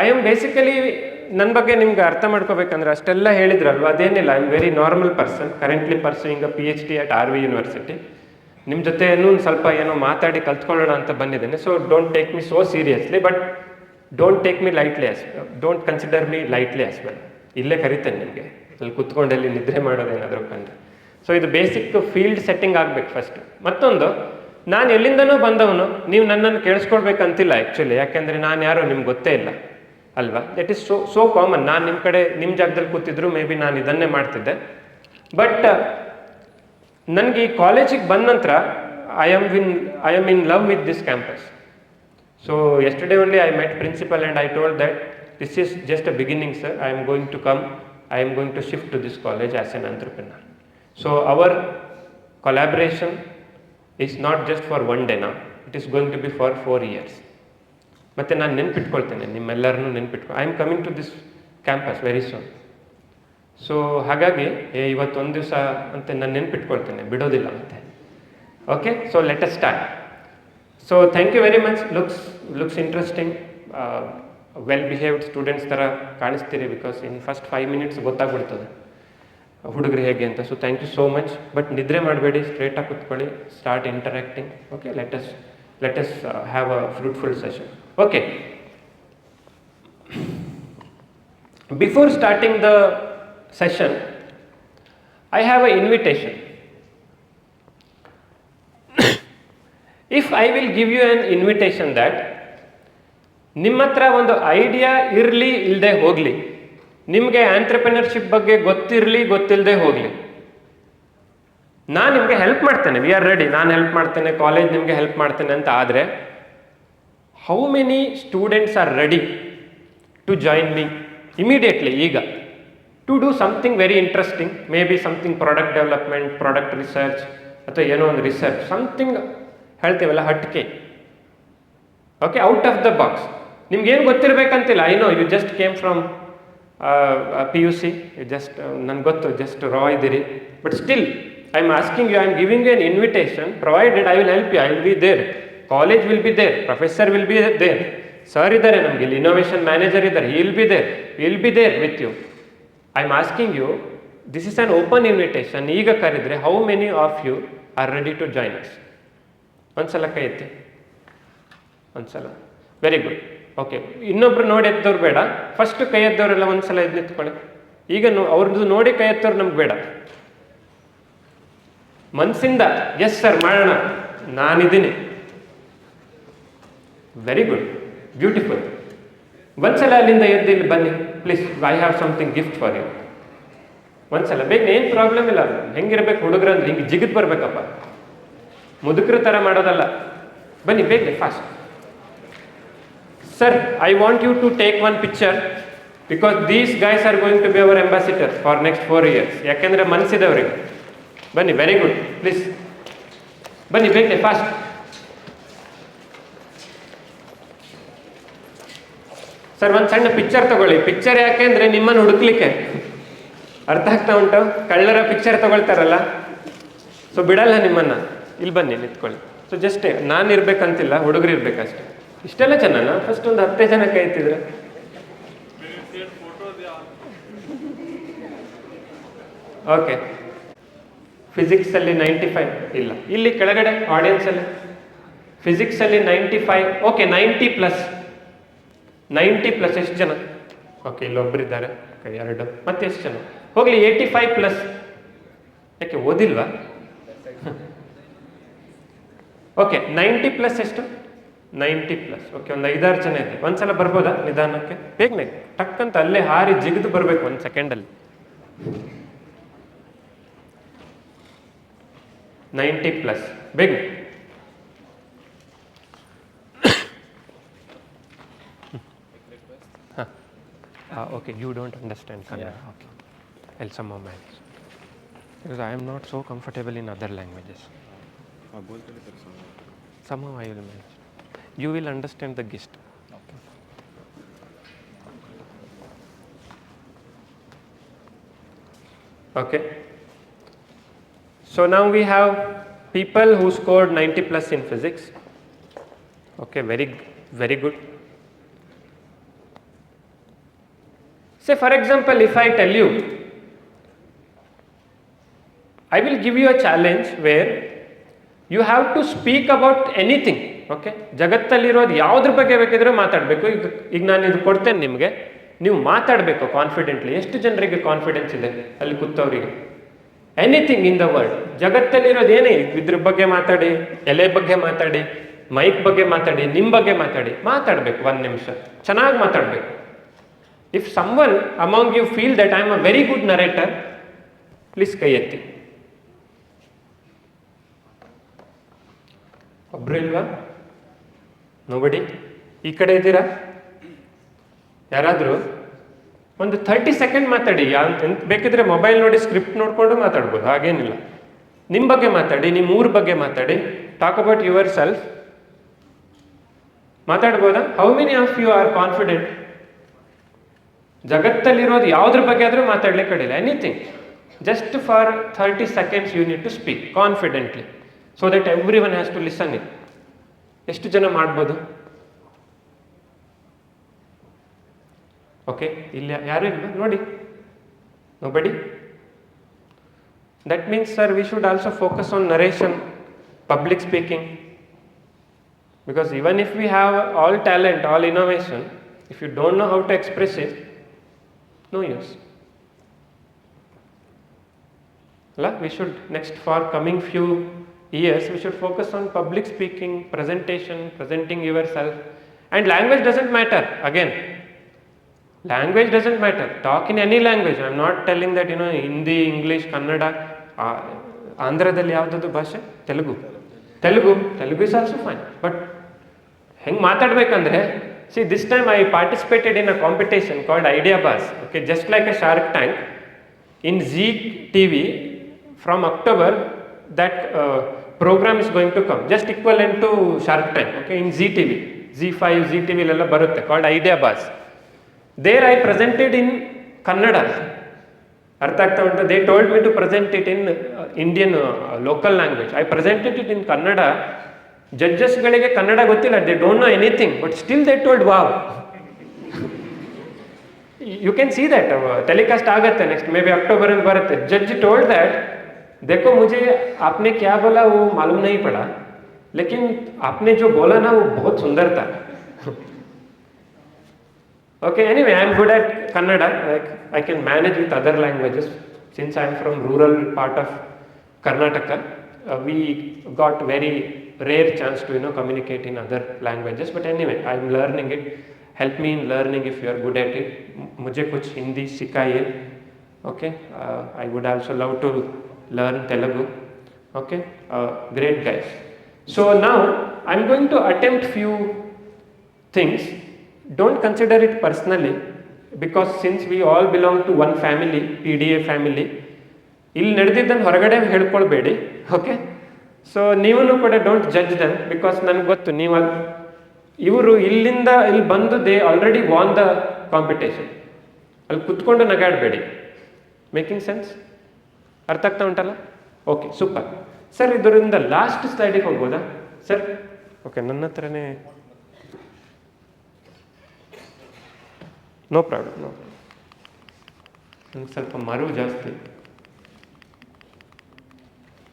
I am basically ನನ್ನ ಬಗ್ಗೆ ನಿಮ್ಗೆ ಅರ್ಥ ಮಾಡ್ಕೋಬೇಕಂದ್ರೆ ಅಷ್ಟೆಲ್ಲ ಹೇಳಿದ್ರಲ್ವ, ಅದೇನಿಲ್ಲ. I am very normal person, currently pursuing a PhD at RV university. ನಿಮ್ಮ ಜೊತೆ ಸ್ವಲ್ಪ ಏನೋ ಮಾತಾಡಿ ಕಲ್ತ್ಕೊಳ್ಳೋಣ ಅಂತ ಬಂದಿದ್ದೇನೆ. So don't take me so seriously, but don't take me lightly as don't consider me lightly as well. ಇಲ್ಲೇ ಕರಿತೇನೆ ನಿಮಗೆ, ಅಲ್ಲಿ ಕುತ್ಕೊಂಡಲ್ಲಿ ನಿದ್ರೆ ಮಾಡೋದೇನಾದರೂ ಕಂಡು. ಸೊ ಇದು ಬೇಸಿಕ್ ಫೀಲ್ಡ್ ಸೆಟ್ಟಿಂಗ್ ಆಗಬೇಕು ಫಸ್ಟ್. ಮತ್ತೊಂದು, ನಾನು ಎಲ್ಲಿಂದನೂ ಬಂದವನು, ನೀವು ನನ್ನನ್ನು ಕೇಳಿಸ್ಕೊಳ್ಬೇಕಂತಿಲ್ಲ ಆ್ಯಕ್ಚುಲಿ, ಯಾಕೆಂದರೆ ನಾನು ಯಾರೋ ನಿಮ್ಗೆ ಗೊತ್ತೇ ಇಲ್ಲ ಅಲ್ವಾ. That is so common. ನಾನು ನಿಮ್ಮ ಕಡೆ ನಿಮ್ಮ ಜಾಗದಲ್ಲಿ ಕೂತಿದ್ರು ಮೇ ಬಿ ನಾನು ಇದನ್ನೇ ಮಾಡ್ತಿದ್ದೆ. ಬಟ್ ನನಗೆ ಈ ಕಾಲೇಜಿಗೆ ಬಂದ ನಂತರ I am in love with this campus. So yesterday only I met principal and I told that this is just a beginning sir. I am going to come, I am going to shift to this college as an entrepreneur. So our collaboration is not just for one day now, it is going to be for 4 years. ಮತ್ತು ನಾನು ನೆನ್ಪಿಟ್ಕೊಳ್ತೇನೆ, ನಿಮ್ಮೆಲ್ಲರನ್ನೂ I am coming to this campus very soon. So ಹಾಗಾಗಿ ಇವತ್ತೊಂದು ದಿವಸ ಅಂತ ನಾನು ನೆನ್ಪಿಟ್ಕೊಳ್ತೇನೆ, ಬಿಡೋದಿಲ್ಲ ಮತ್ತೆ. Okay, so let us start. So thank you very much. Looks interesting, well behaved students ಥರ ಕಾಣಿಸ್ತೀರಿ, ಬಿಕಾಸ್ ಇನ್ ಫಸ್ಟ್ 5 minutes ಗೊತ್ತಾಗ್ಬಿಡ್ತದೆ ಹುಡುಗರು ಹೇಗೆ ಅಂತ. So thank you so much. But ನಿದ್ರೆ ಮಾಡಬೇಡಿ, ಸ್ಟ್ರೇಟಾಗಿ ಕೂತ್ಕೊಳ್ಳಿ, start interacting. Okay, let us have a fruitful session. Okay, before starting the session, I have an invitation. If I will give you an invitation that ನಿಮ್ಮ ಹತ್ರ ಒಂದು idea ಇರಲಿ ಇಲ್ಲದೆ ಹೋಗಲಿ, ನಿಮಗೆ ಆಂಟ್ರಪ್ರಿನರ್ಶಿಪ್ ಬಗ್ಗೆ ಗೊತ್ತಿರಲಿ ಗೊತ್ತಿಲ್ಲದೆ ಹೋಗಲಿ, ನಾನು ನಿಮಗೆ ಹೆಲ್ಪ್ ಮಾಡ್ತೇನೆ, ವಿ ಆರ್ ರೆಡಿ, ನಾನು ಹೆಲ್ಪ್ ಮಾಡ್ತೇನೆ, ಕಾಲೇಜ್ ನಿಮಗೆ ಹೆಲ್ಪ್ ಮಾಡ್ತೇನೆ ಅಂತ ಆದರೆ, how many students are ready to join me immediately ಈಗ to do something very interesting, maybe something product development, product research, ಅಥವಾ ಏನೋ ಒಂದು ರಿಸರ್ಚ್, ಸಮಥಿಂಗ್ ಹೇಳ್ತೀವಲ್ಲ ಹಟ್ಕೆ. Okay, out of the box. ನಿಮ್ಗೇನು ಗೊತ್ತಿರಬೇಕಂತಿಲ್ಲ. I know you just came from PUC, you just ನನಗೆ ಗೊತ್ತು, ಜಸ್ಟ್ ರಾ ಇದ್ದೀರಿ. But still I am asking you, I am giving you an invitation, provided I will help you, I will be there, college will be there, professor will be there, sir ಇದ್ದಾರೆ ನಮಗೆ ಇಲ್ಲಿ, innovation manager ಇದ್ದಾರೆ, he will be there, will be there with you. I am asking you, this is an open invitation. ಈಗ ಕರೆದರೆ how many of you are ready to join us? ಒಂದ್ಸಲ ಕೈ ಎತ್ತಿ, ಒಂದ್ಸಲ. Very good. ಓಕೆ, ಇನ್ನೊಬ್ರು ನೋಡಿ ಎದ್ದವ್ರು ಬೇಡ, ಫಸ್ಟ್ ಕೈ ಎದ್ದವರೆಲ್ಲ ಒಂದ್ಸಲ ಎದ್ದು ನಿಂತ್ಕೊಳ್ಳಿ. ಈಗ ಅವ್ರದ್ದು ನೋಡಿ ಕೈ ಎತ್ತವ್ರು ನಮ್ಗೆ ಬೇಡ, ಮನಸ್ಸಿಂದ ಎಸ್ ಸರ್ ಮಾಡೋಣ, ನಾನಿದ್ದೀನಿ. Very good, beautiful. ಒಂದ್ಸಲ ಅಲ್ಲಿಂದ ಎದ್ದು ಇಲ್ಲಿ ಬನ್ನಿ please, I have something gift for you. ಒಂದ್ಸಲ ಬೇಗ, ಏನು ಪ್ರಾಬ್ಲಮ್ ಇಲ್ಲ. ಹೆಂಗಿರ್ಬೇಕು ಹುಡುಗರು ಅಂದ್ರೆ ಹಿಂಗೆ ಜಿಗಿದ್ ಬರ್ಬೇಕಪ್ಪ, ಮುದುಕರ ಥರ ಮಾಡೋದಲ್ಲ. ಬನ್ನಿ ಬೇಗ, fast. Sir, I want you to take one picture, because these guys are going to be our ambassador for next 4 years. ಯಾಕೆಂದರೆ ಮನಸ್ಸಿದವ್ರಿಗೆ. ಬನ್ನಿ, ವೆರಿ ಗುಡ್, ಪ್ಲೀಸ್ ಬನ್ನಿ ಬೇಗ, ಫಾಸ್ಟ್. ಸರ್, ಒಂದು ಸಣ್ಣ ಪಿಕ್ಚರ್ ತಗೊಳ್ಳಿ. ಪಿಕ್ಚರ್ ಯಾಕೆ ಅಂದರೆ ನಿಮ್ಮನ್ನು ಹುಡುಕ್ಲಿಕ್ಕೆ. ಅರ್ಥ ಆಗ್ತಾ ಉಂಟು? ಕಳ್ಳರ ಪಿಕ್ಚರ್ ತಗೊಳ್ತಾರಲ್ಲ, ಸೊ ಬಿಡಲ್ಲ ನಿಮ್ಮನ್ನು. ಇಲ್ಲಿ ಬನ್ನಿ ನಿಂತ್ಕೊಳ್ಳಿ. ಸೊ ಜಸ್ಟೇ, ನಾನು ಇರ್ಬೇಕಂತಿಲ್ಲ, ಹುಡುಗರು ಇರ್ಬೇಕಷ್ಟೆ. ಇಷ್ಟೆಲ್ಲ ಜನನ ಫಸ್ಟ್ ಒಂದು 10 ಜನ ಕೈ ಎತ್ತಿದ್ರೆ. ಓಕೆ, ಫಿಸಿಕ್ಸಲ್ಲಿ 95 ಇಲ್ಲ, ಇಲ್ಲಿ ಕೆಳಗಡೆ ಆಡಿಯನ್ಸಲ್ಲಿ ಫಿಸಿಕ್ಸಲ್ಲಿ 95. ಓಕೆ, 90+. ಎಷ್ಟು ಜನ? ಓಕೆ, ಇಲ್ಲೊಬ್ಬರಿದ್ದಾರೆ, 2. ಮತ್ತೆ ಎಷ್ಟು ಜನ? ಹೋಗಲಿ, 85+. ಯಾಕೆ ಓದಿಲ್ವಾ? ಓಕೆ, 90+ ಎಷ್ಟು? 90+. ಓಕೆ, ಒಂದು 5-6 ಜನ ಇದೆ. ಒಂದ್ಸಲ ಬರ್ಬೋದಾ ನಿಧಾನಕ್ಕೆ? ಬೇಗನೆ ಟಕ್ಕಂತ ಅಲ್ಲೇ ಹಾರಿ ಜಿಗಿದು ಬರಬೇಕು 1 ಸೆಕೆಂಡಲ್ಲಿ. 90+, ಬೇಗ. Okay, you don't understand Kannada. Yeah. Okay, I'll somehow manage, because I am not so comfortable in other languages. Somehow I will manage. You will understand the gist. Okay. Okay. So now we have people who scored 90+ in physics. Okay, very good. Say for example, if I tell you, I will give you a challenge where you have to speak about anything. Okay, ಜಗತ್ತಲ್ಲಿರೋದು ಯಾವುದ್ರ ಬಗ್ಗೆ ಬೇಕಿದ್ರೆ ಮಾತಾಡಬೇಕು. ಈಗ ನಾನು ಇದು ಕೊಡ್ತೇನೆ ನಿಮಗೆ, ನೀವು ಮಾತಾಡಬೇಕು ಕಾನ್ಫಿಡೆಂಟ್ಲಿ. ಎಷ್ಟು ಜನರಿಗೆ ಕಾನ್ಫಿಡೆನ್ಸ್ ಇದೆ ಅಲ್ಲಿ ಕೂತವರಿಗೆ? ಎನಿಥಿಂಗ್ ಇನ್ ದ ವರ್ಲ್ಡ್, ಜಗತ್ತಲ್ಲಿರೋದು ಏನೇ ಇದ್ರ ಬಗ್ಗೆ ಮಾತಾಡಿ, ಎಲೆ ಬಗ್ಗೆ ಮಾತಾಡಿ, ಮೈಕ್ ಬಗ್ಗೆ ಮಾತಾಡಿ, ನಿಮ್ಮ ಬಗ್ಗೆ ಮಾತಾಡಬೇಕು 1 ನಿಮಿಷ, ಚೆನ್ನಾಗಿ ಮಾತಾಡಬೇಕು. If someone among you feel that I am a very good narrator, please ಕೈ ಎತ್ತಿ. ಒಬ್ರು ಇಲ್ವಾ? ನೋಬಡಿ. ಈ ಕಡೆ ಇದ್ದೀರಾ? ಯಾರಾದರೂ ಒಂದು 30 ಸೆಕೆಂಡ್ ಮಾತಾಡಿ. ಬೇಕಿದ್ರೆ ಮೊಬೈಲ್ ನೋಡಿ ಸ್ಕ್ರಿಪ್ಟ್ ನೋಡಿಕೊಂಡು ಮಾತಾಡ್ಬೋದು, ಹಾಗೇನಿಲ್ಲ. ನಿಮ್ಮ ಬಗ್ಗೆ ಮಾತಾಡಿ, ನಿಮ್ಮ ಊರ ಬಗ್ಗೆ ಮಾತಾಡಿ. Talk about yourself. ಮಾತಾಡ್ಬೋದಾ? How many of you are confident? ಜಗತ್ತಲ್ಲಿರೋದು ಯಾವುದ್ರ ಬಗ್ಗೆ ಆದರೂ ಮಾತಾಡ್ಲಿಕ್ಕೆ ಕಡಿಲ್ಲ. Anything, just for 30 seconds you need to speak confidently, so that every one has to listen it. ಎಷ್ಟು ಜನ ಮಾಡ್ಬೋದು? ಓಕೆ, ಇಲ್ಲ ಯಾರು ಇಲ್ಲ ನೋಡಿ. Nobody. That means sir we should also focus on narration, public speaking. Because even if we have all talent, all innovation, if you don't know how to express it, no use. We should, next for coming few years, we should focus on public speaking, presentation, presenting yourself. And language doesn't matter. Again, language doesn't matter. Talk in any language. I'm not telling that, Hindi, English, Kannada. Andhradalli yavudadu ಭಾಷೆ? Telugu is also fine. But ಹೆಂಗೆ ಮಾತಾಡ್ಬೇಕಂದ್ರೆ, see this time I participated in a competition called Idea Buzz. Okay, just like a Shark Tank in Zee TV. From October that program is going to come, just equivalent to Shark Tank. Okay, in Zee TV, Z5, Zee TV ಲೆಲ್ಲ ಬರುತ್ತೆ, called Idea Buzz. There I presented in Kannada. ಅರ್ಥ ಆಗ್ತಾ ಉಂಟು? They told me to present it in Indian local language. I presented it in Kannada. ಜಡ್ಜಸ್ಗಳಿಗೆ ಕನ್ನಡ ಗೊತ್ತಿಲ್ಲ, they don't know anything, but still they told wow. You can see that, telecast ಆಗುತ್ತೆ next may be ಅಕ್ಟೋಬರಲ್ಲಿ ಬರುತ್ತೆ. Judge told that देखो मुझे आपने क्या बोला वो मालूम नहीं पड़ा, लेकिन आपने जो बोला ना वो बहुत सुंदर था. Okay, anyway, I am good at Kannada. I can manage with other languages since I am from rural part of Karnataka. We got very rare chance to communicate in other languages, but anyway I am learning it. Help me in learning if you are good at it. मुझे कुछ हिंदी सिखाइए. Okay, I would also love to learn Telugu. Okay, great guys. So now I am going to attempt few things. Don't consider it personally, because since we all belong to one family, PDA family, ಇಲ್ಲಿ ನಡೆದಿದ್ದನ್ನು ಹೊರಗಡೆ ಹೇಳ್ಕೊಳ್ಬೇಡಿ. Okay, so ನೀವು ಕೂಡ don't judge dum, because ನನಗೆ ಗೊತ್ತು ನೀವು ಇವರು ಇಲ್ಲಿಂದ ಇಲ್ಲಿ ಬಂದು they already won the competition. ಅಲ್ಲಿ ಕುತ್ಕೊಂಡು ನಗಾಡಬೇಡಿ. Making sense? ಅರ್ಥ ಆಗ್ತಾ ಉಂಟಲ್ಲ? Okay, super sir. ಇದರಿಂದ ಲಾಸ್ಟ್ ಸ್ಲೈಡಿಗೆ ಹೋಗ್ಬೋದಾ ಸರ್? ಓಕೆ, ನನ್ನ ಹತ್ರನೇ ನೋ ಪ್ರಾಬ್ಲಮ್. ನನಗೆ ಸ್ವಲ್ಪ ಮರು ಜಾಸ್ತಿ.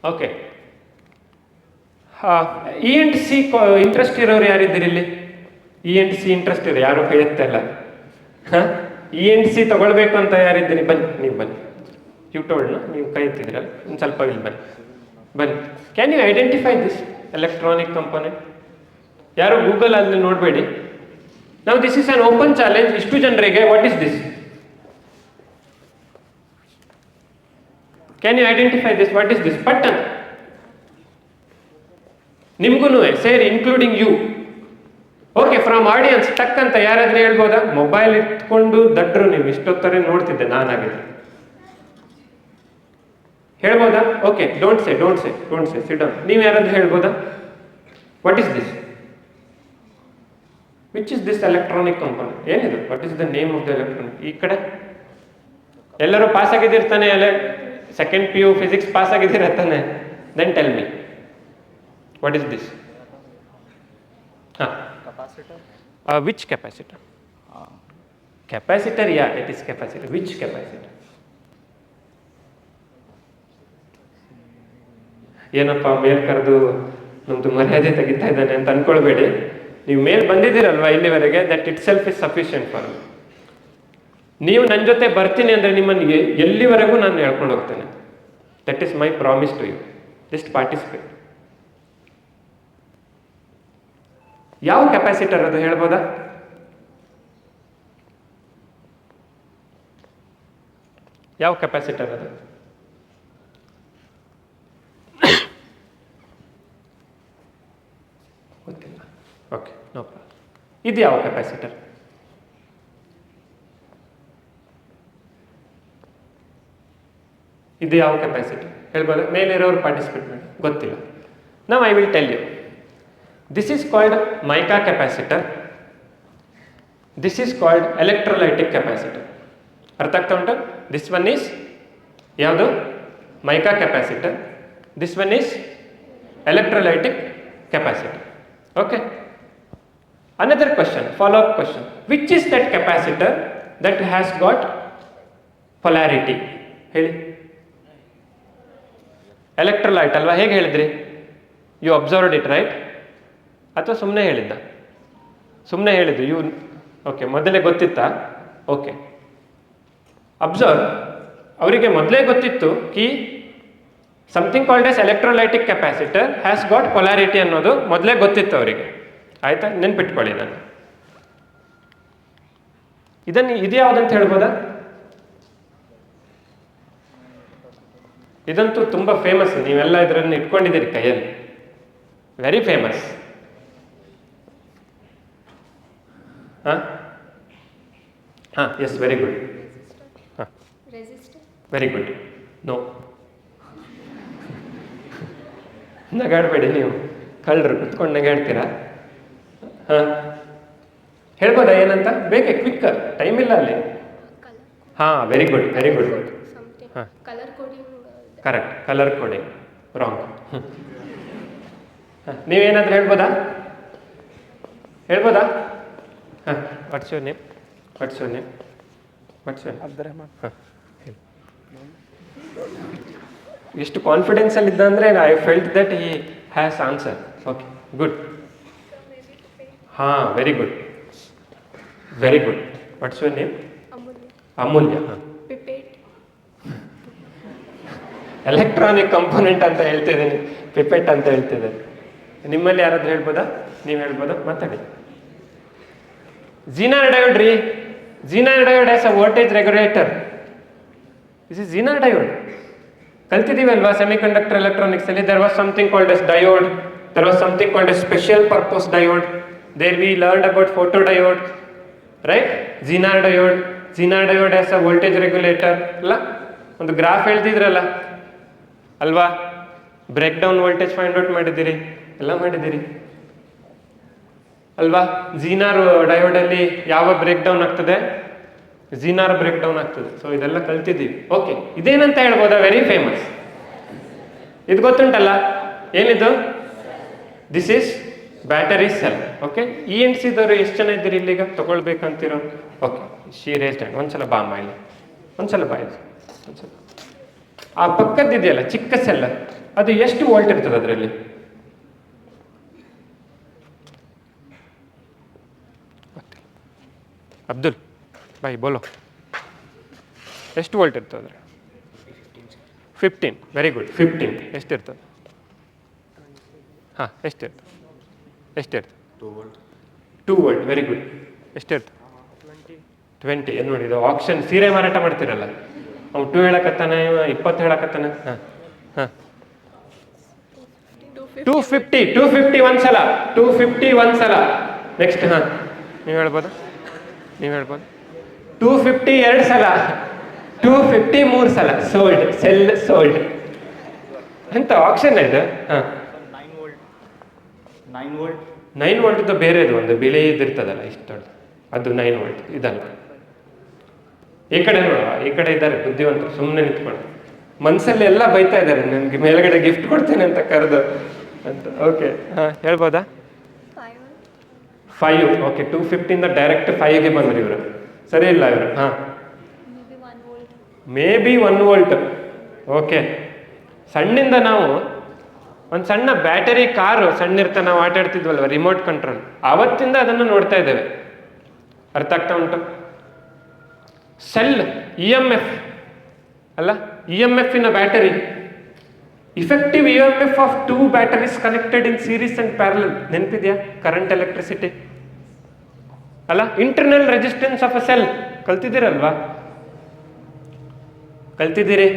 ಓಕೆ, ENT ಇಂಟ್ರೆಸ್ಟ್ ಇರೋರು ಯಾರಿದ್ದೀರಿ ಇಲ್ಲಿ? ENT ಇಂಟ್ರೆಸ್ಟ್ ಇದೆ? ಯಾರು ಕೈ ಎತ್ತಲ್ಲ. ENT ತಗೊಳ್ಬೇಕು ಅಂತ ಯಾರಿದ್ದೀರಿ? ಬನ್ನಿ, ನೀವು ಬನ್ನಿ. ಯು ಟೋಲ್ಡ್ನ, ನೀವು ಕೈ ಎತ್ತಿದ್ರಲ್ಲ, ಒಂದು ಸ್ವಲ್ಪ ಇಲ್ಲಿ ಬನ್ನಿ. Can you identify this electronic component? ಯಾರು ಗೂಗಲ್ ಅಲ್ಲಿ ನೋಡಬೇಡಿ. ನಾವು this is an open challenge. ಇಷ್ಟು ಜನರಿಗೆ what is this? Can you identify this? What is this? ಪಟ್ ಅಂತ ನಿಮ್ಗೂ ಸೇರಿ, including you. Okay, from audience ಟಕ್ ಅಂತ ಯಾರಾದ್ರೂ ಹೇಳ್ಬೋದಾ? ಮೊಬೈಲ್ ಇಟ್ಕೊಂಡು ದಡ್ರು ನೀವು, ಇಷ್ಟೊತ್ತರ ನೋಡ್ತಿದ್ದೆ ನಾನಾಗಿದೆ. ಹೇಳ್ಬೋದಾ? Okay, don't say sit down. ನೀವು ಯಾರಾದ್ರೂ ಹೇಳ್ಬೋದಾ? What is this? Which is this electronic company? ಏನಿದು? What is the name of the electronic? ಈ ಕಡೆ ಎಲ್ಲರೂ ಪಾಸ್ ಆಗಿದ್ದಿರ್ತಾನೆ, ಸೆಕೆಂಡ್ PU ಫಿಸಿಕ್ಸ್ ಪಾಸ್ ಆಗಿದ್ದಿರತ್ತಾನೆ. Then tell me, what is this? Capacitor. Which capacitor? Capacitor, yeah it is capacitor. Which capacitor? ಏನಪ್ಪ ಮೇಲ್ ಕರೆದು ನಮ್ದು ಮರ್ಯಾದೆ ತೆಗಿತಾ ಇದ್ದಾನೆ ಅಂತ ಅನ್ಕೊಳ್ಬೇಡಿ. ನೀವು ಮೇಲ್ ಬಂದಿದ್ದೀರಲ್ವಾ ಇಲ್ಲಿವರೆಗೆ, that it self is sufficient for me. ನೀವು ನನ್ನ ಜೊತೆ ಬರ್ತೀನಿ ಅಂದರೆ ನಿಮ್ಮನ್ನು ಎಲ್ಲಿವರೆಗೂ ನಾನು ಹೇಳ್ಕೊಂಡು ಹೋಗ್ತೇನೆ. That is my promise to you. Just participate. ಯಾವ ಕೆಪಾಸಿಟರ್ ಅದು ಹೇಳ್ಬೋದಾ? ಯಾವ ಕೆಪಾಸಿಟರ್ ಅದು? ಗೊತ್ತಿಲ್ಲ. Okay, no problem. ಇದು ಯಾವ ಕೆಪಾಸಿಟರ್? ಇದು ಯಾವ ಕೆಪಾಸಿಟರ್ ಹೇಳ್ಬೋದು? ಮೇಲಿರೋರು ಪಾರ್ಟಿಸಿಪೇಟ್ ಮಾಡಿ. ಗೊತ್ತಿಲ್ಲ. Now I will tell you. This is called mica capacitor. This is called electrolytic capacitor. ಅರ್ಥ ಆಗ್ತಾ ಉಂಟು? ದಿಸ್ ಒನ್ ಈಸ್ ಯಾವುದು? Mica capacitor. This one is electrolytic capacitor. Okay. Another question, follow-up question. Which is that capacitor that has got polarity? ಹೇಳಿ. Electrolyte ಅಲ್ವಾ? ಹೇಗೆ ಹೇಳಿದ್ರಿ? You observed it right? ಅಥವಾ ಸುಮ್ಮನೆ ಹೇಳಿದ್ದ? ಸುಮ್ಮನೆ ಹೇಳಿದ್ದು ಯು. ಓಕೆ, ಮೊದಲೇ ಗೊತ್ತಿತ್ತಾ? Okay, observe. ಅವರಿಗೆ ಮೊದಲೇ ಗೊತ್ತಿತ್ತು ಕಿ something called as electrolytic capacitor has got polarity ಅನ್ನೋದು ಮೊದಲೇ ಗೊತ್ತಿತ್ತು ಅವರಿಗೆ. ಆಯ್ತಾ? ನೆನ್ಪಿಟ್ಕೊಳ್ಳಿ. ನಾನು ಇದು ಯಾವುದಂತ ಹೇಳ್ಬೋದಾ? ಇದಂತೂ ತುಂಬ ಫೇಮಸ್. ನೀವೆಲ್ಲ ಇದರನ್ನು ಇಟ್ಕೊಂಡಿದ್ದೀರಿ ಕೈಯಲ್ಲಿ. Very famous. ಹಾಂ ಎಸ್, ವೆರಿ ಗುಡ್. ಹಾಂ, ವೆರಿ ಗುಡ್. ನೋ, ನಗಾಡಬೇಡಿ ನೀವು. ಕಳ್ಳರು ಕುತ್ಕೊಂಡು ನಗಾಡ್ತೀರಾ? ಹಾಂ, ಹೇಳ್ಬೋದಾ ಏನಂತ? ಬೇಕೆ, ಕ್ವಿಕ್, ಟೈಮ್ ಇಲ್ಲ ಅಲ್ಲಿ. ಹಾಂ, ವೆರಿ ಗುಡ್, ವೆರಿ ಗುಡ್. ಹಾಂ, ಕರೆಕ್ಟ್, ಕಲರ್ ಕೋಡಿಂಗ್. ರಾಂಗ್. ಹಾಂ, ನೀವೇನಾದರೂ ಹೇಳ್ಬೋದಾ? ಹೇಳ್ಬೋದಾ? ಹಾಂ, what's your name? What's your name? What's your Abdurrahman. ಹಾಂ, ಹೇಳಿ. ಎಷ್ಟು ಕಾನ್ಫಿಡೆನ್ಸಲ್ಲಿದ್ದ ಅಂದರೆ I felt that he has answer. Okay, good. ಹಾಂ, very good, very good. What's your name? Amulya. ಹಾಂ, ಎಲೆಕ್ಟ್ರಾನಿಕ್ ಕಂಪೋನೆಂಟ್ ಅಂತ ಹೇಳ್ತಿದ್ದೀನಿ, ಪಿಪೆಟ್ ಅಂತ ಹೇಳ್ತಿದ್ದೀನಿ. ನಿಮ್ಮಲ್ಲಿ ಯಾರಾದ್ರೂ ಹೇಳ್ಬೋದಾ? ನೀವು ಹೇಳ್ಬೋದಾ? ಮಾತಾಡಿ. ಝೀನರ್ ಡಯೋಡ್ ರೀ. Zener diode as a voltage regulator. This is zener diode. ಕಲ್ತಿದ್ದೀವಲ್ವಾ ಸೆಮಿಕಂಡಕ್ಟರ್ ಎಲೆಕ್ಟ್ರಾನಿಕ್ಸ್ ಅಲ್ಲಿ? There was something called as diode. There was something called as special purpose diode. There we learned about photo diode, right? Zener diode. Zener diode as a voltage regulator ಅಲ್ಲ? ಒಂದು graph ಹೇಳ್ತಿದ್ರಲ್ಲ ಅಲ್ವಾ? Break down voltage find out ಮಾಡಿದ್ದೀರಿ, ಎಲ್ಲ ಮಾಡಿದ್ದೀರಿ ಅಲ್ವಾ? Zener ಡಯೋಡಲ್ಲಿ ಯಾವ ಬ್ರೇಕ್ ಡೌನ್ ಆಗ್ತದೆ? ಝೀನರ್ ಬ್ರೇಕ್ ಡೌನ್ ಆಗ್ತದೆ. ಸೊ ಇದೆಲ್ಲ ಕಲ್ತಿದ್ದೀವಿ. ಓಕೆ, ಇದೇನಂತ ಹೇಳ್ಬೋದಾ? Very famous. ಇದು ಗೊತ್ತುಂಟಲ್ಲ? ಏನಿದು? This is battery cell. Okay, ENC ದವರು ಎಷ್ಟು ಜನ ಇದ್ದೀರಿ ಇಲ್ಲಿಗ ತಗೊಳ್ಬೇಕಂತಿರೋ? Okay, she raised hand. ಒಂದ್ಸಲ ಬಾ ಅಮ್ಮ ಇಲ್ಲಿ, ಒಂದ್ಸಲ ಬಾ ಇಲ್ಲಿ, ಒಂದ್ಸಲ. ಆ ಪಕ್ಕದ್ದಿದೆಯಲ್ಲ ಚಿಕ್ಕ ಸೆಲ್, ಅದು ಎಷ್ಟು ವೋಲ್ಟ್ ಇರ್ತದೆ ಅದರಲ್ಲಿ? ಅಬ್ದುಲ್ ಬಾಯ್ ಬೋಲೋ, ಎಷ್ಟು ವೋಲ್ಟ್ ಇರ್ತದೆ? 15. Very good. 15 ಎಷ್ಟಿರ್ತದೆ? ಹಾಂ, ಎಷ್ಟಿರ್ತದೆ? 2 ವೋಲ್ಟ್. Very good. ಎಷ್ಟಿರ್ತದೆ? 20. ಏನು ನೋಡಿ, ಇದು ಆಪ್ಷನ್ ಸೀರೆ ಮಾರಾಟ ಮಾಡ್ತಿರಲ್ಲ, ಅವ್ನು 2 ಹೇಳಕತ್ತಾನೆ, 20 ಹೇಳಕತ್ತಾನೆ. ಹಾಂ ಹಾಂ, 250 ಒಂದ್ಸಲ, 250 ಒಂದ್ಸಲ. ನೆಕ್ಸ್ಟ್. ಹಾಂ, ನೀವು ಹೇಳ್ಬೋದು, 250 2 ಸಲ, 250 3 ಸಲ. Sold, cell sold. ಎಂತ ಆಕ್ಷನ್ ಇದು? ಹಾಂ, 9 ವೋಲ್ಟ್ದು ಬೇರೆದು ಒಂದು ಬಿಳಿ ಇದಿರ್ತದಲ್ಲ ಇಷ್ಟು, ಅದು 9 ವೋಲ್ಟ್. ಇದಲ್ಲ. ಈ ಕಡೆ ನೋಡುವ, ಈ ಕಡೆ ಇದ್ದಾರೆ ಬುದ್ಧಿವಂತರು, ಸುಮ್ಮನೆ ನಿಂತ್ಕೊಂಡು ಮನಸ್ಸಲ್ಲಿ ಎಲ್ಲ ಬೈತಾ ಇದ್ದಾರೆ, ನನಗೆ ಮೇಲ್ಗಡೆ ಗಿಫ್ಟ್ ಕೊಡ್ತೇನೆ ಅಂತ ಕರೆದು ಅಂತ. ಓಕೆ, ಹಾಂ, ಹೇಳ್ಬೋದಾ? 5. ಓಕೆ, 250 ಡೈರೆಕ್ಟ್ 5ಗೆ ಬಂದ್ರಿ ಇವರು. ಸರಿ ಇಲ್ಲ ಇವರು. ಹಾಂ, ಮೇ ಬಿ 1 ವೋಲ್ಟ್. ಓಕೆ, ಸಣ್ಣಿಂದ ನಾವು ಒಂದು ಸಣ್ಣ ಬ್ಯಾಟರಿ ಕಾರು ಸಣ್ಣ ಇರ್ತಾ ನಾವು ಆಟ ಆಡ್ತಿದ್ವಲ್ವ ರಿಮೋಟ್ ಕಂಟ್ರೋಲ್, ಆವತ್ತಿಂದ ಅದನ್ನು ನೋಡ್ತಾ ಇದ್ದೇವೆ. ಅರ್ಥ ಆಗ್ತಾ ಉಂಟು? ಸೆಲ್ EMF ಅಲ್ಲ, EMF in a battery, effective EMF of 2 batteries connected in series and parallel. ನೆನಪಿದೆಯಾ? ಕರೆಂಟ್ ಎಲೆಕ್ಟ್ರಿಸಿಟಿ ಅಲ್ಲ. Internal resistance of a cell ಕಲ್ತಿದ್ದೀರಲ್ವಾ? ಕಲ್ತಿದ್ದೀರಿ,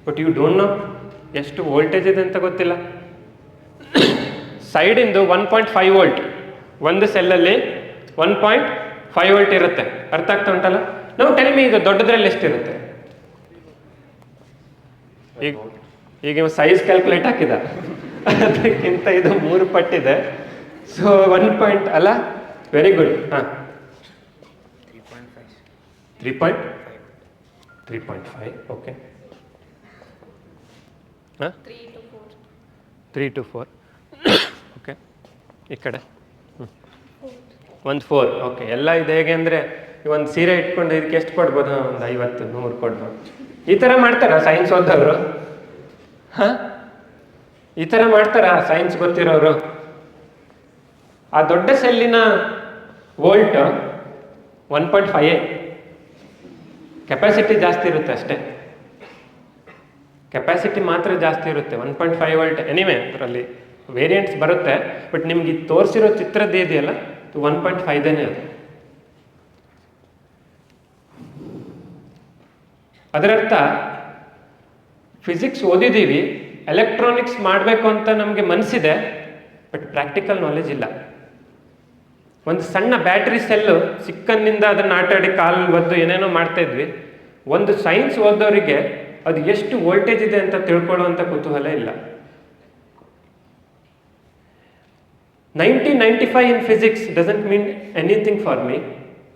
ಬಟ್ ಯು ಡೋಂಟ್ ನೋ ಎಷ್ಟು ವೋಲ್ಟೇಜ್ ಇದೆ ಅಂತ ಗೊತ್ತಿಲ್ಲ. ಸೈಡಿಂದು 1.5 ವೋಲ್ಟ್, ಒಂದು ಸೆಲ್ಲಲ್ಲಿ 1.5 ವೋಲ್ಟ್ ಇರುತ್ತೆ. ಅರ್ಥ ಆಗ್ತಾ ಉಂಟಲ್ಲ? ನಾವು ಟೆಲ್ ಮಿ, ಈಗ ದೊಡ್ಡದ್ರಲ್ಲಿ ಎಷ್ಟಿರುತ್ತೆ? ಈಗ ಸೈಜ್ ಕ್ಯಾಲ್ಕುಲೇಟ್ ಹಾಕಿದ, ಅದಕ್ಕಿಂತ ಇದು 3 ಪಟ್ಟಿದೆ. ಸೊ 1 ಪಾಯಿಂಟ್ ಅಲ್ಲ, ವೆರಿ ಗುಡ್. ಹಾಂ, 3.5. ಓಕೆ, ಹಾಂ, 3 to 4. ಓಕೆ, ಈ ಕಡೆ 1 4. ಓಕೆ, ಎಲ್ಲ ಇದು ಹೇಗೆ ಅಂದರೆ ಒಂದು ಸೀರೆ ಇಟ್ಕೊಂಡು ಇದಕ್ಕೆ ಎಷ್ಟು ಕೊಡ್ಬೋದು? ಒಂದು 50 100 ಕೊಡ್ಬೋದು. ಈ ಥರ ಮಾಡ್ತಾರಾ ಸೈನ್ಸ್ ಓದೋರು? ಹಾಂ, ಈ ಥರ ಮಾಡ್ತಾರಾ ಸೈನ್ಸ್ ಗೊತ್ತಿರೋರು? ಆ ದೊಡ್ಡ ಸೆಲ್ಲಿನ ವೋಲ್ಟ್ 1.5, ಕೆಪಾಸಿಟಿ ಜಾಸ್ತಿ ಇರುತ್ತೆ ಅಷ್ಟೇ. ಕೆಪಾಸಿಟಿ ಮಾತ್ರ ಜಾಸ್ತಿ ಇರುತ್ತೆ, 1.5 ವೋಲ್ಟ್. ಎನಿವೆ ಅದರಲ್ಲಿ ವೇರಿಯಂಟ್ಸ್ ಬರುತ್ತೆ, ಬಟ್ ನಿಮ್ಗೆ ತೋರಿಸಿರೋ ಚಿತ್ರದ್ದು ಇದೆಯಲ್ಲ 1.5 ಅದು. ಅದರರ್ಥ ಫಿಸಿಕ್ಸ್ ಓದಿದ್ದೀವಿ, ಎಲೆಕ್ಟ್ರಾನಿಕ್ಸ್ ಮಾಡಬೇಕು ಅಂತ ನಮಗೆ ಮನಸ್ಸಿದೆ, ಬಟ್ ಪ್ರಾಕ್ಟಿಕಲ್ ನಾಲೆಜ್ ಇಲ್ಲ. ಒಂದು ಸಣ್ಣ ಬ್ಯಾಟ್ರಿ ಸೆಲ್ಲು ಸಿಕ್ಕನ್ನಿಂದ ಅದನ್ನು ಆಟಾಡಿ ಕಾಲು ಒದ್ದು ಏನೇನೋ ಮಾಡ್ತಾ ಇದ್ವಿ. ಒಂದು ಸೈನ್ಸ್ ಓದೋರಿಗೆ ಅದು ಎಷ್ಟು ವೋಲ್ಟೇಜ್ ಇದೆ ಅಂತ ತಿಳ್ಕೊಳ್ಳುವಂಥ ಕುತೂಹಲ ಇಲ್ಲ. 1995 in physics doesn't mean anything for me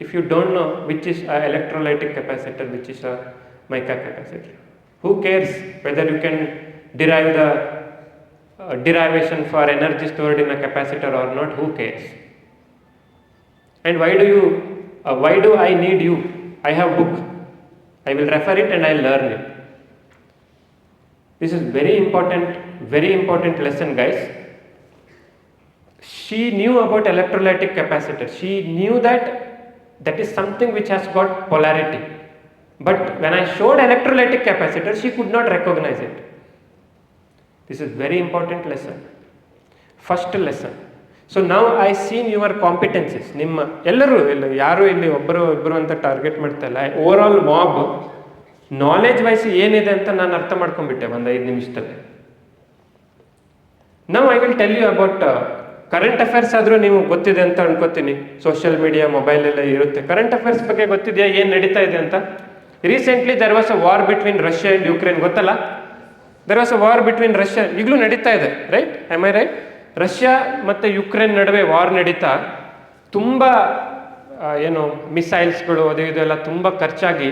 if you don't know which is a electrolytic capacitor, which is a mica capacitor. Who cares whether you can derive the derivation for energy stored in a capacitor or not? Who cares? And why do I need you? I have book, I will refer it and I will learn it. This is very important lesson, guys. She knew about electrolytic capacitor. She knew that is something which has got polarity. But when I showed electrolytic capacitor, she could not recognize it. This is very important lesson. First lesson. So now I seen your competencies. ನಿಮ್ಮ ಎಲ್ಲರೂ ಇಲ್ಲ, ಯಾರು ಇಲ್ಲಿ ಒಬ್ಬರು ಇಬ್ಬರು ಅಂತ target ಮಾಡ್ತಾ ಇಲ್ಲ. Overall mob knowledge wise ಏನಿದೆ ಅಂತ ನಾನು ಅರ್ಥ ಮಾಡ್ಕೊಂಡ್ಬಿಟ್ಟೆ ಒಂದು 5 ನಿಮಿಷದಲ್ಲಿ. ನಾವು I will tell you about current affairs. ಆದರೂ ನೀವು ಗೊತ್ತಿದೆ ಅಂತ ಅನ್ಕೋತೀನಿ, ಸೋಷಿಯಲ್ ಮೀಡಿಯಾ ಮೊಬೈಲ್ ಎಲ್ಲ ಇರುತ್ತೆ. ಕರೆಂಟ್ ಅಫೇರ್ಸ್ ಬಗ್ಗೆ ಗೊತ್ತಿದೆಯಾ, ಏನು ನಡೀತಾ ಇದೆ ಅಂತ? Recently there was a war between Russia and Ukraine, ಗೊತ್ತಲ್ಲ? There was a war between Russia, ಈಗಲೂ ನಡೀತಾ ಇದೆ, right? Am I right? Russia ಮತ್ತು ಯುಕ್ರೇನ್ ನಡುವೆ ವಾರ್ ನಡೀತಾ ತುಂಬ ಏನು ಮಿಸೈಲ್ಸ್ಗಳು ಅದು ಇದೆಲ್ಲ ತುಂಬ ಖರ್ಚಾಗಿ,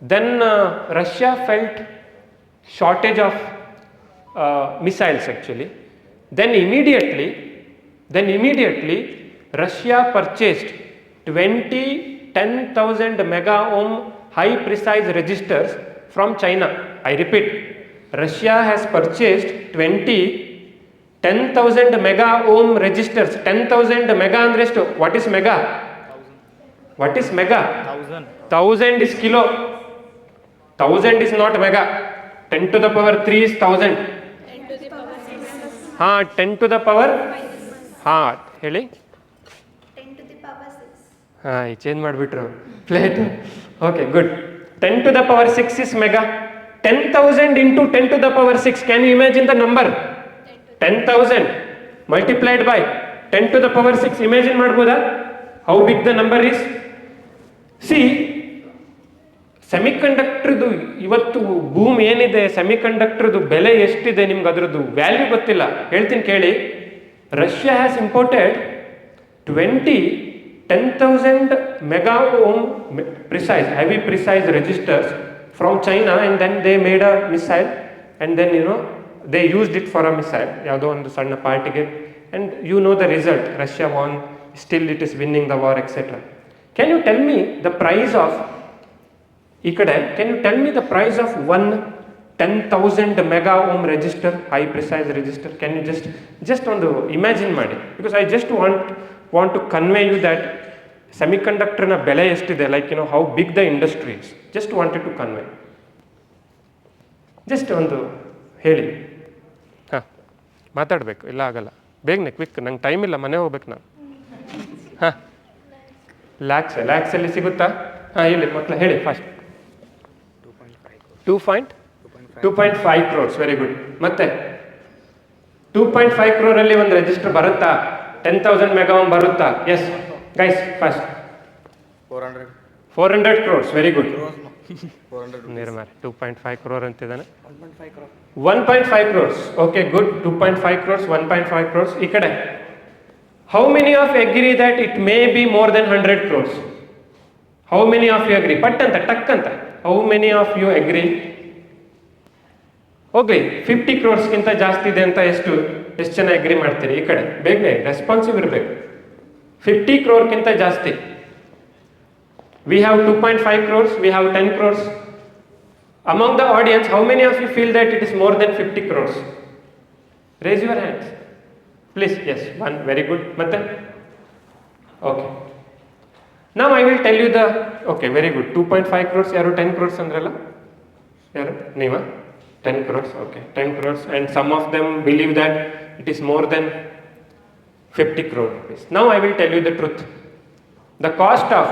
then Russia felt shortage of missiles actually. Then immediately Russia purchased 10,000 mega ohm high precise resistors from China. I repeat, Russia has purchased 10,000 mega ohm resistors. 10,000 mega andre ಎಷ್ಟು? What is mega? What is mega? 1000 is kilo. 1000 is not mega. 10 to the power 3 is 1000. ಹಾಂ, 10 to the power, ಹಾಂ ಹೇಳಿ. 10 to the power 6. ಹಾಂ, ಈ change ಮಾಡಿಬಿಟ್ರು plate. Okay, good. 10 to the power 6 is mega. 10,000 into 10 to the power 6. Can you imagine the number? 10,000 multiplied by 10 to the power 6. Imagine ಮಾಡ್ಬೋದಾ how big the number is? See, ಸೆಮಿಕಂಡಕ್ಟರ್ದು ಇವತ್ತು boom ಏನಿದೆ, ಸೆಮಿಕಂಡಕ್ಟರ್ದು ಬೆಲೆ ಎಷ್ಟಿದೆ ನಿಮ್ಗೆ ಅದರದ್ದು value ಗೊತ್ತಿಲ್ಲ. ಹೇಳ್ತೀನಿ ಕೇಳಿ. Russia has imported 10,000 mega ohm precise heavy precise resistors from China, and then they made a missile, and then they used it for a missile, ಯಾವುದೋ ಒಂದು ಸಣ್ಣ ಪಾರ್ಟಿಗೆ. And you know the result, Russia won, still it is winning the war etcetera. Can you tell me the price of, ಈ ಕಡೆ can you tell me the price of 10,000 mega ohm resistor, high precise register? Can you just ಒಂದು imagine ಮಾಡಿ, because I just want to convey you that ಸೆಮಿಕಂಡಕ್ಟರ್ನ ಬೆಲೆ ಎಷ್ಟಿದೆ, like how big the industry is. Just wanted to convey. ಜಸ್ಟ್ ಒಂದು ಹೇಳಿ. ಹಾಂ, ಮಾತಾಡಬೇಕು, ಇಲ್ಲ ಆಗಲ್ಲ, ಬೇಗನೆ ಕ್ವಿಕ್, ನಂಗೆ ಟೈಮ್ ಇಲ್ಲ, ಮನೆ ಹೋಗ್ಬೇಕು ನಾನು. ಹಾಂ, ಲ್ಯಾಕ್ಸಲ್ಲಿ ಸಿಗುತ್ತಾ? ಹಾಂ ಹೇಳಿ ಮಕ್ಕಳ, ಹೇಳಿ ಫಾಸ್ಟ್. 2.5 crores, very good. ಮತ್ತೆ 2.5 crore ಒಂದು ರೆಜಿಸ್ಟರ್ ಬರುತ್ತಾ? 10,000 ಮೆಗಾ ಓಮ್ ಬರುತ್ತಾ? Yes guys, fast. 400 crores, very good. ನೀರು ಮಾರಿ 2.5 crore ಅಂತಿದ್ದಾನೆ. 1.5 crores, okay good. 2.5 crores, 1.5 crores. ಈ ಕಡೆ how many of agree that it may be more than 100 crores? How many of you agree? ಪಟ್ ಅಂತ, ಟಕ್ ಅಂತ. How many of you agree? ಹೋಗ್ಲಿ, 50 crores ಜಾಸ್ತಿ ಇದೆ ಅಂತ ಎಷ್ಟು ಜನ ಅಗ್ರಿ ಮಾಡ್ತೀರಿ? ಈ ಕಡೆ ಬೇಗನೆ ರೆಸ್ಪಾನ್ಸಿವ್ ಇರಬೇಕು. 50 crore ಜಾಸ್ತಿ. We have 2.5 crores, we have 10 crores. Among the audience, how many of you feel that it is more than 50 crores? Raise your hands. Please, yes, one, very good. Matte? Okay. Now I will tell you the, okay, very good. 2.5 crores, yaru 10 crores andralla? Yaru? Neeva? 10 crores, okay. 10 crores, and some of them believe that it is more than 50 crore rupees. Now I will tell you the truth. The cost of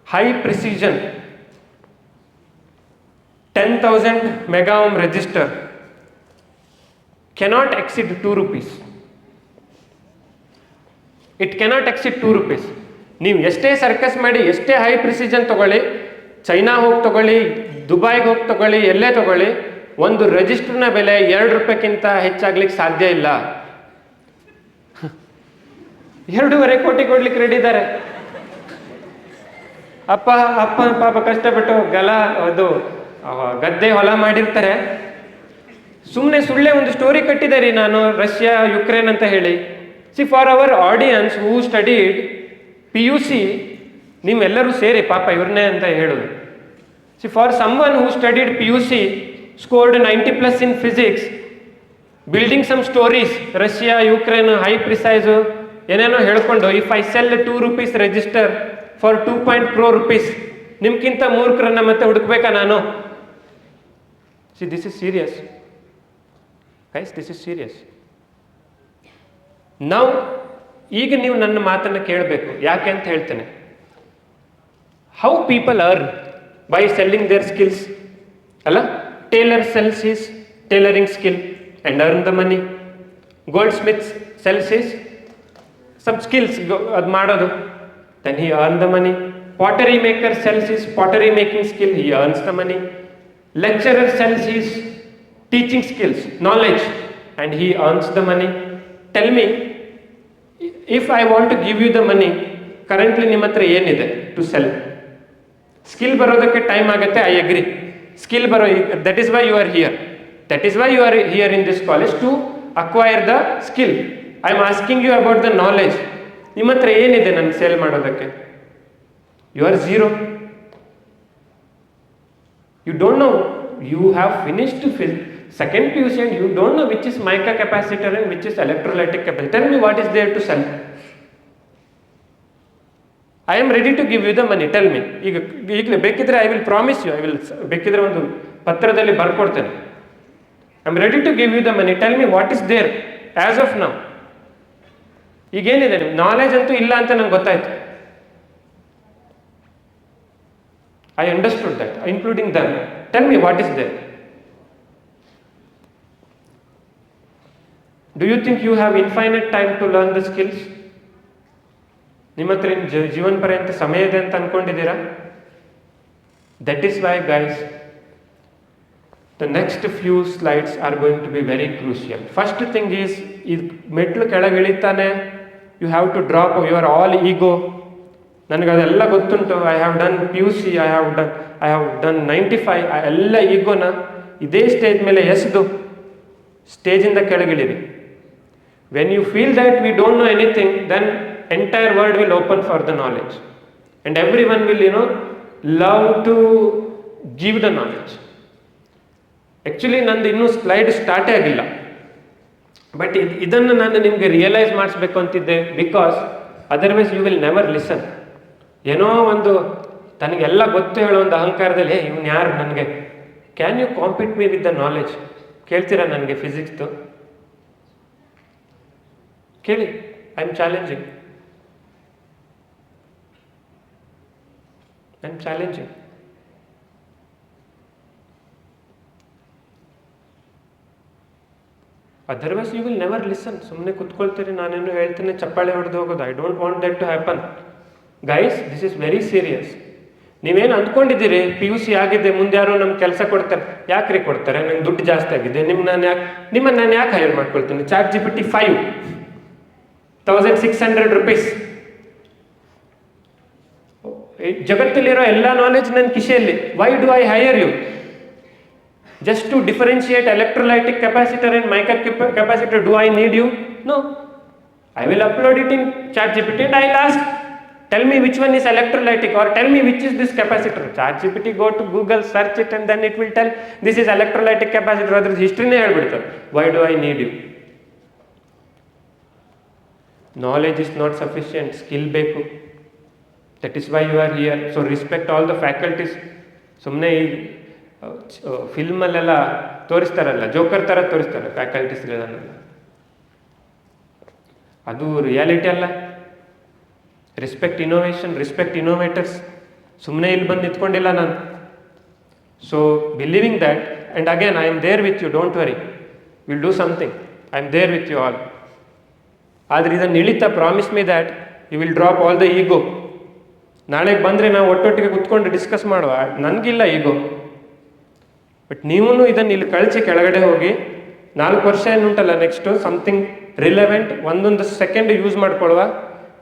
high precision 10,000 mega ohm register cannot exceed 2 rupees. It cannot exceed 2 rupees. ನೀವು ಎಷ್ಟೇ circus ಮಾಡಿ, ಎಷ್ಟೇ high precision ತಗೊಳ್ಳಿ, China ಹೋಗಿ ತಗೊಳ್ಳಿ, ದುಬೈಗೆ ಹೋಗಿ ತಗೊಳ್ಳಿ, ಎಲ್ಲೇ ತಗೊಳ್ಳಿ, ಒಂದು ರೆಜಿಸ್ಟರ್ನ ಬೆಲೆ 2 ರೂಪಾಯಿಗಿಂತ ಹೆಚ್ಚಾಗ್ಲಿಕ್ಕೆ ಸಾಧ್ಯ ಇಲ್ಲ. 2.5 ಕೋಟಿ ಕೊಡ್ಲಿಕ್ಕೆ ರೆಡಿ ಇದ್ದಾರೆ. ಅಪ್ಪ ಪಾಪ ಕಷ್ಟಪಟ್ಟು ಅದು ಗದ್ದೆ ಹೊಲ ಮಾಡಿರ್ತಾರೆ. ಸುಮ್ಮನೆ ಸುಳ್ಳೆ ಒಂದು ಸ್ಟೋರಿ ಕಟ್ಟಿದ್ದಾರೆ, ನಾನು ರಷ್ಯಾ ಯುಕ್ರೇನ್ ಅಂತ ಹೇಳಿ. See, for our audience who studied PUC, ನೀವೆಲ್ಲರೂ ಸೇರಿ ಪಾಪ ಇವ್ರನ್ನೇ ಅಂತ ಹೇಳೋದು. See, for someone who studied PUC, scored 90+ in physics, building some stories, Russia Ukraine high precise ಏನೇನೋ ಹೇಳ್ಕೊಂಡು, if I sell 2 rupees register for 2.4 rupees, ನಿಮ್ಗಿಂತ ಮೂರ್ಖರನ್ನ ಮತ್ತೆ ಹುಡುಕ್ಬೇಕಾ ನಾನು? See, this is serious guys, this is serious. ನಾವು ಈಗ ನೀವು ನನ್ನ ಮಾತನ್ನು ಕೇಳಬೇಕು. ಯಾಕೆ ಅಂತ ಹೇಳ್ತೇನೆ. How people earn? By selling their skills ಅಲ್ಲ. Tailor sells his tailoring skill and earn the money. Goldsmith sells his some skills, ಅದು ಮಾಡೋದು, then he earn the money. Pottery maker sells his pottery making skill, he earns the money. Lecturer sells his teaching skills, knowledge, and he earns the money. Tell me, if I want to give you the money, currently ನಿಮ್ಮ ಹತ್ರ ಏನಿದೆ to sell? Skill ಬರೋದಕ್ಕೆ time ಆಗುತ್ತೆ, I agree. Skill ಬರೋ, that is why you are here. That is why you are here in this college, to acquire the skill. I am asking you about the knowledge. ನಿಮ್ಮ ಹತ್ರ ಏನಿದೆ ನನಗೆ sale ಮಾಡೋದಕ್ಕೆ? You are zero. You don't know, you have finished second PUC and you don't know which is mica capacitor and which is electrolytic capacitor. Tell me what is there to sell. I am ready to give you the money. Tell me. ಈಗಲೇ ಬೇಕಿದ್ರೆ I will promise you, I will ಬೇಕಿದ್ರೆ ಒಂದು ಪತ್ರದಲ್ಲಿ ಬರ್ಕೊಡ್ತೇನೆ. I am ready to give you the money. Tell me what is there as of now. ಈಗೇನಿದೆ ನಿಮ್ಗೆ? Knowledge ಅಂತೂ ಇಲ್ಲ ಅಂತ ನಂಗೆ ಗೊತ್ತಾಯ್ತು. I understood that, including them. Tell me what is there. Do you think you have infinite time to learn the skills? ನಿಮ್ಮ ಹತ್ರ ಜೀವನ ಪರ್ಯಂತ ಸಮಯ ಇದೆ ಅಂತ ಅನ್ಕೊಂಡಿದ್ದೀರಾ? That is why, guys, the next few slides are going to be very crucial. First thing is, ಮೆಟ್ಲು ಕೆಳಗೆ ಇಳಿತಾನೆ, you have to drop your all ego. ನನಗೆ ಅದೆಲ್ಲ ಗೊತ್ತುಂಟು, I have done PUC, I have done 95, ಎಲ್ಲ ಈಗೋನ ಇದೇ stage ಮೇಲೆ ಎಸೆದು ಸ್ಟೇಜಿಂದ ಕೆಳಗಿಳಿರಿ. When you feel that we don't know anything, then entire world will open for the knowledge. and everyone will love to give the knowledge. Actually ನಂದು ಇನ್ನೂ slide ಸ್ಟಾರ್ಟೇ ಆಗಿಲ್ಲ, but ಇದನ್ನು ನಾನು ನಿಮಗೆ ರಿಯಲೈಸ್ ಮಾಡಿಸ್ಬೇಕು ಅಂತಿದ್ದೆ, because otherwise you will never listen. ಏನೋ ಒಂದು ತನಗೆಲ್ಲ ಗೊತ್ತು ಹೇಳೋ ಒಂದು ಅಹಂಕಾರದಲ್ಲಿ ಇವನು ಯಾರು ನನಗೆ, can you compete me with the knowledge? ಕೇಳ್ತೀರಾ ನನಗೆ ಫಿಸಿಕ್ಸ್ದು? ಕೇಳಿ, I am challenging. Otherwise you will never listen. ಸುಮ್ಮನೆ ಕುತ್ಕೊಳ್ತೀರಿ, ನಾನೇನು ಹೇಳ್ತೀನಿ, ಚಪ್ಪಾಳೆ ಹೊಡೆದು ಹೋಗೋದು. I don't want that to happen guys. This is very serious. ನೀವೇನು ಅಂದ್ಕೊಂಡಿದ್ದೀರಿ PUC ಆಗಿದೆ, ಮುಂದೆ ಯಾರೋ ನಮ್ಗೆ ಕೆಲಸ ಕೊಡ್ತಾರೆ. ಯಾಕ್ರಿ ಕೊಡ್ತಾರೆ? ನಂಗೆ ದುಡ್ಡು ಜಾಸ್ತಿ ಆಗಿದೆ, ನಿಮ್ಮನ್ನು ನಾನು ಯಾಕೆ ಹೈರ್ ಮಾಡ್ಕೊಳ್ತೀನಿ? ChatGPT 5 1600 rupees. ಜಗತ್ತಲ್ಲಿರೋ ಎಲ್ಲ ನಾಲೆಜ್ ನನ್ನ ಕಿಸೆಯಲ್ಲಿ. Why do I hire you? Just to differentiate electrolytic capacitor and mica capacitor, do I need you? No. I will upload it in ChatGPT and I'll ask, tell me which one is electrolytic, or tell me which is this capacitor. ChatGPT go to Google, search it, and then it will tell this is electrolytic capacitor. Adar history ne helbiಡ್ತಾರೆ. Why do I need you? Knowledge is not sufficient, skill ಬೇಕು. That is why you are here. So respect all the faculties. ಸುಮ್ಮನೆ ಈ ಫಿಲ್ಮಲ್ಲೆಲ್ಲ ತೋರಿಸ್ತಾರಲ್ಲ, joker ಥರ ತೋರಿಸ್ತಾರೆ ಫ್ಯಾಕಲ್ಟೀಸ್ಗಳನ್ನೆಲ್ಲ, ಅದು reality ಅಲ್ಲ. Respect innovation, respect innovators. ಸುಮ್ಮನೆ ಇಲ್ಲಿ ಬಂದು ನಿಂತ್ಕೊಂಡಿಲ್ಲ ನಾನು. So believing that, and again I am there with you, don't worry, will do something. I am there with you all. ಆದರೆ ಇದನ್ನು ಇಳಿತಾ promise me that you will drop all the ego. ನಾಳೆಗೆ ಬಂದರೆ ನಾವು ಒಟ್ಟೊಟ್ಟಿಗೆ ಕುತ್ಕೊಂಡು ಡಿಸ್ಕಸ್ ಮಾಡುವ. ನನಗಿಲ್ಲ ಈಗೋ, ಬಟ್ ನೀವು ಇದನ್ನು ಇಲ್ಲಿ ಕಳಿಸಿ ಕೆಳಗಡೆ ಹೋಗಿ 4 ವರ್ಷ ಏನುಂಟಲ್ಲ, ನೆಕ್ಸ್ಟು ಸಮಥಿಂಗ್ ರಿಲೆವೆಂಟ್, ಒಂದೊಂದು ಸೆಕೆಂಡ್ ಯೂಸ್ ಮಾಡ್ಕೊಳ್ಳುವ.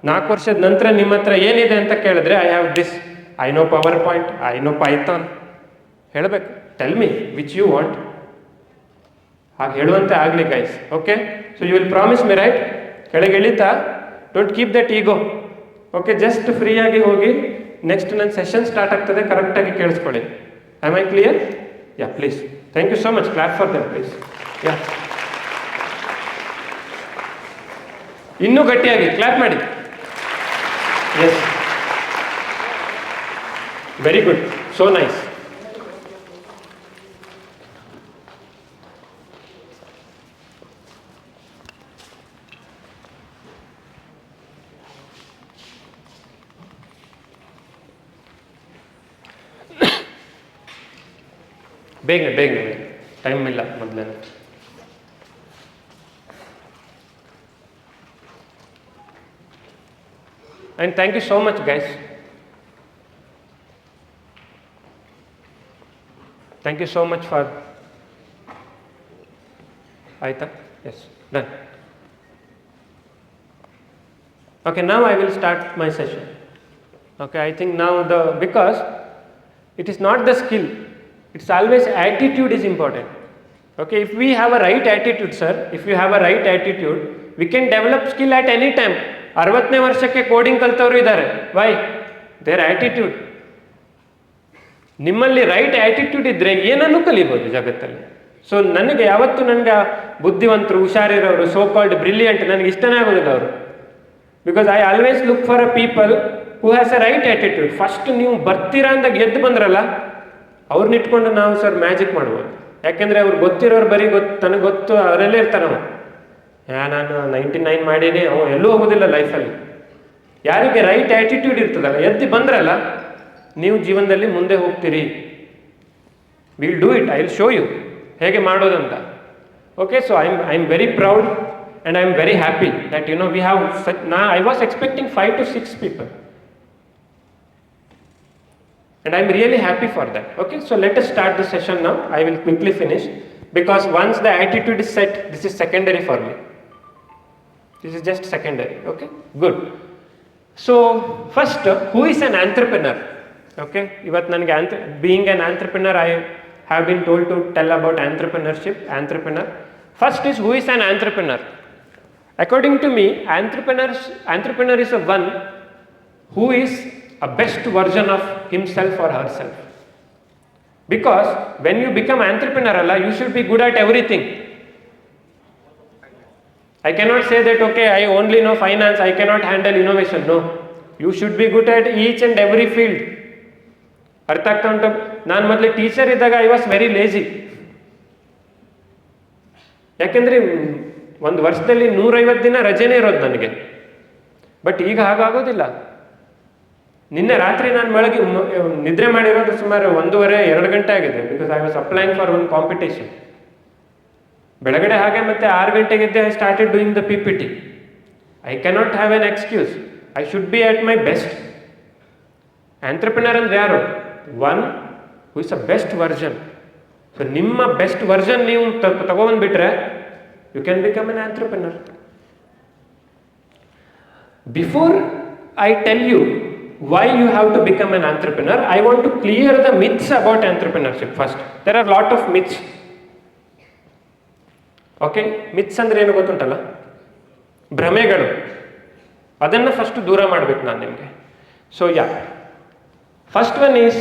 4 ವರ್ಷದ ನಂತರ ನಿಮ್ಮ ಹತ್ರ ಏನಿದೆ ಅಂತ ಕೇಳಿದ್ರೆ, I have this, I know PowerPoint, I know Python ಹೇಳಬೇಕು. Tell me which you want. ಹಾಗೆ ಹೇಳುವಂತೆ ಆಗಲಿ guys. Okay, so you will promise me, right? ಕೆಳಗೆ ಇಳಿತಾ don't keep that ego. Okay, just ಫ್ರೀಯಾಗಿ ಹೋಗಿ. ನೆಕ್ಸ್ಟ್ ನನ್ನ ಸೆಷನ್ ಸ್ಟಾರ್ಟ್ ಆಗ್ತದೆ, ಕರೆಕ್ಟಾಗಿ ಕೇಳಿಸ್ಕೊಳ್ಳಿ. Am I clear? Yeah, please. Thank you so much. Clap for them, please. Yeah. ಇನ್ನೂ ಗಟ್ಟಿಯಾಗಿ ಕ್ಲಾಪ್ ಮಾಡಿ. Yes. Very good. So nice. ಬೇಗನೆ ಟೈಮ್ ಇಲ್ಲ ಮೊದಲೇ. And thank you so much guys. Thank you so much for. ಆಯ್ತಾ? Yes, done. Okay, now I will start my session. Okay, I think now because it is not the skill, it's always attitude is important. Okay, if we have a right attitude, sir, if you have a right attitude, we can develop skill at any time. 60ನೇ ವರ್ಷಕ್ಕೆ coding ಕಲ್ತವರು ಇದ್ದಾರೆ. Why? Their attitude. ನಿಮ್ಮಲ್ಲಿ right attitude ಇದ್ದರೆ ಏನನ್ನು ಕಲಿಬೋದು ಜಗತ್ತಲ್ಲಿ. So ನನಗೆ ಬುದ್ಧಿವಂತರು, ಹುಷಾರಿರೋರು, ಸೋ ಕಾಲ್ಡ್ ಬ್ರಿಲಿಯಂಟ್ ನನಗೆ ಇಷ್ಟನೇ ಆಗೋದಿಲ್ಲ ಅವರು. Because I always look for a people who has a right attitude. First ನೀವು ಬರ್ತೀರಾ ಅಂದಾಗ ಗೆದ್ದು ಬಂದ್ರಲ್ಲ, ಅವ್ರನ್ನ ಇಟ್ಕೊಂಡು ನಾವು ಸರ್ ಮ್ಯಾಜಿಕ್ ಮಾಡ್ಬೋದು. ಯಾಕೆಂದರೆ ಅವ್ರು ಗೊತ್ತಿರೋರು ಬರೀ ತನಗೆ ಗೊತ್ತು ಅವರೆಲ್ಲೇ ಇರ್ತಾರೆ. ನಾನು 99 ಮಾಡೀನಿ, ಎಲ್ಲೂ ಹೋಗೋದಿಲ್ಲ ಲೈಫಲ್ಲಿ. ಯಾರಿಗೆ ರೈಟ್ ಆ್ಯಟಿಟ್ಯೂಡ್ ಇರ್ತದಲ್ಲ, ಎದ್ದು ಬಂದ್ರಲ್ಲ, ನೀವು ಜೀವನದಲ್ಲಿ ಮುಂದೆ ಹೋಗ್ತೀರಿ. Will do it. I will show you ಹೇಗೆ ಮಾಡೋದಂತ. Okay, so I am very proud and I am very happy that we have I was expecting 5 to 6 people. And I am really happy for that. Okay, so let us start the session now. I will quickly finish because once the attitude is set, this is secondary for me. This is just secondary. Okay, good. So first, who is an entrepreneur? Okay, being an entrepreneur, I have been told to tell about entrepreneurship. Entrepreneur. First is, who is an entrepreneur? According to me, entrepreneur is a one who is a best version of himself or herself. Because when you become entrepreneur, you should be good at everything. I cannot say that, okay, I only know finance, I cannot handle innovation. No. You should be good at each and every field. ಅರ್ಥ ಆಗ್ತಾ ಉಂಟು? ನಾನು ಮೊದಲು teacher ಇದ್ದಾಗ I was very lazy. ಯಾಕೆಂದರೆ ಒಂದು ವರ್ಷದಲ್ಲಿ 150 ದಿನ ರಜೆನೇ ಇರೋದು ನನಗೆ. ಬಟ್ ಈಗ ಹಾಗಾಗೋದಿಲ್ಲ. ನಿನ್ನೆ ರಾತ್ರಿ ನಾನು ಬೆಳಗ್ಗೆ ನಿದ್ರೆ ಮಾಡಿರೋದು ಸುಮಾರು 1:30-2 ಗಂಟೆ ಆಗಿದೆ. Because I was applying for one competition. ಬೆಳಗಡೆ ಹಾಗೆ ಮತ್ತೆ 6 ಗಂಟೆಗಿದ್ದೆ I started doing the PPT. I cannot have an excuse. I should be at my best. Entrepreneur ಅಂದ್ರೆ ಯಾರು? One who is a best version. So ನಿಮ್ಮ best version ನೀವು ತಗೊಂಡ್ಬಿಟ್ರೆ you can become an entrepreneur. Before I tell you why you have to become an entrepreneur, I want to clear the myths about entrepreneurship first. There are lot of myths. Okay, myths ಅಂದ್ರೆ ಏನು ಗೊತ್ತುಂಟಲ್ಲ, ಭ್ರಮೆಗಳು. ಅದನ್ನು first ದೂರ ಮಾಡಬೇಕು ನಾನು ನಿಮಗೆ. So yeah, first one is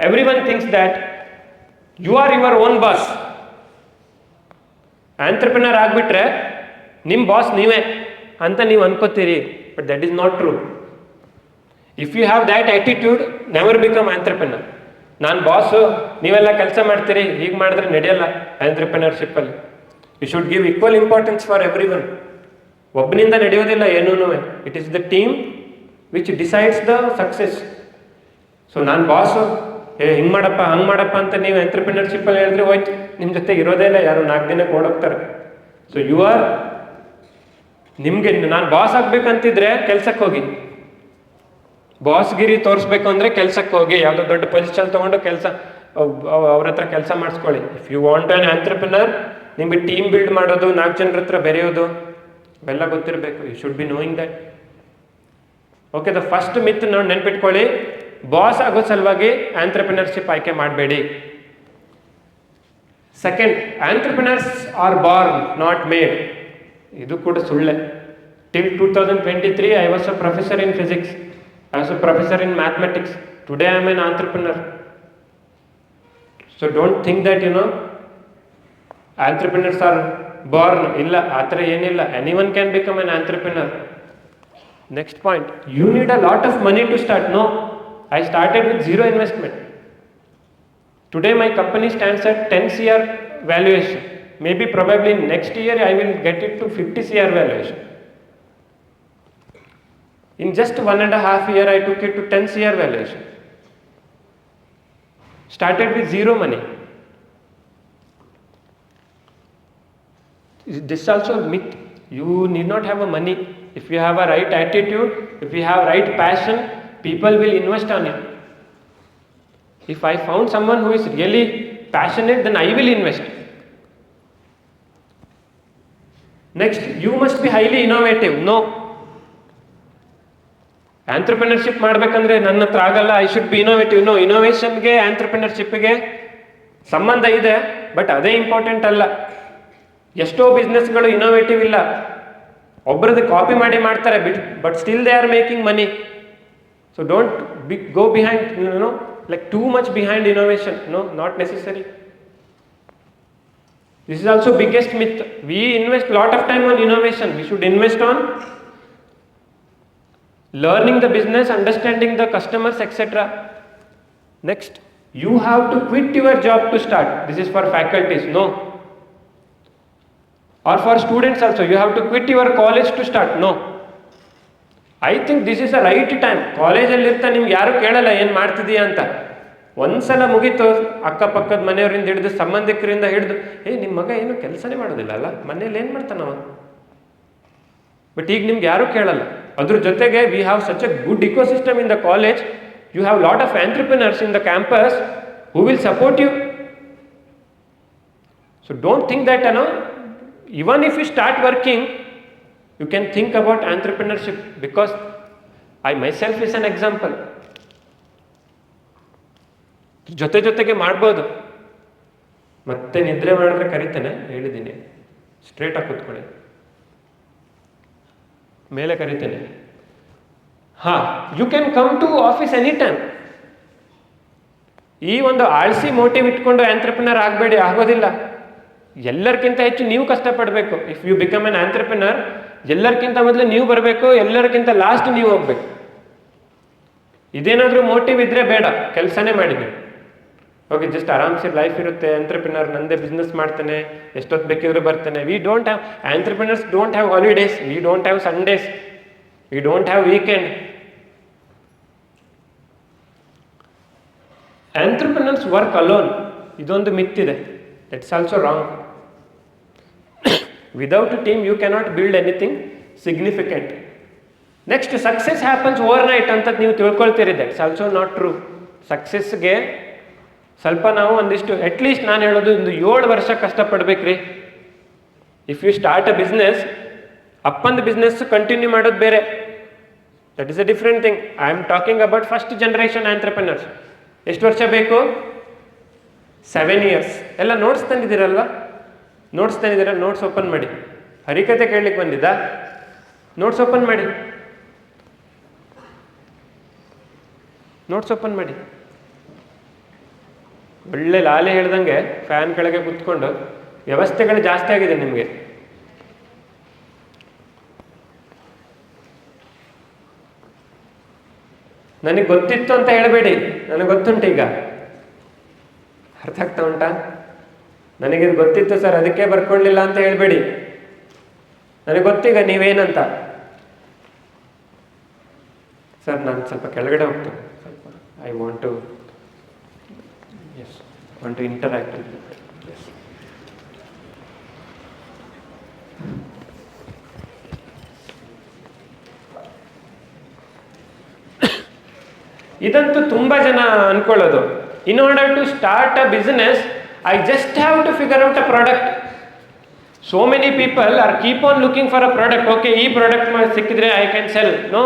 everyone thinks that you are your own boss. Entrepreneur ಆಗಿಬಿಟ್ರೆ ನಿಮ್ಮ boss ನೀವೇ ಅಂತ ನೀವು ಅನ್ಕೋತೀರಿ. But that is not true. If you have that attitude, never become entrepreneur. ನಾನು ಬಾಸು, ನೀವೆಲ್ಲ ಕೆಲಸ ಮಾಡ್ತೀರಿ, ಹೀಗೆ ಮಾಡಿದ್ರೆ ನಡೆಯಲ್ಲ ಆಂಟ್ರಪ್ರಿನರ್ಶಿಪ್ಪಲ್ಲಿ. You should give equal importance for every one. ಒಬ್ಬನಿಂದ ನಡೆಯೋದಿಲ್ಲ ಏನೂ. It is the team which decides the success. So ನಾನು ಬಾಸು, ಹಿಂಗೆ ಮಾಡಪ್ಪ ಹಂಗೆ ಮಾಡಪ್ಪ ಅಂತ ನೀವು ಆಂಟ್ರಪ್ರಿನರ್ಶಿಪ್ಪಲ್ಲಿ ಹೇಳಿದ್ರೆ ಹೋಯ್ತು, ನಿಮ್ಮ ಜೊತೆ ಇರೋದೇ ಇಲ್ಲ, ಯಾರು 4 ದಿನಕ್ಕೆ ಓಡೋಗ್ತಾರೆ. ಸೊ ಯು ಆರ್, ನಿಮಗೆ ನಾನು ಬಾಸ್ ಆಗ್ಬೇಕಂತಿದ್ರೆ ಕೆಲ್ಸಕ್ಕೆ ಹೋಗಿ, ಬಾಸ್ಗಿರಿ ತೋರಿಸ್ಬೇಕು ಅಂದರೆ ಕೆಲ್ಸಕ್ಕೆ ಹೋಗಿ, ಯಾವುದೋ ದೊಡ್ಡ ಪೊಸಿಷನ್ ತೊಗೊಂಡು ಅವ್ರ ಹತ್ರ ಕೆಲಸ ಮಾಡಿಸ್ಕೊಳ್ಳಿ. If you want an entrepreneur, ನಿಮಗೆ ಟೀಮ್ ಬಿಲ್ಡ್ ಮಾಡೋದು, 4 ಜನರ ಹತ್ರ ಬೆರೆಯೋದು ಅವೆಲ್ಲ ಗೊತ್ತಿರಬೇಕು. You should be knowing that. Okay, the first myth ನೋಡಿ ನೆನ್ಪಿಟ್ಕೊಳ್ಳಿ, ಬಾಸ್ ಆಗೋ ಸಲುವಾಗಿ ಆಂಟ್ರಪ್ರಿನರ್ಶಿಪ್ ಆಯ್ಕೆ ಮಾಡಬೇಡಿ. Second, entrepreneurs are born not made. ಇದು ಕೂಡ ಸುಳ್ಳೆ. Till 2023 I was a professor in physics. I was a professor in mathematics. Today I am an entrepreneur. So don't think that, entrepreneurs are born. Illa, athara yenilla. Anyone can become an entrepreneur. Next point, you need a lot of money to start. No, I started with zero investment. Today my company stands at 10 CR valuation. Maybe probably next year I will get it to 50 CR valuation. In just 1.5 years, I took it to 10 CR valuation. Started with zero money. This is also a myth. You need not have a money. If you have a right attitude, if you have right passion, people will invest on you. If I found someone who is really passionate, then I will invest. Next, you must be highly innovative. No. Entrepreneurship ಮಾಡಬೇಕಂದ್ರೆ ನನ್ನ ಹತ್ರ ಆಗಲ್ಲ, I should be innovative. No, ಇನೋವೇಷನ್ಗೆ ಆಂಟ್ರಪ್ರಿನರ್ಶಿಪ್ಗೆ ಸಂಬಂಧ ಇದೆ, but ಅದೇ important ಅಲ್ಲ. ಎಷ್ಟೋ ಬಿಸ್ನೆಸ್ಗಳು ಇನೋವೇಟಿವ್ ಇಲ್ಲ, ಒಬ್ಬರದ್ದು ಕಾಪಿ ಮಾಡಿ ಮಾಡ್ತಾರೆ, but still they are making money. So don't go behind, like too much behind innovation. No, not necessary. This is also biggest myth. We invest lot of time on innovation. We should invest on learning the business, understanding the customers, etc. Next, you have to quit your job to start. This is for faculties. No. Or for students also, you have to quit your college to start. No. I think this is the right time. ಕಾಲೇಜಲ್ಲಿ ಇರ್ತಾ ನಿಮ್ಗೆ ಯಾರು ಕೇಳಲ್ಲ ಏನು ಮಾಡ್ತಿದೀಯ ಅಂತ. ಒಂದ್ಸಲ ಮುಗೀತು, ಅಕ್ಕಪಕ್ಕದ ಮನೆಯವರಿಂದ ಹಿಡಿದು ಸಂಬಂಧಿಕರಿಂದ ಹಿಡಿದು, ನಿಮ್ಮ ಮಗ ಏನು ಕೆಲಸನೇ ಮಾಡೋದಿಲ್ಲ ಅಲ್ಲ, ಮನೇಲಿ ಏನು ಮಾಡ್ತಾನವ. ಬಟ್ ಈಗ ನಿಮ್ಗೆ ಯಾರು ಕೇಳಲ್ಲ. ಅದ್ರ ಜೊತೆಗೆ we have such a good ecosystem in the college. You have lot of entrepreneurs in the campus who will support you. So don't think that even if you start working, you can think about entrepreneurship, because I myself is an example. ಜೊತೆಗೆ ಮಾಡ್ಬೋದು. ಮತ್ತೆ ನಿದ್ರೆ ಮಾಡಿದ್ರೆ ಕರಿತೇನೆ, ಹೇಳಿದ್ದೀನಿ. Straight ಆಗಿ ಕೂತ್ಕೊಳ್ಳಿ, ಮೇಲೆ ಕರಿತೇನೆ. You can come to office any time. ಈ ಒಂದು ಆಳ್ಸಿ ಮೋಟಿವ್ ಇಟ್ಕೊಂಡು ಆಂಟ್ರಪ್ರಿನರ್ ಆಗಬೇಡಿ, ಆಗೋದಿಲ್ಲ. ಎಲ್ಲರಿಗಿಂತ ಹೆಚ್ಚು ನೀವು ಕಷ್ಟಪಡಬೇಕು. If you become an entrepreneur, ಎಲ್ಲರಿಗಿಂತ ಮೊದಲು ನೀವು ಬರಬೇಕು, ಎಲ್ಲರಿಗಿಂತ ಲಾಸ್ಟ್ ನೀವು ಹೋಗ್ಬೇಕು. ಇದೇನಾದರೂ ಮೋಟಿವ್ ಇದ್ರೆ ಬೇಡ, ಕೆಲಸನೇ ಮಾಡಿ ನೀವು. ಓಕೆ, ಜಸ್ಟ್ ಆರಾಮ್ಸೆ ಲೈಫ್ ಇರುತ್ತೆ. ಆಂಟ್ರಪ್ರಿನರ್ ನಂದೇ ಬಿಸ್ನೆಸ್ ಮಾಡ್ತೇನೆ, ಎಷ್ಟೊತ್ತು ಬೇಕಿದ್ರು ಬರ್ತೇನೆ. We don't have, entrepreneurs don't have holidays, we don't have Sundays, we don't have weekend. Entrepreneurs work alone, ಇದೊಂದು ಮಿತ್ ಇದೆ. That's also wrong. Without a team you cannot build anything significant. Next, success happens overnight ಅಂತ ನೀವು ತಿಳ್ಕೊಳ್ತೀರಿ. That's also not true. ಸಕ್ಸಸ್ಗೆ ಸ್ವಲ್ಪ ನಾವು ಒಂದಿಷ್ಟು, at least ನಾನು ಹೇಳೋದು ಒಂದು 7 ವರ್ಷ ಕಷ್ಟಪಡ್ಬೇಕ್ರಿ. If you start a business, ಅಪ್ಪಂದು ಬಿಸ್ನೆಸ್ ಕಂಟಿನ್ಯೂ ಮಾಡೋದು ಬೇರೆ, that is a different thing. I am talking about first generation entrepreneurs. ಎಷ್ಟು ವರ್ಷ ಬೇಕು? 7 years. ಎಲ್ಲ ನೋಟ್ಸ್ ತಂದಿದ್ದೀರಲ್ವಾ? ನೋಟ್ಸ್ ತಂದಿದ್ದೀರ? ನೋಟ್ಸ್ ಓಪನ್ ಮಾಡಿ. ಹರಿಕತೆ ಕೇಳಲಿಕ್ಕೆ ಬಂದಿದ್ದ? ನೋಟ್ಸ್ ಓಪನ್ ಮಾಡಿ, ನೋಟ್ಸ್ ಓಪನ್ ಮಾಡಿ. ಒಳ್ಳೆ ಲಾಲೆ ಹೇಳ್ದಂಗೆ ಫ್ಯಾನ್ ಕೆಳಗೆ ಕೂತ್ಕೊಂಡು, ವ್ಯವಸ್ಥೆಗಳು ಜಾಸ್ತಿ ಆಗಿದೆ ನಿಮಗೆ. ನನಗೆ ಗೊತ್ತಿತ್ತು ಅಂತ ಹೇಳಬೇಡಿ, ನನಗೆ ಗೊತ್ತುಂಟು ಈಗ. ಅರ್ಥ ಆಗ್ತಾ ಉಂಟಾ? ನನಗಿದು ಗೊತ್ತಿತ್ತು ಸರ್, ಅದಕ್ಕೆ ಬರ್ಕೊಳ್ಳಿಲ್ಲ ಅಂತ ಹೇಳಬೇಡಿ. ನನಗೆ ಗೊತ್ತೀಗ ನೀವೇನಂತ. ಸರ್ ನಾನು ಸ್ವಲ್ಪ ಕೆಳಗಡೆ ಹೋಗ್ತೇನೆ, ಸ್ವಲ್ಪ I want to interact with you. ಇದಂತೂ ತುಂಬಾ ಜನ ಅನ್ಕೊಳ್ಳೋದು, in order to start a business I just have to figure out a product. So many people are keep on looking for a product. Okay, ಈ product ಸಿಕ್ಕಿದ್ರೆ I can sell. No,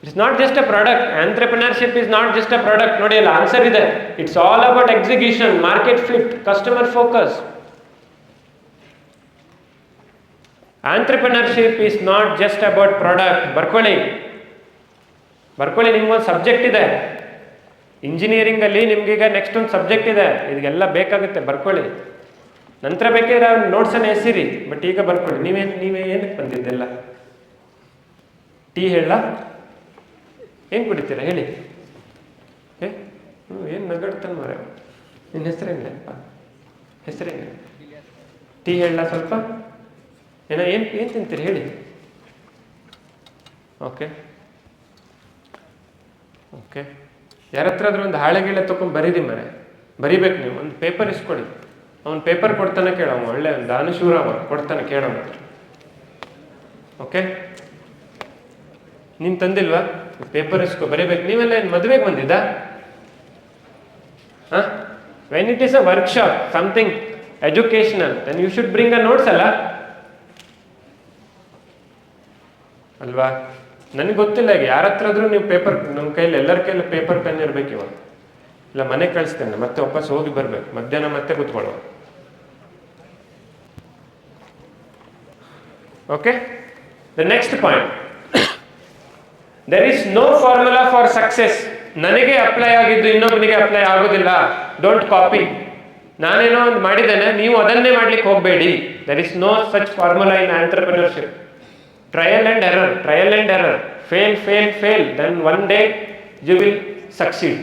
it's not just a product. Entrepreneurship is not just a product. ನೋಡಿ, ಅಲ್ಲಿ answer ಇದೆ. It's all about execution, market fit, customer focus. Entrepreneurship is not just about product. ಬರ್ಕೊಳ್ಳಿ, ನಿಮ್ಗೊಂದು subject ಇದೆ. ಇಂಜಿನಿಯರಿಂಗಲ್ಲಿ ನಿಮ್ಗೀಗ next ಒಂದು subject ಇದೆ, ಇದೆಲ್ಲ ಬೇಕಾಗುತ್ತೆ. ಬರ್ಕೊಳ್ಳಿ, ನಂತರ ಬೇಕಾದ್ರೆ ನೋಟ್ಸನ್ನು ಎಸಿರಿ, ಬಟ್ ಈಗ ಬರ್ಕೊಳ್ಳಿ. ನೀವೇ ಏನಕ್ಕೆ ಬಂದಿದ್ದೆಲ್ಲ? ಟೀ ಹೇಳ? ಏನು ಕುಡಿತೀರಾ ಹೇಳಿ? ಏನು ನಗಾಡ್ತಾನೆ ಮಾರ. ನಿನ್ನ ಹೆಸರೇನಪ್ಪ? ಹೆಸರೇನು? ಟೀ ಹೇಳ ಸ್ವಲ್ಪ? ಏನು ತಿಂತೀರಿ ಹೇಳಿ? ಓಕೆ, ಯಾರ ಹತ್ರ ಆದ್ರೂ ಒಂದು ಹಾಳೆಗೀಳೆ ತೊಗೊಂಡು ಬರೀರಿ ಮರೆ. ಬರಿಬೇಕು ನೀವು. ಒಂದು ಪೇಪರ್ ಇಸ್ಕೊಡಿ. ಅವ್ನು ಪೇಪರ್ ಕೊಡ್ತಾನೆ ಕೇಳವ, ಒಳ್ಳೆ ಒಂದು ದಾನಶೂರ ಅವ, ಕೊಡ್ತಾನೆ ಕೇಳವ. ಓಕೆ, ನೀನು ತಂದಿಲ್ವಾ? ಪೇಪರ್ ಇಸ್ಕೊ, ಬರೀಬೇಕು. ನೀವೆಲ್ಲ ಏನು ಮದುವೆಗೆ ಬಂದಿದ್ದ? When it is a workshop, something educational, then you should bring a notes ಅಲ್ಲ ಅಲ್ವಾ? ನನಗೆ ಗೊತ್ತಿಲ್ಲ, ಈಗ ಯಾರ ಹತ್ರ ಆದ್ರೂ ನೀವು ಪೇಪರ್, ನಮ್ಮ ಕೈಲಿ ಎಲ್ಲರ ಕೈಲಿ ಪೇಪರ್ ಪೆನ್ ಇರಬೇಕು. ಇವಾಗ ಇಲ್ಲ ಮನೆ ಕಳಿಸ್ತೇನೆ, ಮತ್ತೆ ವಾಪಸ್ ಹೋಗಿ ಬರ್ಬೇಕು, ಮಧ್ಯಾಹ್ನ ಮತ್ತೆ ಕೂತ್ಕೊಳ್ಳೋ. Okay, the next point, there is no formula for success. ನನಗೆ ಅಪ್ಲೈ ಆಗಿದ್ದು ಇನ್ನೊಬ್ಬನಿಗೆ ಅಪ್ಲೈ ಆಗೋದಿಲ್ಲ. Don't copy. ನಾನೇನೋ ಒಂದು ಮಾಡಿದ್ದೇನೆ, ನೀವು ಅದನ್ನೇ ಮಾಡ್ಲಿಕ್ಕೆ ಹೋಗಬೇಡಿ. There is no such formula in entrepreneurship. Trial and error, fail, then one day you will succeed.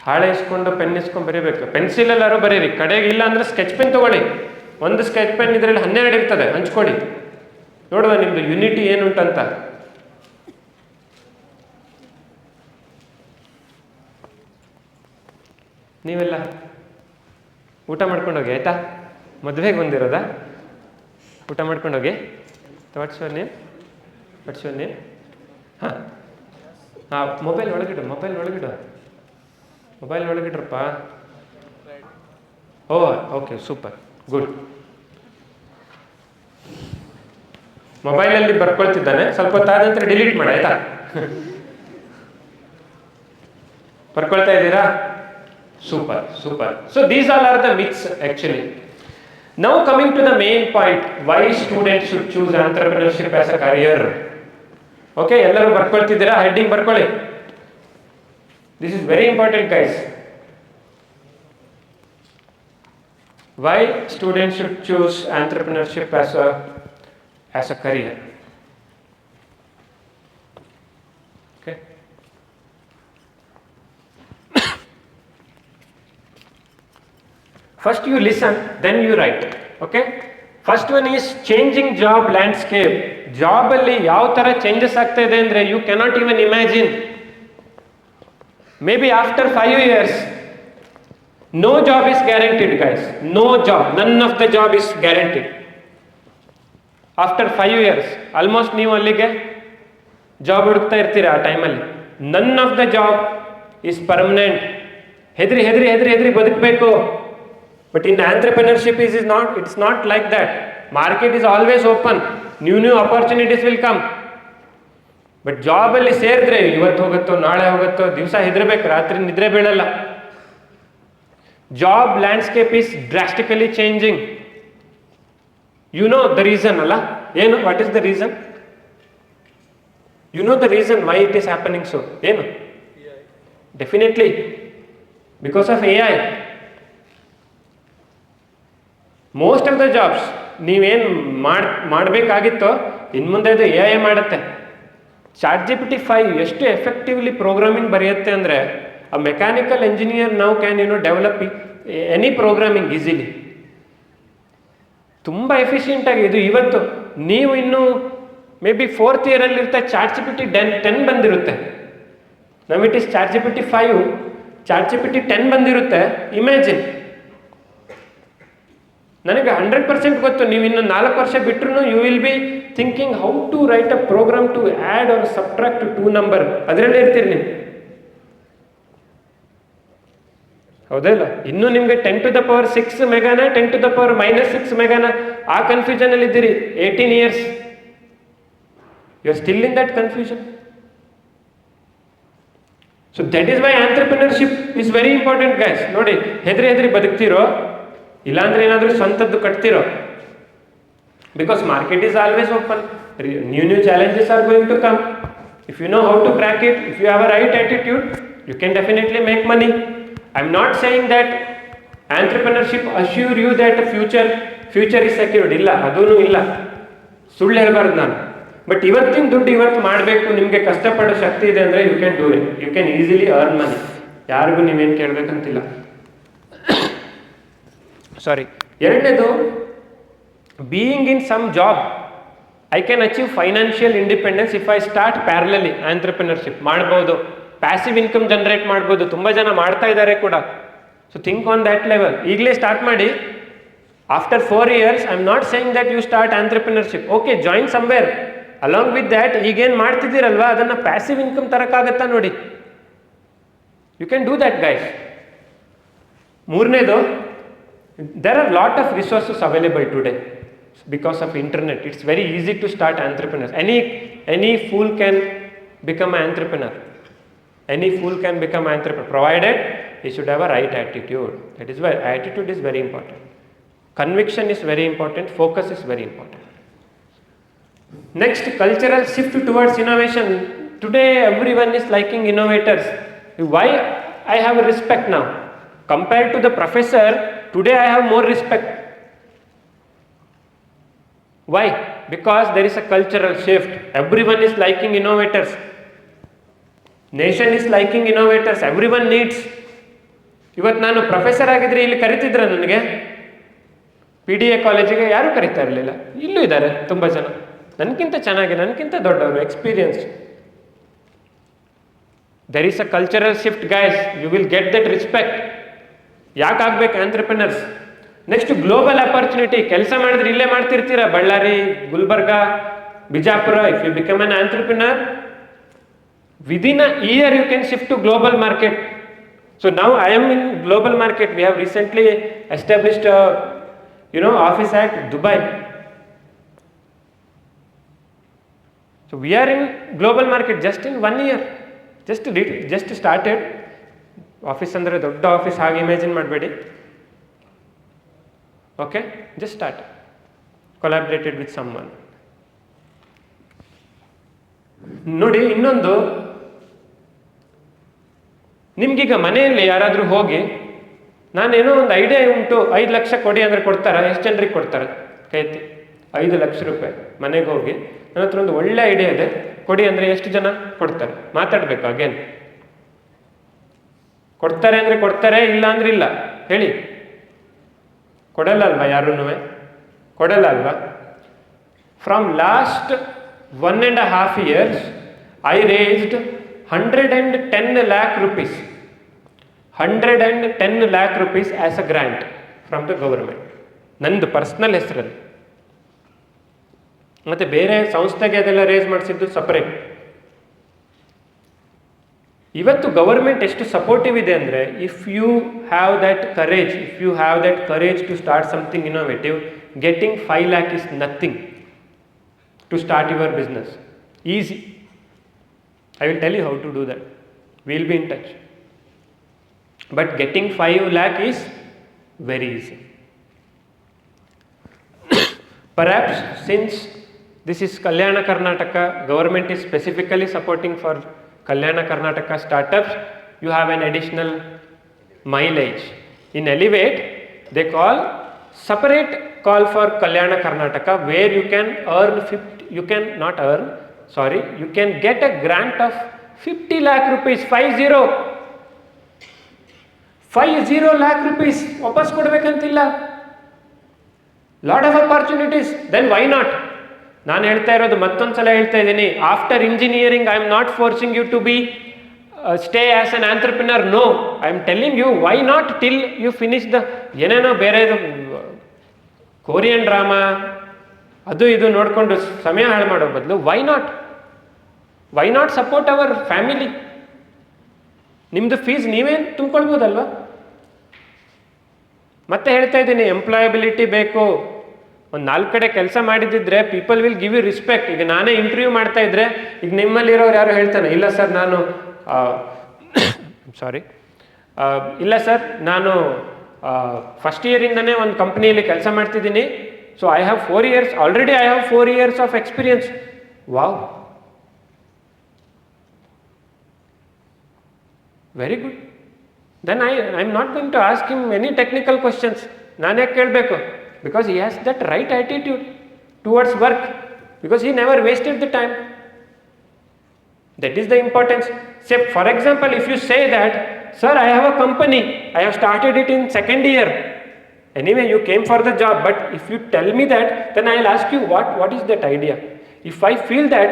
ಹಾಳೆ ಇಸ್ಕೊಂಡು ಪೆನ್ ಇಸ್ಕೊಂಡು ಬರೀಬೇಕು. ಪೆನ್ಸಿಲ್ ಎಲ್ಲಾರು ಬರೀರಿ, ಕಡೆಗೆ ಇಲ್ಲ ಅಂದ್ರೆ ಸ್ಕೆಚ್ ಪೆನ್ ತಗೊಳ್ಳಿ. ಒಂದು ಸ್ಕೆಚ್ ಪೆನ್ ಇದರಲ್ಲಿ 12 ಇರ್ತದೆ, ಹಂಚ್ಕೊಡಿ. ನೋಡುವ ನಿಮ್ದು ಯೂನಿಟಿ ಏನುಂಟಂತ. ನೀವೆಲ್ಲ ಊಟ ಮಾಡ್ಕೊಂಡೋಗಿ ಆಯ್ತಾ? ಮದುವೆಗೆ ಬಂದಿರೋದಾ? ಊಟ ಮಾಡ್ಕೊಂಡೋಗಿ. What's your name? ಹಾಂ, ಮೊಬೈಲ್ ಒಳಗಿಡ್ರಪ್ಪ. Oh, okay, super, good. ಮೊಬೈಲಲ್ಲಿ ಬರ್ಕೊಳ್ತಿದ್ದಾನೆ, ಸ್ವಲ್ಪ ಹೊತ್ತಾದ ನಂತರ ಡಿಲೀಟ್ ಮಾಡಿ ಆಯ್ತಾ? ಬರ್ಕೊಳ್ತಾ ಇದ್ದೀರಾ? Super. So these all are the myths actually. Now coming to the main point, why students should choose entrepreneurship as a career. Okay, ಎಲ್ಲರೂ ಬರ್ಕೊಳ್ತಿದ್ದೀರಾ? ಹೆಡ್ಡಿಂಗ್ ಬರ್ಕೊಳ್ಳಿ. This is very important guys. Why students should choose entrepreneurship as a career? Okay. First you listen, then you write. Okay. First one is changing job landscape. Job ಅಲ್ಲಿ ಯಾವ ತರ changes ಆಗ್ತಾ ಇದೆ ಅಂದ್ರೆ you cannot even imagine. Maybe after 5 years, no job is guaranteed, guys. No job, none of the job is guaranteed. After 5 years, almost ನೀವು ಅಲ್ಲಿಗೆ job ಹುಡುಕ್ತಾ ಇರ್ತೀರಾ ಆ ಟೈಮಲ್ಲಿ. None of the job is permanent. ಹೆದ್ರಿ ಹೆದ್ರಿ ಹೆದ್ರಿ ಹೆದ್ರಿ ಬದುಕಬೇಕು. But in entrepreneurship it's not like that. Market is always open. New opportunities will come. But ಜಾಬಲ್ಲಿ ಸೇರಿದ್ರೆ ಇವತ್ತು ಹೋಗುತ್ತೋ ನಾಳೆ ಹೋಗುತ್ತೋ, ದಿವಸ ಹೆದರ್ಬೇಕು, ರಾತ್ರಿ ನಿದ್ರೆ ಬೀಳಲ್ಲ. Job landscape is drastically changing. You know the reason, Allah? What is the reason? You know the reason why it is happening so? AI. Definitely. Because of AI. Most of the jobs, ನೀವೇನು ಮಾಡಬೇಕಾಗಿತ್ತೋ ಇನ್ನು ಮುಂದೆ ಅದು AI ಮಾಡುತ್ತೆ. ChatGPT 5 ಎಷ್ಟು effectively programming ಬರೆಯುತ್ತೆ ಅಂದರೆ, a mechanical engineer now can develop any programming easily. ತುಂಬ efficient ಆಗಿ ಇದು. ಇವತ್ತು ನೀವು ಇನ್ನು ಮೇ ಬಿ 4th year ಅಲ್ಲಿ ಇರ್ತಾ ChatGPT 10 ಬಂದಿರುತ್ತೆ. ನಾವು ಇಟ್ ಇಸ್ ChatGPT 5, ChatGPT 10 ಬಂದಿರುತ್ತೆ. ಇಮ್ಯಾಜಿನ್. ನನಗೆ 100% ಗೊತ್ತು, ನೀವು ಇನ್ನು 4 ವರ್ಷ ಬಿಟ್ಟರು you will be thinking how to write a program to add or subtract 2 number. ಅದರಲ್ಲೇ ಇರ್ತೀರಿ ನೀವು. ಹೌದಲ್ಲ? ಇನ್ನು ನಿಮಗೆ 10⁻6 ಮೆಗಾನ 10⁻−6 ಮೆಗಾನ ಆ ಕನ್ಫ್ಯೂಷನ್ ಅಲ್ಲಿ ಇದ್ದೀರಿ. 18 years you are still in that confusion. So that is why entrepreneurship is very important guys. ನೋಡಿ, ಹೆದ್ರಿ ಹೆದ್ರಿ ಬದುಕ್ತಿರೋ, ಇಲ್ಲಾಂದ್ರೆ ಏನಾದರೂ ಸ್ವಂತದ್ದು ಕಟ್ತಿರೋ. Because market is always open. New challenges are going to come. If you know how to crack it, if you have a right attitude, you can definitely make money. I'm not saying that entrepreneurship assure you that future is secured. ಇಲ್ಲ, ಅದೂ ಇಲ್ಲ, ಸುಳ್ಳು ಹೇಳ್ಬಾರ್ದು ನಾನು. But ಇವತ್ತಿನ ದುಡ್ಡು ಇವತ್ತು ಮಾಡಬೇಕು, ನಿಮಗೆ ಕಷ್ಟಪಡೋ ಶಕ್ತಿ ಇದೆ ಅಂದರೆ you can do it. You can easily earn money. ಯಾರಿಗೂ ನೀವೇನು ಕೇಳಬೇಕಂತಿಲ್ಲ. ಸಾರಿ. ಎರಡನೇದು, being in some job I can achieve financial independence if I start parallelly. Entrepreneurship ಮಾಡ್ಬೋದು, ಪ್ಯಾಸಿವ್ ಇನ್ಕಮ್ ಜನರೇಟ್ ಮಾಡ್ಬೋದು. ತುಂಬ ಜನ ಮಾಡ್ತಾ ಇದ್ದಾರೆ ಕೂಡ. So think on that level. ಈಗಲೇ ಸ್ಟಾರ್ಟ್ ಮಾಡಿ. After 4 years, I am not saying that you start entrepreneurship. Okay, join somewhere. Along with that ಈಗೇನು ಮಾಡ್ತಿದ್ದೀರಲ್ವಾ ಅದನ್ನು ಪ್ಯಾಸಿವ್ ಇನ್ಕಮ್ ತರಕ್ಕಾಗತ್ತಾ ನೋಡಿ. You can do that guys. ಮೂರನೇದು, there are lot of resources available today because of internet. It's very easy to start entrepreneurs. Any fool can become an entrepreneur. Any fool can become an entrepreneur, provided he should have a right attitude. That is why attitude is very important. Conviction is very important. Focus is very important. Next, cultural shift towards innovation. Today, everyone is liking innovators. Why I have respect now? Compared to the professor, today I have more respect. Why? Because there is a cultural shift. Everyone is liking innovators. Nation is liking innovators. Everyone needs. ಇವತ್ತು ನಾನು professor ಆಗಿದ್ರೆ ಇಲ್ಲಿ ಕರಿತಿದ್ರ ನನಗೆ? PDA ಕಾಲೇಜಿಗೆ ಯಾರು ಕರಿತಾ ಇರಲಿಲ್ಲ. ಇಲ್ಲೂ ಇದ್ದಾರೆ ತುಂಬ ಜನ, ನನಗಿಂತ ಚೆನ್ನಾಗಿ, ನನಗಿಂತ ದೊಡ್ಡವರು, experience. There is a cultural shift guys. You will get that respect. ಯಾಕೆ ಆಗ್ಬೇಕು ಆಂಟ್ರಪ್ರಿನರ್ಸ್? Next, global opportunity. ಕೆಲಸ ಮಾಡಿದ್ರೆ ಇಲ್ಲೇ ಮಾಡ್ತಿರ್ತೀರ, Bellary, Gulbarga, Bijapur. If you become an entrepreneur, within a year you can shift to global market. So now I am in global market. We have recently established a office at Dubai. So we are in global market just in 1 year. Just started. Office andre dodda office hage imagine ಮಾಡಬೇಡಿ. Okay, just start. Collaborated with someone. ನೋಡಿ ಇನ್ನೊಂದು, ನಿಮ್ಗೀಗ ಮನೆಯಲ್ಲಿ ಯಾರಾದರೂ ಹೋಗಿ ನಾನೇನೋ ಒಂದು idea ಉಂಟು 5 ಲಕ್ಷ ಕೊಡಿ ಅಂದರೆ ಕೊಡ್ತಾರಾ? ಎಷ್ಟು ಜನರಿಗೆ ಕೊಡ್ತಾರೆ? ಕೈ ಎತ್ತಿ. 5 ಲಕ್ಷ ರೂಪಾಯಿ ಮನೆಗೆ ಹೋಗಿ ನನ್ನ ಹತ್ರ ಒಂದು ಒಳ್ಳೆ ಐಡಿಯಾ ಇದೆ ಕೊಡಿ ಅಂದರೆ ಎಷ್ಟು ಜನ ಕೊಡ್ತಾರೆ? ಮಾತಾಡಬೇಕು ಅಗೇನ್. ಕೊಡ್ತಾರೆ ಅಂದರೆ ಕೊಡ್ತಾರೆ, ಇಲ್ಲ ಅಂದ್ರೆ ಇಲ್ಲ. ಹೇಳಿ, ಕೊಡಲ್ಲ ಅಲ್ವಾ? ಯಾರೂ ಕೊಡಲ್ಲ ಅಲ್ವಾ? From last 1.5 years I raised 110 lakh rupees. 110 lakh rupees as a grant from the government. ನಂದು ಪರ್ಸ್ನಲ್ ಹೆಸರಲ್ಲಿ. ಮತ್ತೆ ಬೇರೆ ಸಂಸ್ಥೆಗೆ ಅದೆಲ್ಲ ರೇಸ್ ಮಾಡಿಸಿದ್ದು ಸಪರೇಟ್. ಇವತ್ತು ಗವರ್ಮೆಂಟ್ ಎಷ್ಟು ಸಪೋರ್ಟಿವ್ ಇದೆ ಅಂದರೆ, if you have that courage to start something innovative, getting 5 lakh is nothing to start your business. Easy. I will tell you how to do that. We will be in touch. But getting 5 lakh is very easy. Perhaps since this is Kalyana Karnataka, government is specifically supporting for Kalyana Karnataka startups, you have an additional mileage. In Elevate, they call separate call for Kalyana Karnataka, where you can you can get a grant of 50 lakh rupees, 50 lakh rupees ವಾಪಸ್ ಕೊಡಬೇಕಂತಿಲ್ಲ. Lot of opportunities. Then why not? ನಾನು ಹೇಳ್ತಾ ಇರೋದು ಮತ್ತೊಂದ್ಸಲ ಹೇಳ್ತಾ ಇದ್ದೀನಿ, after engineering I am not forcing you to be stay as an entrepreneur. No, I am telling you why not till you finish the ಏನೇನೋ ಬೇರೆ ಕೊರಿಯನ್ ಡ್ರಾಮಾ ಅದು ಇದು ನೋಡಿಕೊಂಡು ಸಮಯ ಹಾಳು ಮಾಡೋ ಬದಲು why not support our family? ನಿಮ್ಮದು ಫೀಸ್ ನೀವೇ ತುಂಬ್ಕೊಳ್ಬೋದಲ್ವ? ಮತ್ತೆ ಹೇಳ್ತಾ ಇದ್ದೀನಿ, ಎಂಪ್ಲಾಯಬಿಲಿಟಿ ಬೇಕು. ಒಂದು 4 ಕಡೆ ಕೆಲಸ ಮಾಡಿದ್ದಿದ್ರೆ people will give you respect. ಈಗ ನಾನೇ ಇಂಟರ್ವ್ಯೂ ಮಾಡ್ತಾ ಇದ್ರೆ, ಈಗ ನಿಮ್ಮಲ್ಲಿರೋರು ಯಾರು ಹೇಳ್ತಾನೆ, ಇಲ್ಲ ಸರ್ ನಾನು ಇಲ್ಲ ಸರ್ ನಾನು ಫಸ್ಟ್ ಇಯರಿಂದನೇ ಒಂದು ಕಂಪ್ನಿಯಲ್ಲಿ ಕೆಲಸ ಮಾಡ್ತಿದ್ದೀನಿ, so I have 4 years already, I have 4 years of experience. Wow, very good. Then I am not going to ask him any technical questions. ನಾನು ಯಾಕೆ ಕೇಳಬೇಕು? Because he has that right attitude towards work, because he never wasted the time. That is the importance. Say for example, if you say that, sir, I have a company, I have started it in 2nd year. Anyway, you came for the job, but if you tell me that, then I will ask you what is that idea. If I feel that,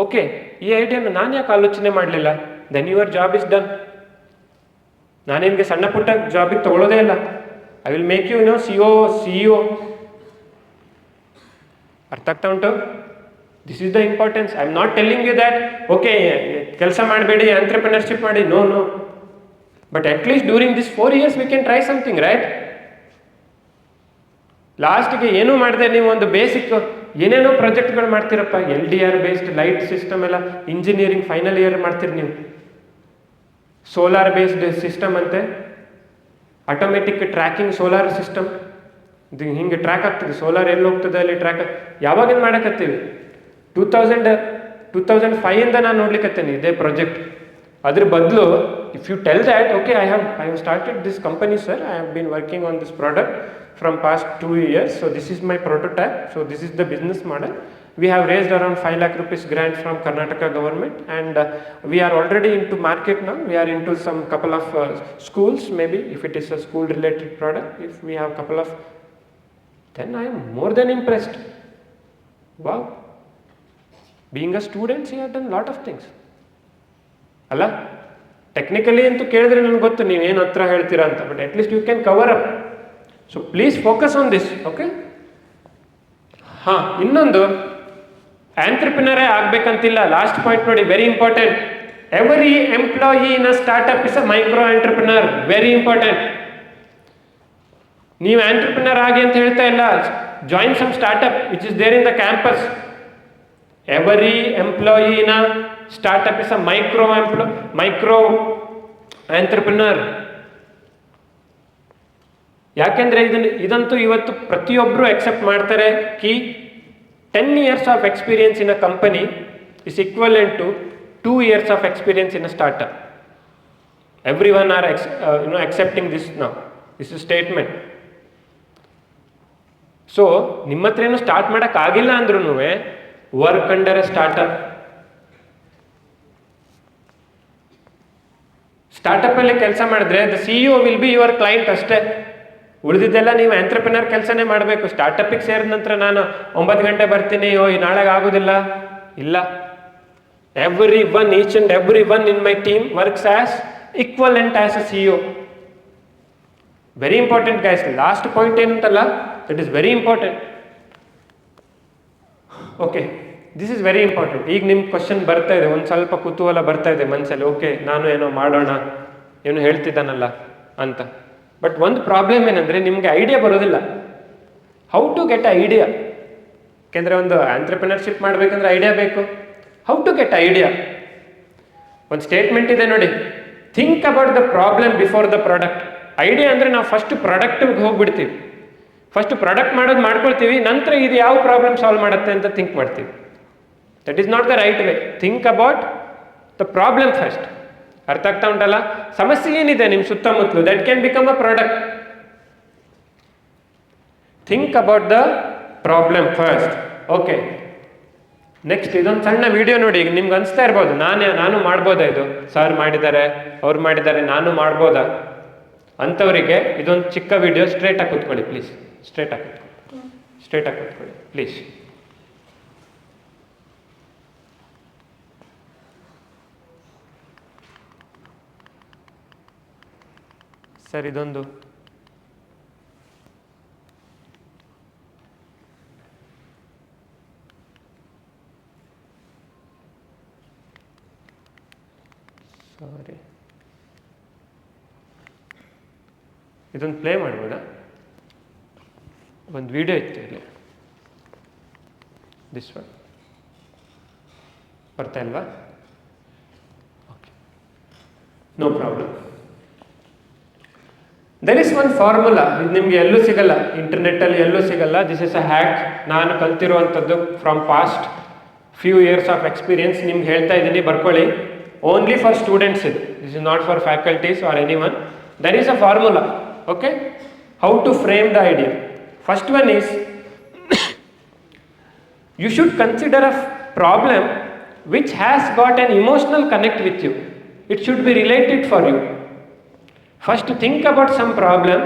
okay, ಈ ಐಡಿಯಾನ ನಾನು ಯಾಕೆ ಆಲೋಚನೆ ಮಾಡಲಿಲ್ಲ, then your job is done. ನಾನು ನಿಮಗೆ ಸಣ್ಣ ಪುಟ್ಟ ಜಾಬಿಗೆ ತಗೊಳ್ಳೋದೇ ಇಲ್ಲ. I will make you CEO. ಅರ್ಥ ಆಗ್ತಾ ಉಂಟು? This is the importance. I am not telling you that okay ಕೆಲಸ ಮಾಡಬೇಡಿ, ಎಂಟ್ರಪ್ರಿನರ್ಶಿಪ್ ಮಾಡಿ. No. But at least during this 4 years we can try something, right? ಲಾಸ್ಟ್ಗೆ ಏನೂ ಮಾಡಿದೆ ನೀವು ಒಂದು ಬೇಸಿಕ್ ಏನೇನೋ ಪ್ರಾಜೆಕ್ಟ್ಗಳು ಮಾಡ್ತೀರಪ್ಪ. LDR ಬೇಸ್ಡ್ ಲೈಟ್ ಸಿಸ್ಟಮ್ ಎಲ್ಲ ಇಂಜಿನಿಯರಿಂಗ್ ಫೈನಲ್ ಇಯರ್ ಮಾಡ್ತೀರಿ ನೀವು. ಸೋಲಾರ್ ಬೇಸ್ಡ್ ಸಿಸ್ಟಮ್ ಅಂತೆ, ಆಟೋಮೆಟಿಕ್ ಟ್ರ್ಯಾಕಿಂಗ್ ಸೋಲಾರ್ ಸಿಸ್ಟಮ್. ಇದು ಹಿಂಗೆ ಟ್ರ್ಯಾಕ್ ಆಗ್ತದೆ, ಸೋಲಾರ್ ಎಲ್ಲಿ ಹೋಗ್ತದೆ ಅಲ್ಲಿ ಟ್ರ್ಯಾಕ್. ಯಾವಾಗಿಂದ ಮಾಡಕತ್ತೀವಿ? 2005 ನಾನು ನೋಡ್ಲಿಕ್ಕತ್ತೇನೆ ಇದೇ ಪ್ರಾಜೆಕ್ಟ್. ಅದ್ರ ಬದಲು if you tell that, okay, I have started this company, sir, I have been working on this product from past 2 years, so this is my prototype, so this is the business model. We have raised around 5 lakh rupees grant from Karnataka government, and we are already into market now. We are into some couple of schools, maybe if it is a school related product, if we have couple of, then I am more than impressed. Wow, being a student, he has done lot of things ಅಲ್ಲ. Technically ಅಂತೂ ಕೇಳಿದ್ರೆ ನನಗೆ ಗೊತ್ತು ನೀವೇನು ಹತ್ರ ಹೇಳ್ತೀರಾ ಅಂತ, but at least you can cover up. So please focus on this. Okay, ಹಾಂ, ಇನ್ನೊಂದು ಆಂಟ್ರಪ್ರಿನರೇ ಆಗಬೇಕಂತಿಲ್ಲ. ಲಾಸ್ಟ್ ಪಾಯಿಂಟ್ ನೋಡಿ, very important. Every employee in a startup is a micro entrepreneur. Very important. ನೀವು ಆಂಟ್ರಪ್ರಿನರ್ ಆಗಿ ಅಂತ ಹೇಳ್ತಾ ಇಲ್ಲ, join some startup which is there in the campus. Every employee in a startup is a micro entrepreneur. ಯಾಕೆಂದ್ರೆ ಇದಂತೂ ಇವತ್ತು ಪ್ರತಿಯೊಬ್ಬರು accept ಮಾಡ್ತಾರೆ. ಕಿ 10 years of experience in a company is equivalent to 2 years of experience in a startup. Everyone are accepting this now. This is statement. So ನಿಮ್ಮ ಹತ್ರ ಏನು start ಮಾಡೋಕ್ಕಾಗಿಲ್ಲ ಅಂದ್ರೂ ವರ್ಕ್ ಅಂಡರ್ ಎ ಸ್ಟಾರ್ಟಪ್. ಸ್ಟಾರ್ಟಪ್ಪಲ್ಲಿ ಕೆಲಸ ಮಾಡಿದ್ರೆ the CEO will be your client ಅಷ್ಟೇ. ಉಳಿದಿದ್ದೆಲ್ಲ ನೀವು entrepreneur ಕೆಲಸನೇ ಮಾಡಬೇಕು. ಸ್ಟಾರ್ಟಪ್ಪಿಗೆ ಸೇರಿದ ನಂತರ ನಾನು 9 ಗಂಟೆ ಬರ್ತೀನಿ, ನಾಳೆಗೆ ಆಗೋದಿಲ್ಲ, ಇಲ್ಲ. each and every one in my team works as equivalent as a CEO. Very important guys. Last point ಏನಂತಲ್ಲ, that is very important. Okay, this is very important. ಈಗ ನಿಮ್ಮ ಕ್ವಶನ್ ಬರ್ತಾ ಇದೆ, ಒಂದು ಸ್ವಲ್ಪ ಕುತೂಹಲ ಬರ್ತಾ ಇದೆ ಮನಸ್ಸಲ್ಲಿ, ಓಕೆ ನಾನು ಏನೋ ಮಾಡೋಣ, ಏನೋ ಹೇಳ್ತಿದ್ದಾನಲ್ಲ ಅಂತ. ಬಟ್ ಒಂದು ಪ್ರಾಬ್ಲಮ್ ಏನಂದರೆ ನಿಮಗೆ ಐಡಿಯಾ ಬರೋದಿಲ್ಲ. How to get idea. ಯಾಕೆಂದರೆ ಒಂದು ಆಂಟ್ರಪ್ರಿನರ್ಶಿಪ್ ಮಾಡಬೇಕಂದ್ರೆ ಐಡಿಯಾ ಬೇಕು. How to get idea. ಒಂದು ಸ್ಟೇಟ್ಮೆಂಟ್ ಇದೆ ನೋಡಿ, think about the problem before the product. Idea ಅಂದರೆ ನಾವು ಫಸ್ಟ್ ಪ್ರಾಡಕ್ಟಿಗೆ ಹೋಗ್ಬಿಡ್ತೀವಿ. ಫಸ್ಟ್ ಪ್ರಾಡಕ್ಟ್ ಮಾಡೋದು ಮಾಡ್ಕೊಳ್ತೀವಿ, ನಂತರ ಇದು ಯಾವ ಪ್ರಾಬ್ಲಮ್ ಸಾಲ್ವ್ ಮಾಡುತ್ತೆ ಅಂತ ಥಿಂಕ್ ಮಾಡ್ತೀವಿ. That is not the right way. Think about the problem first. ಅರ್ಥ ಆಗ್ತಾ ಉಂಟಲ್ಲ? ಸಮಸ್ಯೆ ಏನಿದೆ ನಿಮ್ಮ ಸುತ್ತಮುತ್ತಲು, that can become a product. Think about the problem first. Okay, next ಇದೊಂದು ಸಣ್ಣ ವಿಡಿಯೋ ನೋಡಿ. ಈಗ ನಿಮ್ಗೆ ಅನಿಸ್ತಾ ಇರ್ಬೋದು, ನಾನು ಮಾಡ್ಬೋದಾ, ಇದು ಸರ್ ಮಾಡಿದ್ದಾರೆ, ಅವ್ರು ಮಾಡಿದ್ದಾರೆ, ನಾನು ಮಾಡ್ಬೋದಾ ಅಂಥವರಿಗೆ ಇದೊಂದು ಚಿಕ್ಕ ವಿಡಿಯೋ. ಸ್ಟ್ರೇಟ್ ಆಗಿ ಕೂತ್ಕೊಳ್ಳಿ ಪ್ಲೀಸ್. ಸ್ಟ್ರೇಟ್ ಆಗಿ ಕೂತ್ಕೊಳ್ಳಿ ಪ್ಲೀಸ್. ಸರ್ ಇದೊಂದು ಸಾರಿ, ಇದೊಂದು ಪ್ಲೇ ಮಾಡ್ಬೋದಾ? ಒಂದು ವಿಡಿಯೋ ಇತ್ತು ಇಲ್ಲಿ, ದಿಸ್ ಒನ್ ಬರ್ತಾ ಇಲ್ವಾ? Okay, no problem. There is one formula. ಇದು ನಿಮಗೆ ಎಲ್ಲೂ ಸಿಗಲ್ಲ, ಇಂಟರ್ನೆಟ್ಟಲ್ಲಿ ಎಲ್ಲೂ ಸಿಗಲ್ಲ. This is a hack. ನಾನು ಕಲ್ತಿರುವಂಥದ್ದು from past few years of experience. ನಿಮ್ಗೆ ಹೇಳ್ತಾ ಇದ್ದೀನಿ, ಬರ್ಕೊಳ್ಳಿ. ಓನ್ಲಿ ಫಾರ್ ಸ್ಟೂಡೆಂಟ್ಸ್ ಇದು. This is not for faculties or anyone. There is a formula. Okay, how to frame the idea. First one is, you should consider a problem which has got an emotional connect with you. It should be related for you. First think about some problem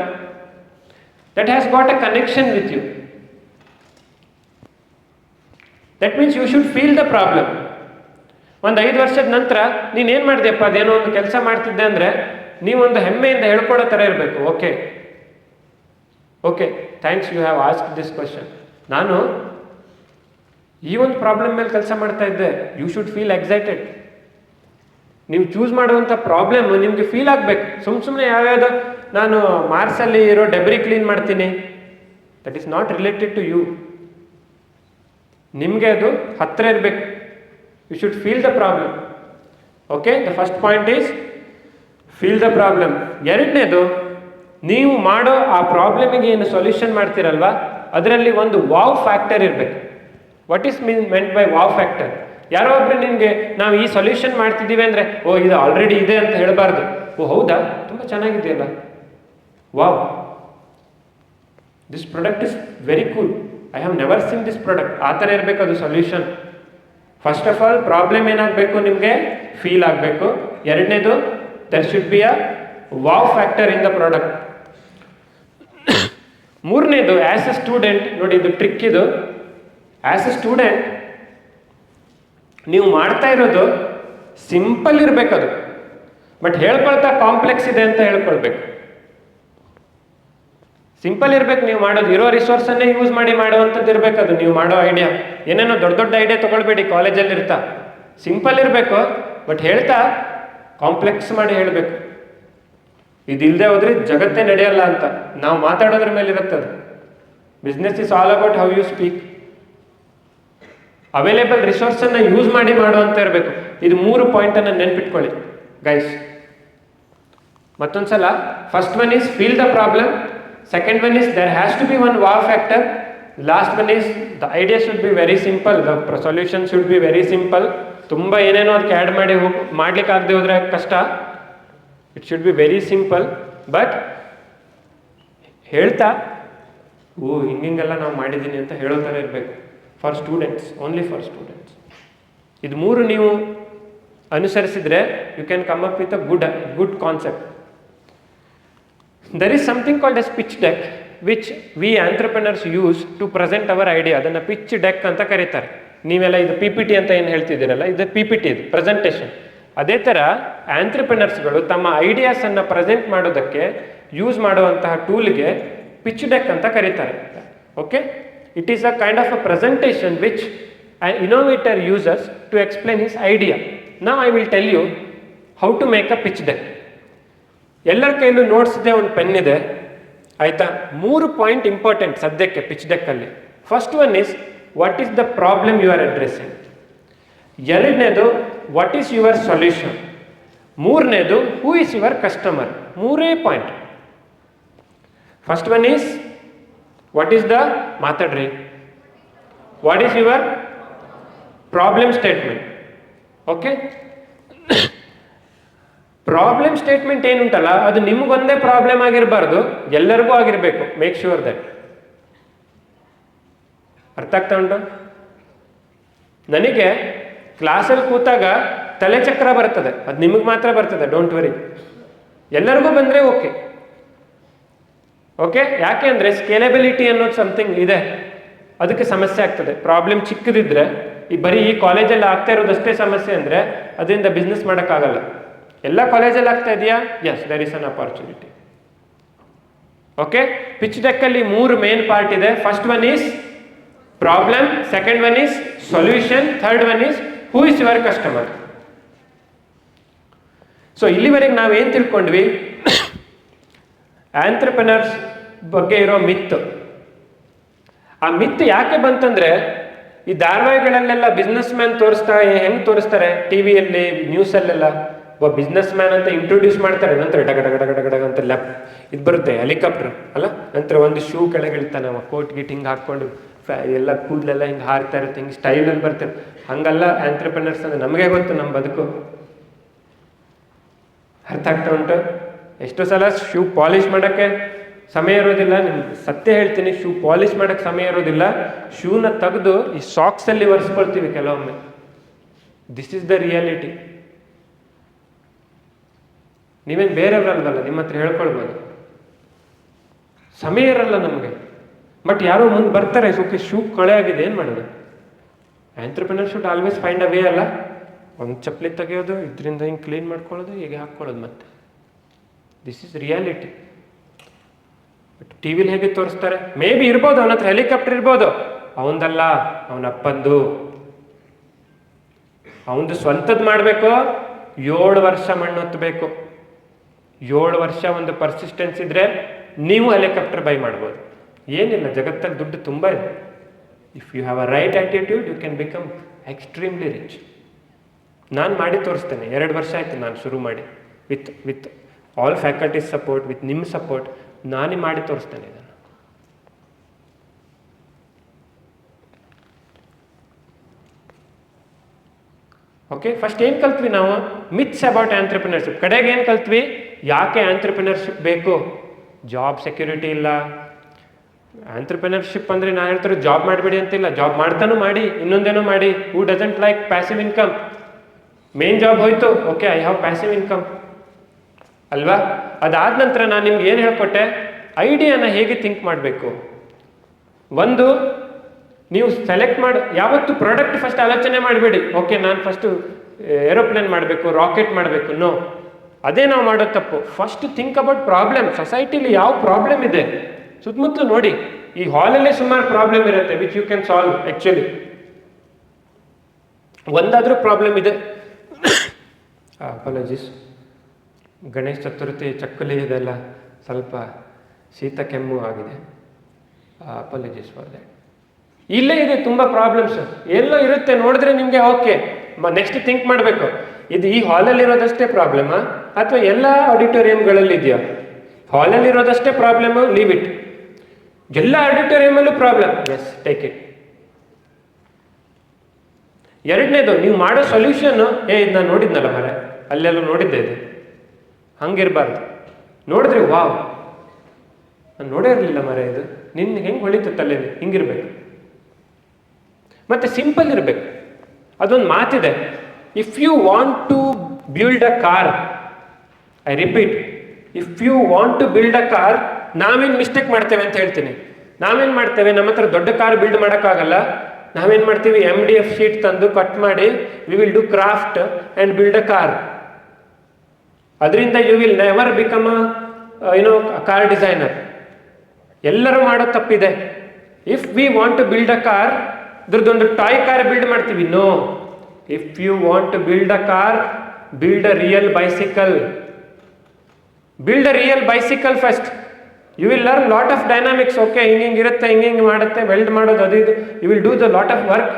that has got a connection with you. That means you should feel the problem. ಒಂದು 5 ವರ್ಷದ ನಂತರ ನೀನೇನು ಮಾಡಿದೆಯಪ್ಪ, ಅದೇನೋ ಒಂದು ಕೆಲಸ ಮಾಡ್ತಿದ್ದೆ ಅಂದರೆ ನೀವೊಂದು ಹೆಮ್ಮೆಯಿಂದ ಹೇಳ್ಕೊಡೋ ಥರ ಇರಬೇಕು. Okay thanks, you have ask this question. ನಾನು ಈ ಒಂದು ಪ್ರಾಬ್ಲಮ್ ಮೇಲೆ ಕೆಲಸ ಮಾಡ್ತಾ ಇದ್ದೆ. You should feel excited. ನೀವು ಚೂಸ್ ಮಾಡುವಂಥ ಪ್ರಾಬ್ಲಮ್ ನಿಮಗೆ ಫೀಲ್ ಆಗಬೇಕು. ಸುಮ್ಮನೆ ಯಾವ್ಯಾವುದೋ ನಾನು ಮಾರ್ಸಲ್ಲಿ ಇರೋ ಡೆಬ್ರಿ ಕ್ಲೀನ್ ಮಾಡ್ತೀನಿ, that is not related to you. ನಿಮಗೆ ಅದು ಹತ್ತಿರ ಇರಬೇಕು. You should feel the problem. Okay, the first point is feel the problem. ಎರಡನೇದು, ನೀವು ಮಾಡೋ ಆ ಪ್ರಾಬ್ಲಮಿಗೆ ಏನು ಸೊಲ್ಯೂಷನ್ ಮಾಡ್ತೀರಲ್ವಾ, ಅದರಲ್ಲಿ ಒಂದು ವಾವ್ ಫ್ಯಾಕ್ಟರ್ ಇರಬೇಕು. What is meant by wow factor? ಯಾರೋ ಒಬ್ರು ನಿಮಗೆ ನಾವು ಈ ಸೊಲ್ಯೂಷನ್ ಮಾಡ್ತಿದ್ದೀವಿ ಅಂದರೆ, ಓ ಇದು ಆಲ್ರೆಡಿ ಇದೆ ಅಂತ ಹೇಳಬಾರ್ದು. ಓ ಹೌದಾ, ತುಂಬ ಚೆನ್ನಾಗಿದೆಯಲ್ಲ, wow, this product is very cool, I have never seen this product. ಆ ಥರ ಇರಬೇಕು ಅದು solution. First of all problem ಏನಾಗಬೇಕು, ನಿಮಗೆ ಫೀಲ್ ಆಗಬೇಕು. ಎರಡನೇದು, there should be a wow factor in the product. ಮೂರನೇದು, ಆ್ಯಸ್ ಎ ಸ್ಟೂಡೆಂಟ್, ನೋಡಿ ಇದು ಟ್ರಿಕ್ ಇದು. ಆ್ಯಸ್ ಎ ಸ್ಟೂಡೆಂಟ್ ನೀವು ಮಾಡ್ತಾ ಇರೋದು ಸಿಂಪಲ್ ಇರಬೇಕದು, ಬಟ್ ಹೇಳ್ಕೊಳ್ತಾ ಕಾಂಪ್ಲೆಕ್ಸ್ ಇದೆ ಅಂತ ಹೇಳ್ಕೊಳ್ಬೇಕು. ಸಿಂಪಲ್ ಇರ್ಬೇಕು ನೀವು ಮಾಡೋದು. ಇರೋ ರಿಸೋರ್ಸನ್ನೇ ಯೂಸ್ ಮಾಡಿ ಮಾಡುವಂಥದ್ದು ಇರಬೇಕದು. ನೀವು ಮಾಡೋ ಐಡಿಯಾ ಏನೇನೋ ದೊಡ್ಡ ದೊಡ್ಡ ಐಡಿಯಾ ತೊಗೊಳ್ಬೇಡಿ, ಕಾಲೇಜಲ್ಲಿ ಇರ್ತಾ. ಸಿಂಪಲ್ ಇರಬೇಕು, ಬಟ್ ಹೇಳ್ತಾ ಕಾಂಪ್ಲೆಕ್ಸ್ ಮಾಡಿ ಹೇಳಬೇಕು. ಇದಿಲ್ಲದೆ ಹೋದ್ರೆ ಜಗತ್ತೇ ನಡೆಯಲ್ಲ ಅಂತ. ನಾವು ಮಾತಾಡೋದ್ರ ಮೇಲೆ ಇರುತ್ತದು. Business is all about how you speak. Available ರಿಸೋರ್ಸನ್ನು ಯೂಸ್ ಮಾಡಿ ಮಾಡುವಂತ ಇರಬೇಕು. ಇದು 3 ಪಾಯಿಂಟನ್ನು ನೆನ್ಪಿಟ್ಕೊಳ್ಳಿ ಗೈಸ್. ಮತ್ತೊಂದ್ಸಲ, first one is feel the problem, second one is there has to be one wow factor, last one is the idea should be very simple, the solution should be very simple. ತುಂಬ ಏನೇನೋ ಅದಕ್ಕೆ add ಮಾಡಿ ಮಾಡ್ಲಿಕ್ಕೆ ಆಗದೆ ಹೋದರೆ ಕಷ್ಟ. It should be very simple. But ಹೇಳ್ತಾ ಹಿಂಗೆಲ್ಲ ನಾವು ಮಾಡಿದ್ದೀನಿ ಅಂತ ಹೇಳೋ ಥರ ಇರಬೇಕು. For students, only for students. ಇದು 3 ನೀವು ಅನುಸರಿಸಿದ್ರೆ you can come up with a good concept. There is something called as pitch deck which we entrepreneurs use to present our idea. ಅದನ್ನು ಪಿಚ್ ಡೆಕ್ ಅಂತ ಕರೀತಾರೆ. ನೀವೆಲ್ಲ ಇದು PPT ಅಂತ ಏನು ಹೇಳ್ತಿದ್ದೀರಲ್ಲ, ಇದು PPT, ಇದು ಪ್ರೆಸೆಂಟೇಷನ್. ಅದೇ ಥರ ಆಂಟ್ರಪ್ರಿನರ್ಸ್ಗಳು ತಮ್ಮ ಐಡಿಯಾಸನ್ನು ಪ್ರೆಸೆಂಟ್ ಮಾಡೋದಕ್ಕೆ ಯೂಸ್ ಮಾಡುವಂತಹ ಟೂಲ್ಗೆ ಪಿಚ್ ಡೆಕ್ ಅಂತ ಕರೀತಾರೆ. Okay, it is a kind of a presentation which an innovator uses to explain his idea. Now I will tell you how to make a pitch deck. ಎಲ್ಲರ ಕೈಲೂ notes ಇದೆ, ಒಂದು pen ಇದೆ, ಆಯಿತಾ? 3 point important ಸದ್ಯಕ್ಕೆ pitch ಡೆಕ್ಕಲ್ಲಿ. First one is what is the problem you are addressing. ಎರಡನೇದು what is your solution. ಮೂರನೇದು who is your customer. 3 point. First one is what is the ಮಾತಾಡ್ರಿ. What is your problem statement. Okay, problem statement ಏನುಂಟಲ್ಲ ಅದು ನಿಮಗೊಂದೇ problem ಆಗಿರಬಾರ್ದು, ಎಲ್ಲರಿಗೂ ಆಗಿರಬೇಕು. Make sure that. ಅರ್ಥ ಆಗ್ತಾ ಉಂಟು? ನನಗೆ ಕ್ಲಾಸಲ್ಲಿ ಕೂತಾಗ ತಲೆ ಚಕ್ರ ಬರ್ತದೆ, ಅದು ನಿಮಗೆ ಮಾತ್ರ ಬರ್ತದೆ, ಡೋಂಟ್ ವರಿ. ಎಲ್ಲರಿಗೂ ಬಂದರೆ ಓಕೆ. ಓಕೆ, ಯಾಕೆ ಅಂದರೆ ಸ್ಕೇಲೆಬಿಲಿಟಿ ಅನ್ನೋದು ಸಮಥಿಂಗ್ ಇದೆ, ಅದಕ್ಕೆ ಸಮಸ್ಯೆ ಆಗ್ತದೆ. ಪ್ರಾಬ್ಲಮ್ ಚಿಕ್ಕದಿದ್ರೆ ಬರೀ ಈ ಕಾಲೇಜಲ್ಲಿ ಆಗ್ತಾ ಇರೋದಷ್ಟೇ ಸಮಸ್ಯೆ ಅಂದರೆ ಅದರಿಂದ ಬಿಸ್ನೆಸ್ ಮಾಡೋಕ್ಕಾಗಲ್ಲ. ಎಲ್ಲ ಕಾಲೇಜಲ್ಲಿ ಆಗ್ತಾ ಇದೆಯಾ? Yes, there is an opportunity. Okay, pitch ಡೆಕ್ಕಲ್ಲಿ 3 ಮೇನ್ ಪಾರ್ಟ್ ಇದೆ. First one is problem, second one is solution, third one is who is your customer. So ಇಲ್ಲಿವರೆಗೆ ನಾವೇನು ತಿಳ್ಕೊಂಡ್ವಿ? ಆಂಟ್ರಪ್ರಿನರ್ಸ್ ಬಗ್ಗೆ ಇರೋ ಮಿತ್. ಆ ಮಿತ್ ಯಾಕೆ ಬಂತಂದ್ರೆ, ಈ ಧಾರಾವಾಹಿಗಳಲ್ಲೆಲ್ಲ ಬಿಸ್ನೆಸ್ ಮ್ಯಾನ್ ಹೆಂಗೆ ತೋರಿಸ್ತಾರೆ ಟಿವಿಯಲ್ಲಿ, ನ್ಯೂಸಲ್ಲೆಲ್ಲ. ಒಬ್ಬ ಬಿಸ್ನೆಸ್ ಮ್ಯಾನ್ ಅಂತ ಇಂಟ್ರೊಡ್ಯೂಸ್ ಮಾಡ್ತಾರೆ, ನಂತರ ಡಗ ಡಗ ಡಗ ಡಗ ಡಗ ಅಂತ ಇದು ಬರುತ್ತೆ, ಹೆಲಿಕಾಪ್ಟರ್ ಅಲ್ಲ, ನಂತರ ಒಂದು ಶೂ ಕೆಳಗೆ ಇಳ್ತಾನೆ ಅವ, ಕೋಟ್ ಗೀಟ್ ಹಿಂಗೆ ಹಾಕ್ಕೊಂಡು ಎಲ್ಲ ಕೂದಲೆಲ್ಲ ಹಿಂಗೆ ಹಾರ್ತಾ ಇರುತ್ತೆ, ಹಿಂಗೆ ಸ್ಟೈಲಲ್ಲಿ ಬರ್ತಾರೆ. ಹಂಗಲ್ಲ ಆಂಟ್ರಪ್ರಿನರ್ಸ್ ಅಂದ್ರೆ. ನಮಗೆ ಗೊತ್ತು ನಮ್ಮ ಬದುಕು. ಅರ್ಥ ಆಗ್ತಾ ಉಂಟು? ಎಷ್ಟೋ ಸಲ ಶೂ ಪಾಲಿಷ್ ಮಾಡೋಕ್ಕೆ ಸಮಯ ಇರೋದಿಲ್ಲ. ನಿಮ್ಗೆ ಸತ್ಯ ಹೇಳ್ತೀನಿ, ಶೂ ಪಾಲಿಷ್ ಮಾಡೋಕ್ಕೆ ಸಮಯ ಇರೋದಿಲ್ಲ. ಶೂನ ತೆಗೆದು ಈ ಸಾಕ್ಸಲ್ಲಿ ಒರೆಸ್ಕೊಳ್ತೀವಿ ಕೆಲವೊಮ್ಮೆ. This is the reality. ನೀವೇನು ಬೇರೆಯವ್ರಲ್ವಲ್ಲ, ನಿಮ್ಮ ಹತ್ರ ಹೇಳ್ಕೊಳ್ಬೋದು. ಸಮಯ ಇರಲ್ಲ ನಮಗೆ. ಬಟ್ ಯಾರೋ ಮುಂದೆ ಬರ್ತಾರೆ, ಶೂ ಕೊಳೆ ಆಗಿದೆ, ಏನು ಮಾಡೋದು? Entrepreneur should always find a way ಅಲ್ಲ. ಒಂದು ಚಪ್ಪಲಿ ತೆಗೆಯೋದು, ಇದರಿಂದ ಹಿಂಗೆ ಕ್ಲೀನ್ ಮಾಡ್ಕೊಳ್ಳೋದು, ಹೀಗೆ ಹಾಕ್ಕೊಳ್ಳೋದು ಮತ್ತೆ. This is reality. But T ವಿಲಿ ಹೇಗೆ ತೋರಿಸ್ತಾರೆ? ಮೇ ಬಿ ಇರ್ಬೋದು, ಅವನ ಹತ್ರ ಹೆಲಿಕಾಪ್ಟರ್ ಇರ್ಬೋದು, ಅವನದಲ್ಲ, ಅವನ ಅಪ್ಪಂದು. ಅವನದು ಸ್ವಂತದ್ದು ಮಾಡಬೇಕು. 7 ವರ್ಷ ಮಣ್ಣು ಹೊತ್ತಬೇಕು. 7 ವರ್ಷ ಒಂದು ಪರ್ಸಿಸ್ಟೆನ್ಸ್ ಇದ್ರೆ ನೀವು ಹೆಲಿಕಾಪ್ಟರ್ ಬೈ ಮಾಡ್ಬೋದು. ಏನಿಲ್ಲ, ಜಗತ್ತಲ್ಲಿ ದುಡ್ಡು ತುಂಬ ಇದೆ. If you have a right attitude you can become extremely rich. ನಾನು ಮಾಡಿ ತೋರಿಸ್ತೇನೆ. 2 ವರ್ಷ ಆಯಿತು ನಾನು ಶುರು ಮಾಡಿ. With all faculties support, with ನಿಮ್ಮ ಸಪೋರ್ಟ್ ನಾನೇ ಮಾಡಿ ತೋರಿಸ್ತೇನೆ ಇದನ್ನು. ಓಕೆ, ಫಸ್ಟ್ ಏನು ಕಲ್ತ್ವಿ ನಾವು? Myths about entrepreneurship. ಕಡೆಗೆ ಏನು ಕಲ್ತ್ವಿ? ಯಾಕೆ ಆಂಟ್ರಪ್ರಿನರ್ಶಿಪ್ ಬೇಕು? ಜಾಬ್ ಸೆಕ್ಯೂರಿಟಿ ಇಲ್ಲ. ಆಂಟ್ರಪ್ರಿನರ್ಶಿಪ್ ಅಂದರೆ ನಾನು ಹೇಳ್ತಾರೆ ಜಾಬ್ ಮಾಡಬೇಡಿ ಅಂತಿಲ್ಲ, ಜಾಬ್ ಮಾಡ್ತಾನೂ ಮಾಡಿ, ಇನ್ನೊಂದೇನೋ ಮಾಡಿ. Who doesn't like passive income? Main job ಹೋಯ್ತು, okay, I have passive income ಅಲ್ವಾ? ಅದಾದ ನಂತರ ನಾನು ನಿಮ್ಗೆ ಏನು ಹೇಳ್ಕೊಟ್ಟೆ? ಐಡಿಯಾನ ಹೇಗೆ ಥಿಂಕ್ ಮಾಡಬೇಕು. ಒಂದು, ನೀವು ಸೆಲೆಕ್ಟ್ ಮಾಡಿ ಯಾವತ್ತು ಪ್ರಾಡಕ್ಟ್ ಫಸ್ಟ್ ಆಲೋಚನೆ ಮಾಡಬೇಡಿ. ಓಕೆ, ನಾನು ಫಸ್ಟು ಏರೋಪ್ಲೇನ್ ಮಾಡಬೇಕು, ರಾಕೆಟ್ ಮಾಡಬೇಕು. ನೋ, ಅದೇ ನಾವು ಮಾಡೋ ತಪ್ಪು. First think about problem. ಸೊಸೈಟಿಲಿ ಯಾವ ಪ್ರಾಬ್ಲಮ್ ಇದೆ ಸುತ್ತಮುತ್ತಲು ನೋಡಿ. ಈ ಹಾಲಲ್ಲೇ ಸುಮಾರು ಪ್ರಾಬ್ಲಮ್ ಇರುತ್ತೆ which you can solve. Actually ಒಂದಾದರೂ ಪ್ರಾಬ್ಲಮ್ ಇದೆ. ಅಪಾಲಜೀಸ್. ಗಣೇಶ ಚತುರ್ಥಿ, ಚಕ್ಕಲಿ ಇದೆಲ್ಲ ಸ್ವಲ್ಪ ಶೀತ ಕೆಮ್ಮು ಆಗಿದೆ. Apologies for that. ಇಲ್ಲೇ ಇದೆ ತುಂಬ ಪ್ರಾಬ್ಲಮ್ಸ್, ಎಲ್ಲೋ ಇರುತ್ತೆ, ನೋಡಿದ್ರೆ ನಿಮಗೆ ಓಕೆ. ನೆಕ್ಸ್ಟ್ ಥಿಂಕ್ ಮಾಡಬೇಕು, ಇದು ಈ ಹಾಲಲ್ಲಿರೋದಷ್ಟೇ ಪ್ರಾಬ್ಲಮಾ ಅಥವಾ ಎಲ್ಲ ಆಡಿಟೋರಿಯಂಗಳಲ್ಲಿ ಇದೆಯಾ? ಹಾಲಲ್ಲಿರೋದಷ್ಟೇ ಪ್ರಾಬ್ಲಮ್, ಲೀವ್ ಇಟ್. ಎಲ್ಲ ಆಡಿಟೋರಿಯಮಲ್ಲೂ ಪ್ರಾಬ್ಲಮ್, ಎಸ್, ಟೇಕ್ ಇಟ್. ಎರಡನೇದು, ನೀವು ಮಾಡೋ ಸೊಲ್ಯೂಷನ್ನು ಇದು ನಾನು ನೋಡಿದ್ನಲ್ಲ ಮರೆ, ಅಲ್ಲೆಲ್ಲ ನೋಡಿದ್ದೆ ಇದು, ಹಂಗಿರಬಾರ್ದು. ನೋಡಿದ್ರೆ ವಾವ್, ನಾನು ನೋಡೇ ಇರಲಿಲ್ಲ ಮರೆ, ಇದು ನಿನ್ಗೆ ಹೆಂಗೆ ಹೊಳಿತು ತಲೆಯಲ್ಲಿ, ಹಿಂಗಿರ್ಬೇಕು. ಮತ್ತು ಸಿಂಪಲ್ ಇರಬೇಕು. ಅದೊಂದು ಮಾತಿದೆ, if you want to build a car, I repeat, if you want to build a car, ನಾವೇನು ಮಿಸ್ಟೇಕ್ ಮಾಡ್ತೇವೆ ಅಂತ ಹೇಳ್ತೀನಿ. ನಾವೇನು ಮಾಡ್ತೇವೆ, ನಮ್ಮ ಹತ್ರ ದೊಡ್ಡ ಕಾರ್ ಬಿಲ್ಡ್ ಮಾಡೋಕ್ಕಾಗಲ್ಲ, ನಾವೇನು ಮಾಡ್ತೀವಿ, MDF ಶೀಟ್ ತಂದು ಕಟ್ ಮಾಡಿ we will do craft and build a car. ಅದರಿಂದ you will never become car designer. ಎಲ್ಲರೂ ಮಾಡೋ ತಪ್ಪಿದೆ. If we want to build a car, ಇದ್ರದ್ದೊಂದು ಟಾಯ್ ಕಾರ್ ಬಿಲ್ಡ್ ಮಾಡ್ತೀವಿ. No, if you want to build a car, build a real bicycle. Build a real bicycle first. You will learn lot of dynamics. Okay, ಹಿಂಗೆ ಇರುತ್ತೆ, ಹಿಂಗೆ ಮಾಡುತ್ತೆ, weld ಮಾಡೋದು ಅದು ಇದು, you will do the lot of work,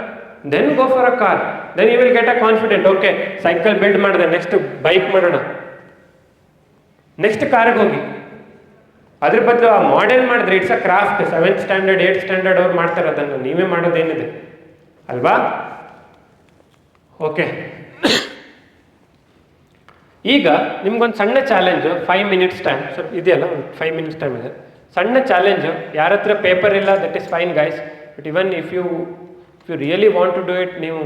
then go for a car, then you will get a confident. Okay, cycle build ಮಾಡಿದೆ, next bike ಮಾಡೋಣ, next ಕಾರ್ಗೆ ಹೋಗಿ. ಅದ್ರ ಬದಲು ಆ ಮಾಡೆಲ್ ಮಾಡಿದ್ರೆ it's a craft. 7th standard 8th standard ಅವ್ರು ಮಾಡ್ತಾರೆ, ಅದನ್ನು ನೀವೇ ಮಾಡೋದೇನಿದೆ ಅಲ್ವಾ? ಓಕೆ, ಈಗ ನಿಮ್ಗೊಂದು ಸಣ್ಣ ಚಾಲೆಂಜು, 5 minutes ಟೈಮ್. ಸ್ವಲ್ಪ ಇದೆಯಲ್ಲ, ಒಂದು 5 minutes ಟೈಮ್ ಇದೆ. ಸಣ್ಣ ಚಾಲೆಂಜು, ಯಾರ ಹತ್ರ ಪೇಪರ್ ಇಲ್ಲ that is fine guys, but even if you really want to do it, ನೀವು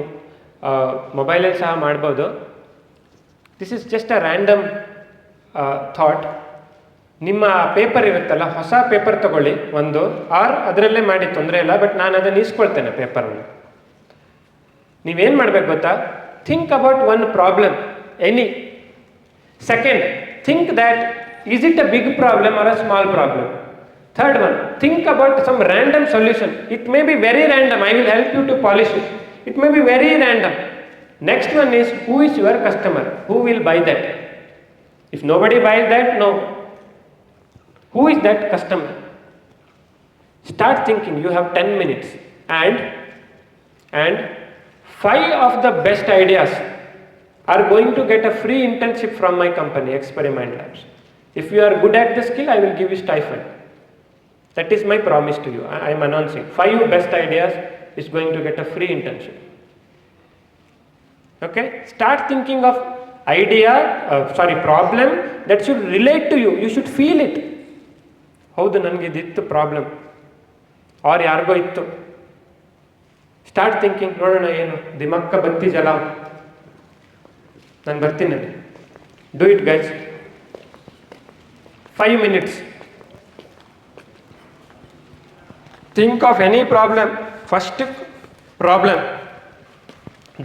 ಮೊಬೈಲಲ್ಲಿ ಸಹ ಮಾಡ್ಬೋದು. This is just a random thought. ನಿಮ್ಮ ಪೇಪರ್ ಇರುತ್ತಲ್ಲ, ಹೊಸ ಪೇಪರ್ ತಗೊಳ್ಳಿ ಒಂದು, ಆರ್ ಅದರಲ್ಲೇ ಮಾಡಿ, ತೊಂದರೆ ಇಲ್ಲ, ಬಟ್ ನಾನು ಅದನ್ನು ಈಸ್ಕೊಳ್ತೇನೆ ಪೇಪರನ್ನು. ನೀವೇನು ಮಾಡ್ಬೇಕು ಗೊತ್ತಾ, think about one problem, any. Second, think that is it a big problem or a small problem. Third one, think about some random solution. It may be very random, I will help you to polish it. It may be very random. Next one is, who is your customer? Who will buy that? If nobody buys that, no. Who is that customer? Start thinking. You have 10 minutes and 5 of the best ideas are going to get a free internship from my company, Experiment Labs. If you are good at the skill, I will give you stipend. That is my promise to you. I am announcing 5 best ideas is going to get a free internship. Okay? Start thinking of problem that should relate to you. You should feel it. ಹೌದು, ನನಗೆ ಇದಿತ್ತು problem, R ಯಾರಿಗೋ ಇತ್ತು. Start thinking, ನೋಡೋಣ ಏನು ದಿಮಕ್ಕ ಬತ್ತಿ ಜಲಾವ್. ನಾನು ಬರ್ತೀನಿ, do it guys. 5 minutes. Think of any problem. First problem,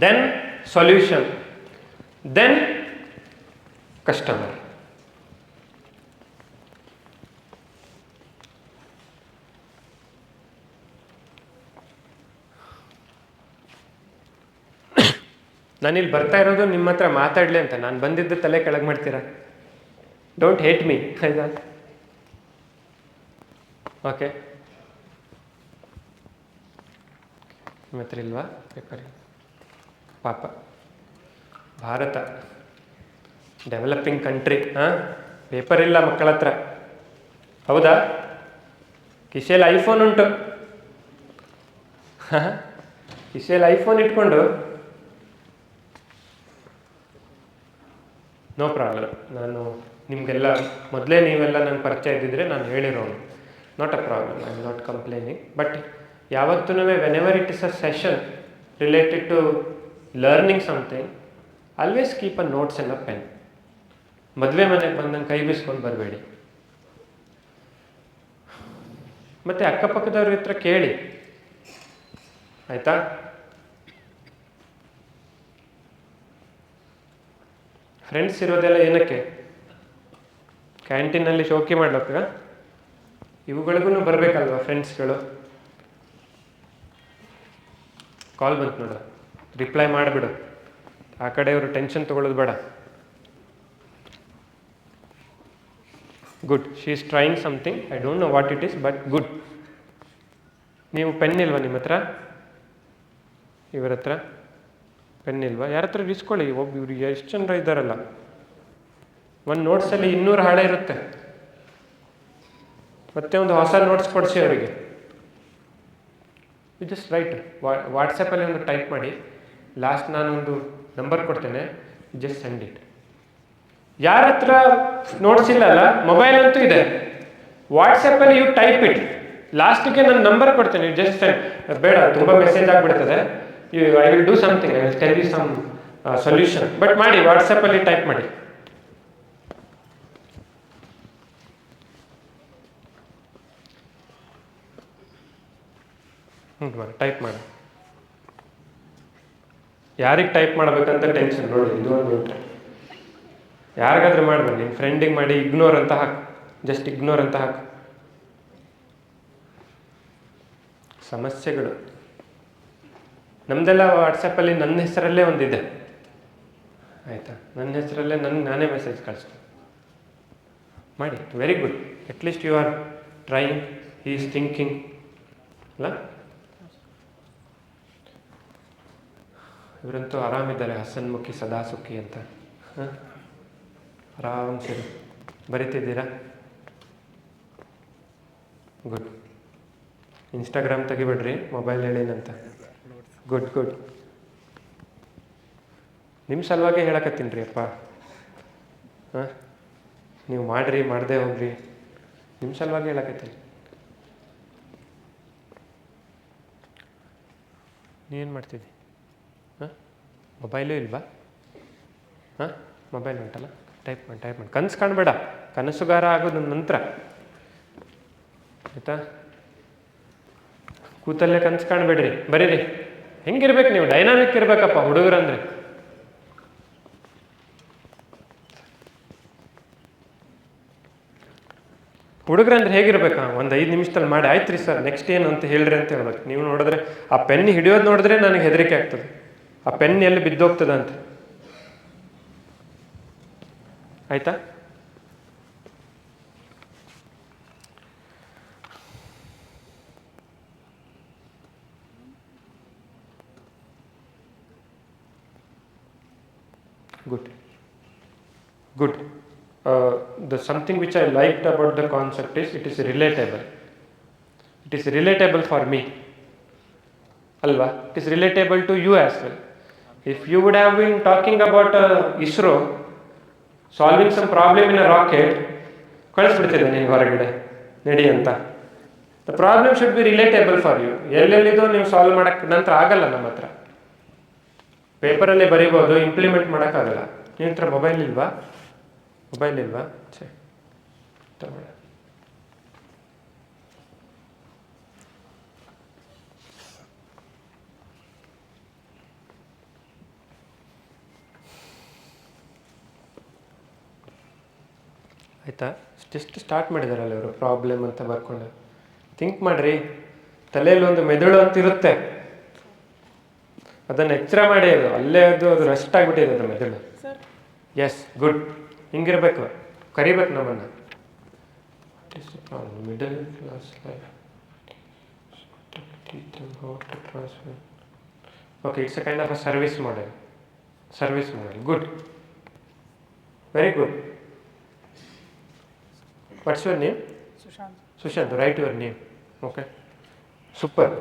then solution, then customer. ನಾನಿಲ್ಲಿ ಬರ್ತಾ ಇರೋದು ನಿಮ್ಮ ಹತ್ರ ಮಾತಾಡಲಿ ಅಂತ. ನಾನು ಬಂದಿದ್ದು ತಲೆ ಕೆಳಗೆ ಮಾಡ್ತೀರಾ? ಡೋಂಟ್ ಹೇಟ್ ಮೀ, ಆಯ್ತಾ? ಓಕೆ, ನಿಮ್ಮ ಹತ್ರ ಇಲ್ವಾ ಪೇಪರ್? ಪಾಪ, ಭಾರತ ಡೆವಲಪಿಂಗ್ ಕಂಟ್ರಿ, ಪೇಪರ್ ಇಲ್ಲ ಮಕ್ಕಳ ಹತ್ರ, ಹೌದಾ? ಕಿಸೆಯಲ್ಲಿ ಐಫೋನ್ ಉಂಟು, ಕಿಸೆಯಲ್ಲಿ ಐಫೋನ್ ಇಟ್ಕೊಂಡು ನೋ ಪ್ರಾಬ್ಲಮ್. ನಾನು ನಿಮಗೆಲ್ಲ ಮೊದಲೇ ನೀವೆಲ್ಲ ನನ್ನ ಪರಿಚಯ ಇದ್ದಿದ್ರೆ ನಾನು ಹೇಳಿರೋನು, not a problem, I am not complaining. But ಯಾವತ್ತೂ whenever it is a session related to learning something, always keep a notes and a pen. ಮದುವೆ ಮನೆಗೆ ಬಂದಂಗೆ ಕೈ ಬೀಸ್ಕೊಂಡು ಬರಬೇಡಿ. ಮತ್ತು ಅಕ್ಕಪಕ್ಕದವ್ರ ಹತ್ರ ಕೇಳಿ, ಆಯಿತಾ? ಫ್ರೆಂಡ್ಸ್ ಇರೋದೆಲ್ಲ ಏನಕ್ಕೆ? ಕ್ಯಾಂಟೀನಲ್ಲಿ ಶೋಕಿ ಮಾಡ್ಲಕ್ಕ? ಇವುಗಳಿಗೂ ಬರಬೇಕಲ್ವ ಫ್ರೆಂಡ್ಸ್ಗಳು? ಕಾಲ್ ಬಂತು ನೋಡು, ರಿಪ್ಲೈ ಮಾಡಿಬಿಡು. ಆ ಕಡೆಯವರು ಟೆನ್ಷನ್ ತೊಗೊಳ್ಳೋದು ಬೇಡ. Good, she is trying something, I don't know what it is, but good. ನೀವು ಪೆನ್ ಇಲ್ವಾ ನಿಮ್ಮ ಹತ್ರ? ಇವರ ಹತ್ರ ಪೆನ್ ಇಲ್ವಾ? ಯಾರ ಹತ್ರ ಇಸ್ಕೊಳ್ಳಿ. ಇವ್ರಿಗೆ ಎಷ್ಟು ಜನರ ಇದ್ದಾರಲ್ಲ, ಒಂದು ನೋಟ್ಸಲ್ಲಿ 200 ಹಾಳೆ ಇರುತ್ತೆ. ಮತ್ತೆ ಒಂದು ಹೊಸ ನೋಟ್ಸ್ ಕೊಡಿಸಿ ಅವರಿಗೆ. ಜಸ್ಟ್ ರೈಟ್, ವಾಟ್ಸಪ್ಪಲ್ಲಿ ಒಂದು ಟೈಪ್ ಮಾಡಿ, ಲಾಸ್ಟ್ ನಾನೊಂದು ನಂಬರ್ ಕೊಡ್ತೇನೆ, ಜಸ್ಟ್ ಸೆಂಡ್ ಇಟ್. ಯಾರ ಹತ್ರ ನೋಟ್ಸ್ ಇಲ್ಲ ಅಲ್ಲ, ಮೊಬೈಲ್ ಅಂತೂ ಇದೆ, ವಾಟ್ಸಪ್ಪಲ್ಲಿ ಯು ಟೈಪ್ ಇಟ್. ಲಾಸ್ಟಿಗೆ ನಾನು ನಂಬರ್ ಕೊಡ್ತೇನೆ, ಜಸ್ಟ್ ಸೆಂಡ್. ಬೇಡ, ತುಂಬ ಮೆಸೇಜ್ ಆಗಿಬಿಡ್ತದೆ. I will do something, I will tell you some solution. But ಮಾಡಿ, ವಾಟ್ಸಪ್ಪಲ್ಲಿ ಟೈಪ್ ಮಾಡಿ. ಟೈಪ್ ಮಾಡಿ. ಯಾರಿಗೆ ಟೈಪ್ ಮಾಡ್ಬೇಕಂತ ಟೆನ್ಷನ್ ನೋಡಿ, ಇದು ಒಂದು ಯಾರಿಗಾದ್ರೂ ಮಾಡ್ಬೇಡಿ, ನಿಮ್ಮ ಫ್ರೆಂಡಿಗೆ ಮಾಡಿ, ಇಗ್ನೋರ್ ಅಂತ ಹಾಕು, ಜಸ್ಟ್ ಇಗ್ನೋರ್ ಅಂತ ಹಾಕು. ಸಮಸ್ಯೆಗಳು ನಮ್ದೆಲ್ಲ ವಾಟ್ಸಪ್ಪಲ್ಲಿ ನನ್ನ ಹೆಸರಲ್ಲೇ ಒಂದಿದೆ, ಆಯಿತಾ? ನನ್ನ ಹೆಸರಲ್ಲೇ ನಾನೇ ಮೆಸೇಜ್ ಕಳಿಸ್ತೀನಿ. ಮಾಡಿ, very good. At least you are trying, he is thinking ಅಲ್ಲ. ಇವರಂತೂ ಆರಾಮಿದ್ದಾರೆ, ಹಸನ್ಮುಖಿ ಸದಾ ಸುಖಿ ಅಂತ. ಹಾಂ, ಆರಾಮ್ ಸರಿ ಬರಿತಿದ್ದೀರಾ? ಗುಡ್. ಇನ್ಸ್ಟಾಗ್ರಾಮ್ ತೆಗಿಬಿಡ್ರಿ, ಮೊಬೈಲ್ ಹೇಳಿನಂತ. Good good. ನಿಮ್ಮ ಸಲುವಾಗೆ ಹೇಳಕತ್ತೀನಿ ರೀ ಅಪ್ಪ. ಹಾಂ, ನೀವು ಮಾಡಿರಿ, ಮಾಡದೆ ಹೋಗ್ರಿ, ನಿಮ್ಮ ಸಲುವಾಗಿ ಹೇಳಕತ್ತೀನಿ. ನೀವೇನು ಮಾಡ್ತಿದ್ದಿ? ಹಾಂ, ಮೊಬೈಲೂ ಇಲ್ವಾ? ಹಾಂ, ಮೊಬೈಲ್ ಉಂಟಲ್ಲ, ಟೈಪ್ ಮಾಡಿ. ಕನಸು ಕಾಣಬೇಡ, ಕನಸುಗಾರ ಆಗೋದು ನಂತರ, ಆಯಿತಾ? ಕೂತಲ್ಲೇ ಕನಸು ಕಾಣಬೇಡ್ರಿ, ಬರೀರಿ. ಹೆಂಗಿರ್ಬೇಕು ನೀವು? ಡೈನಾಮಿಕ್ ಇರ್ಬೇಕಪ್ಪ ಹುಡುಗರಂದ್ರೆ. ಹುಡುಗರಂದ್ರೆ ಹೇಗಿರ್ಬೇಕಾ? ಒಂದು 5 ನಿಮಿಷದಲ್ಲಿ ಮಾಡಿ, ಆಯ್ತು ರೀ ಸರ್, ನೆಕ್ಸ್ಟ್ ಏನು ಅಂತ ಹೇಳ್ರಿ ಅಂತ ಹೇಳ್ಬೇಕು. ನೀವು ನೋಡಿದ್ರೆ ಆ ಪೆನ್ ಹಿಡಿಯೋದು ನೋಡಿದ್ರೆ ನನಗೆ ಹೆದರಿಕೆ ಆಗ್ತದೆ, ಆ ಪೆನ್ ಎಲ್ಲಿ ಬಿದ್ದೋಗ್ತದ ಅಂತ. ಆಯ್ತಾ? Good. The something which I liked about the concept is it is relatable. It is relatable for me. Alva? It is relatable to you as well. If you would have been talking about ISRO solving some problem in a rocket, ಕಳಿಸ್ಬಿಡ್ತಿದ್ದೆ ನೀವು ಹೊರಗಡೆ ನಡಿ ಅಂತ. The problem should be relatable for you. ಎಲ್ಲೆಲ್ಲಿದೋ ನೀವು solve ಮಾಡೋಕ್ಕೆ ನಂತರ ಆಗಲ್ಲ. ನಮ್ಮ ಹತ್ರ ಪೇಪರಲ್ಲೇ ಬರೀಬೋದು, ಇಂಪ್ಲಿಮೆಂಟ್ ಮಾಡೋಕ್ಕಾಗಲ್ಲ. ನಿಮ್ಮ ಹತ್ರ ಮೊಬೈಲ್ ಇಲ್ವಾ? ಛೇ, ತಗೊಳ್ಳ. ಆಯಿತಾ? ಜಸ್ಟ್ ಸ್ಟಾರ್ಟ್ ಮಾಡಿದಾರಲ್ಲ ಇವರು, ಪ್ರಾಬ್ಲಮ್ ಅಂತ ಬರ್ಕೊಂಡು. ಥಿಂಕ್ ಮಾಡಿರಿ, ತಲೆಯಲ್ಲಿ ಒಂದು ಮೆದುಳು ಅಂತ ಇರುತ್ತೆ, ಅದನ್ನು ಎಚ್ಚರ ಮಾಡಿ, ಅಲ್ಲೇ ಅದು ರೆಸ್ಟ್ ಆಗಿಬಿಟ್ಟಿದೆ ಅದು ಮೆದುಳು. S, good. ಹಿಂಗಿರ್ಬೇಕು, ಕರಿಬೇಕು ನಮ್ಮನ್ನು. Middle class life. Okay, it's A kind of a service model. Good, very good. What's your name? Sushant. Write your name. Okay, super.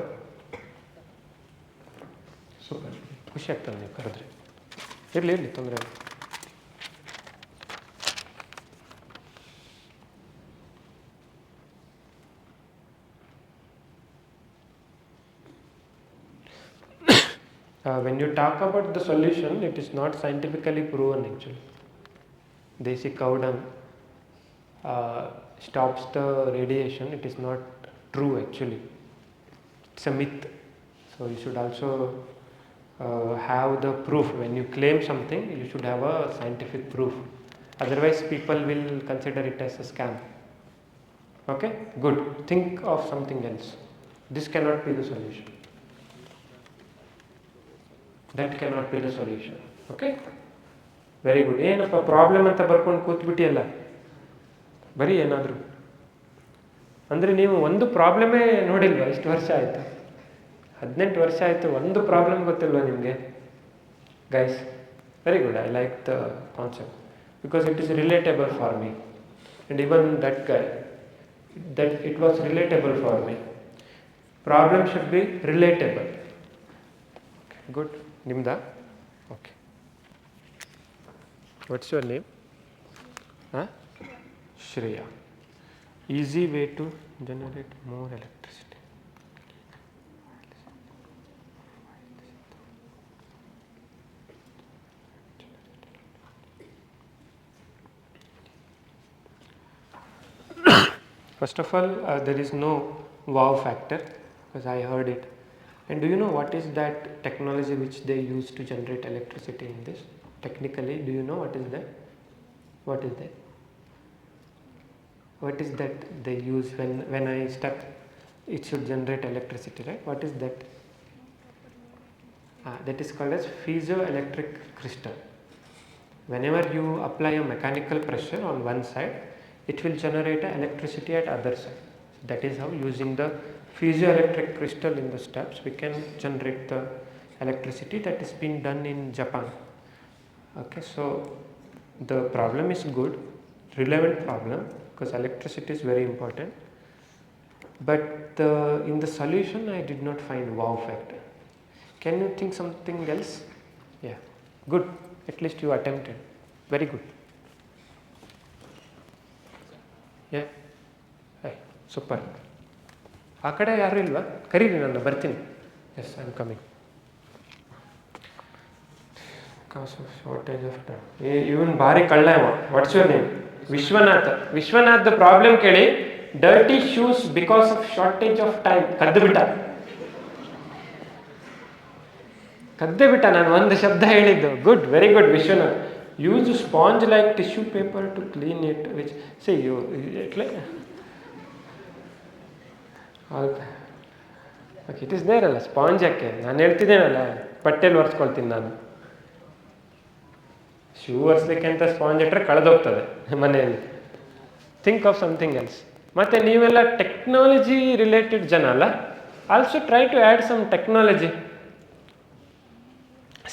ಖುಷಿ ಆಗ್ತದೆ ನೀವು ಕರೆದ್ರೆ. ಇರಲಿ, ತೊಂದರೆ ಇಲ್ಲ. When you talk about the solution, it is not scientifically proven actually. Desi cow dung stops the radiation. It is not true actually. It's a myth. So you should also have the proof. When you claim something, you should have a scientific proof. Otherwise, people will consider it as a scam. Okay? Good. Think of something else. This cannot be the solution. That cannot be the solution. Okay? Very good. ಏನಪ್ಪ problem ಅಂತ ಬರ್ಕೊಂಡು ಕೂತ್ಬಿಟ್ಟಿಯಲ್ಲ, ಬರೀ ಏನಾದರೂ ಅಂದರೆ ನೀವು ಒಂದು ಪ್ರಾಬ್ಲಮೇ ನೋಡಿಲ್ವಾ? ಇಷ್ಟು ವರ್ಷ ಆಯಿತು, 18 ವರ್ಷ ಆಯಿತು, ಒಂದು ಪ್ರಾಬ್ಲಮ್ ಗೊತ್ತಿಲ್ವಾ ನಿಮಗೆ? Guys, very good. I like the concept because it is relatable for me and even that guy, that it was relatable for me. Problem should be relatable. Good. ನಿಮ್ದಾ? What's your name? Huh? Shreya. Easy way to generate more electricity. First of all, there is no wow factor because I heard it. And do you know what is that technology which they use to generate electricity in this? Technically, do you know what is that? What is that? What is that they use when I step, it should generate electricity, right? What is that? That is called as piezoelectric crystal. Whenever you apply a mechanical pressure on one side, it will generate electricity at other side. That is how, using the piezoelectric crystal in the steps, we can generate the electricity. That is being done in Japan. Okay, so the problem is good, relevant problem, because electricity is very important. But in the solution, I did not find wow factor. Can you think something else? Yeah, good. At least you attempted. Very good. Yeah. Hey, super. ಆ ಕಡೆ ಯಾರು ಇಲ್ವಾ? ಕರೀರಿ, ನಾನು ಬರ್ತೀನಿ. Yes, I am coming. Because of shortage of time. ಇವನ್ ಭಾರಿ ಕಳ್ಳ ಇವ. What's your name? Vishwanath. Vishwanath problem ಕೇಳಿ, dirty shoes because of shortage of time. ಕದ್ದು ಬಿಟ್ಟ. ನಾನು ಒಂದು ಶಬ್ದ ಹೇಳಿದ್ದು. Good, very good Vishwanath. Use sponge like tissue paper to clean it, which see you ಇಟ್ಲೆ ಓಕೆ, ಇಟ್ ಇಸ್ ದೇರ್ ಅಲ್ಲ ಸ್ಪಾಂಜ್. ಯಾಕೆ ನಾನು ಹೇಳ್ತಿದ್ದೇನಲ್ಲ, ಬಟ್ಟೆಲಿ ಒರೆಸ್ಕೊಳ್ತೀನಿ ನಾನು. ಶೂ ಒರೆಸ್ಲಿಕ್ಕೆ ಅಂತ ಸ್ಪಾಂಜ್ ಇಟ್ಟರೆ ಕಳೆದೋಗ್ತದೆ ಮನೆಯಲ್ಲಿ. Think of something else. ಮತ್ತು ನೀವೆಲ್ಲ ಟೆಕ್ನಾಲಜಿ ರಿಲೇಟೆಡ್ ಜನ ಅಲ್ಲ, also try to add some technology.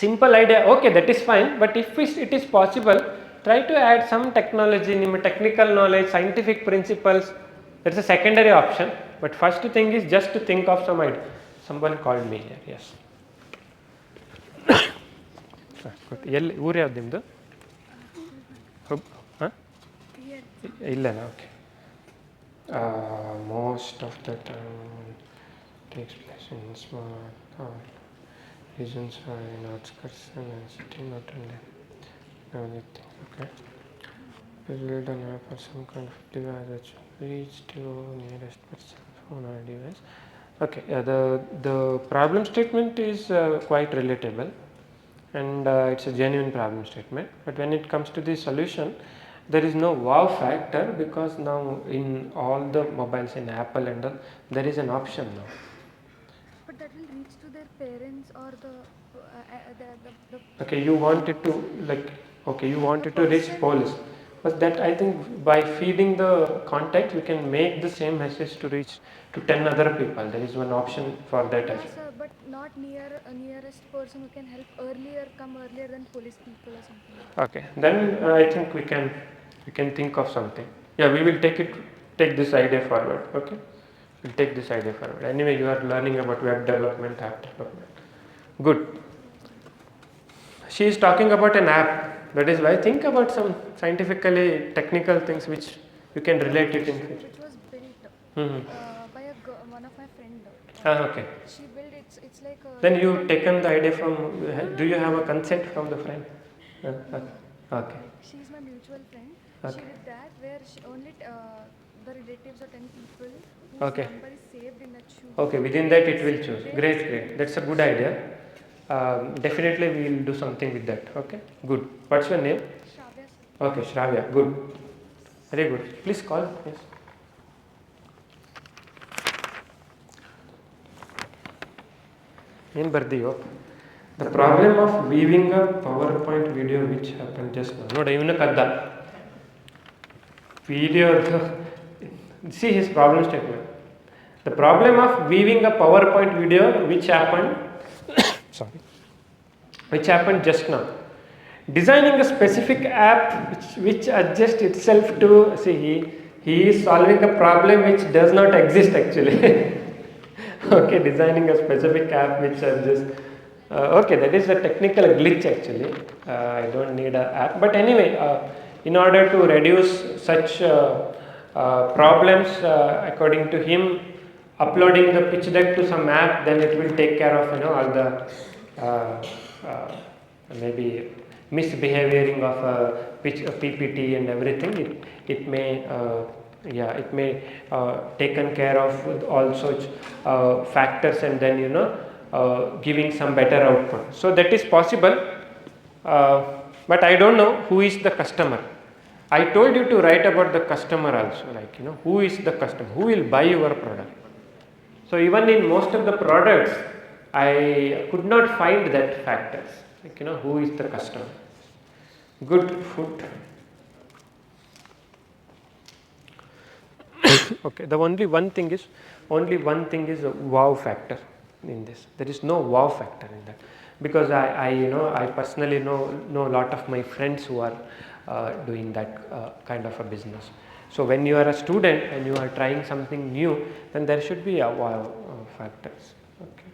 Simple idea, okay, that is fine, but if it is possible, try to add some technology, technical knowledge, scientific principles. That's a secondary option, but first thing is just to think of some idea. Someone called me here, yes. ಎಲ್ಲಿ ಊರು ಯಾವ್ದು ನಿಮ್ಮದು? ಹಾಂ, ಇಲ್ಲನಾ? Okay. Most of the time takes place in small regions are in outskirts and city, not only everything. Okay, build an app or some kind of device that should reach to nearest person phone or device. Okay, the problem statement is quite relatable, and it's a genuine problem statement. But when it comes to the solution, there is no wow factor, because now in all the mobiles in Apple and all, there is an option now. That will reach to their parents or the Okay, you wanted to you wanted to reach police, but that I think by feeding the contact we can make the same message to reach to 10 other people. There is one option for that. Yes, sir, but not nearest person who can help come earlier than police people or something. Okay, then I think we can think of something. Yeah, we will take this idea forward. Okay, we'll take this idea forward. Anyway, you are learning about web development, app development. Good. She is talking about an app. That is why think about some scientifically technical things which you can relate it in future. It was built by one of my friend. Okay. She built it. It's like. Then you taken the idea from. Do you have a consent from the friend? Okay. She is my mutual friend. Okay. She did that where she only the relatives or 10 people whose Okay. number is saved in that shoe. Okay. Within that it will choose. Great. That's a good idea. Definitely we will do something with that. Okay, good. What's your name? Shravya. Okay, Shravya, good. Very good. Please call. Yes. ಏನು ಬರ್ದಿಯೋ? The problem of weaving a PowerPoint video which happened just now. ನೋಡಿ, ಇವನು ಕದ್ದ video. See his problem statement. The problem of weaving a PowerPoint video which happened just now. Designing a specific app which adjusts itself to, see, he is solving a problem which does not exist actually. Okay, designing a specific app which adjusts Okay, that is a technical glitch actually. I don't need an app. But anyway, in order to reduce such problems, according to him, uploading the pitch deck to some app, then it will take care of all the maybe misbehaving of a PPT and everything. It may it may taken care of with all such factors, and then giving some better output. So that is possible, but I don't know who is the customer. I told you to write about the customer also, like who is the customer, who will buy your product. So even in most of the products, I could not find that factors, like who is the customer. Good food. Okay, the only one thing is a wow factor in this. There is no wow factor in that, because I personally know a lot of my friends who are doing that kind of a business. So when you are a student and you are trying something new, then there should be a wow factors. Okay.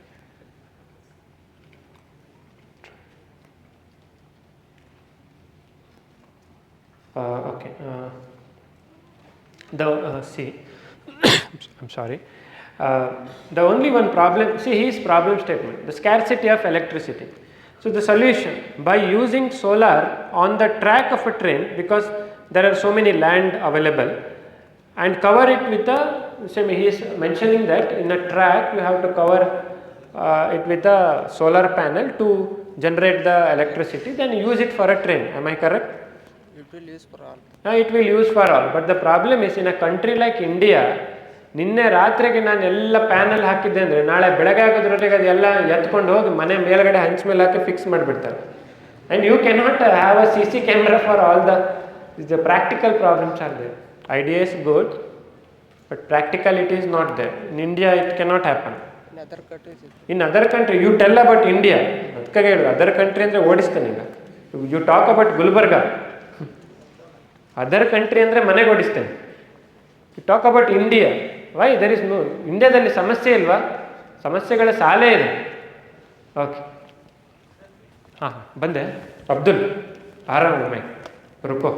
Okay. See, I'm sorry. The only one problem, see his problem statement, the scarcity of electricity. So the solution, by using solar on the track of a train, because there are so many land available, and cover it with he is mentioning that in a track you have to cover it with a solar panel to generate the electricity, then use it for a train. Am I correct? It will use for all. It will use for all, but the problem is in a country like India, ನಿನ್ನೆ ರಾತ್ರಿಗೆ ನಾನು ಎಲ್ಲ panel ಹಾಕಿದ್ದೆ ಅಂದರೆ ನಾಳೆ ಬೆಳಗ್ಗೆ ಆಗೋದ್ರೊಳಗೆ ಅದೆಲ್ಲ ಎತ್ಕೊಂಡು ಹೋಗಿ ಮನೆ ಮೇಲ್ಗಡೆ ಹಂಚ್ ಮೇಲೆ ಹಾಕಿ ಫಿಕ್ಸ್ ಮಾಡಿಬಿಡ್ತಾರೆ. And you cannot have a CC camera for all the practical problems are there. Idea is good, but practicality is not there. In India it cannot happen. In other countries In other country, you tell about India. ಅದಕ್ಕಾಗಿ ಹೇಳು other country ಅಂದರೆ ಓಡಿಸ್ತಾನೆ ಈಗ. You talk about Gulbarga. Other country ಅಂದರೆ ಮನೆಗೆ ಓಡಿಸ್ತೇನೆ. You talk about India. Why there is no, ಇಂಡಿಯಾದಲ್ಲಿ ಸಮಸ್ಯೆ ಇಲ್ವಾ? ಸಮಸ್ಯೆಗಳ ಸಾಲೇ ಇದೆ. ಓಕೆ, ಹಾಂ ಬಂದೆ. ಅಬ್ದುಲ್ ಆರಾಮ ರುಕೋ.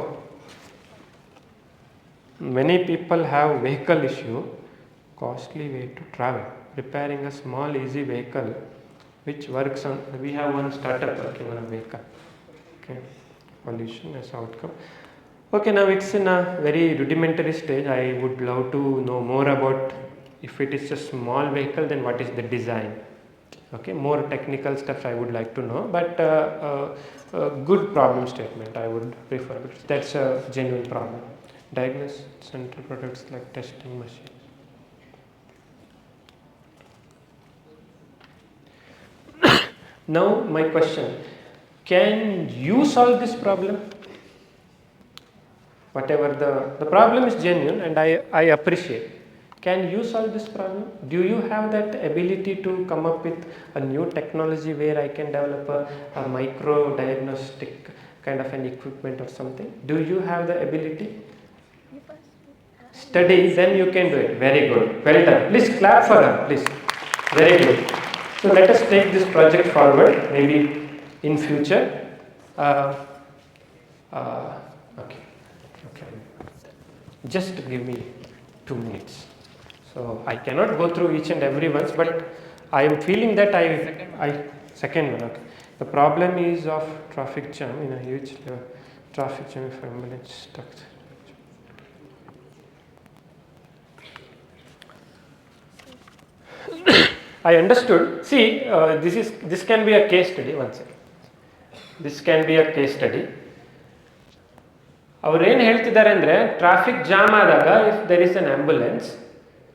Many people have vehicle issue, costly way to travel. Repairing a small easy vehicle which works on, we have one startup working on a vehicle. Okay, pollution as outcome. Okay, now it's in a very rudimentary stage. I would love to know more about, if it is a small vehicle, then what is the design. Okay, more technical stuff I would like to know, but good problem statement I would prefer, because that's a genuine problem. Diagnosis center products like testing machines. Now my question, can you solve this problem? Whatever the problem is genuine, and I appreciate. Can you solve this problem? Do you have that ability to come up with a new technology where I can develop a micro diagnostic kind of an equipment or something? Do you have the ability? Study, then you can do it. Very good. Well done. Please clap for her, please. Very good. So let us take this project forward, maybe in future. Okay. Just give me 2 minutes. So I cannot go through each and every one, but I am feeling that second one. Okay. The problem is of traffic jam in a huge traffic jam if ambulance stuck. I understood. See, this can be a case study. One second. This can be a case study. ಅವ್ರು ಏನು ಹೇಳ್ತಿದ್ದಾರೆ ಅಂದರೆ, traffic jam ಆದಾಗ if there is an ambulance,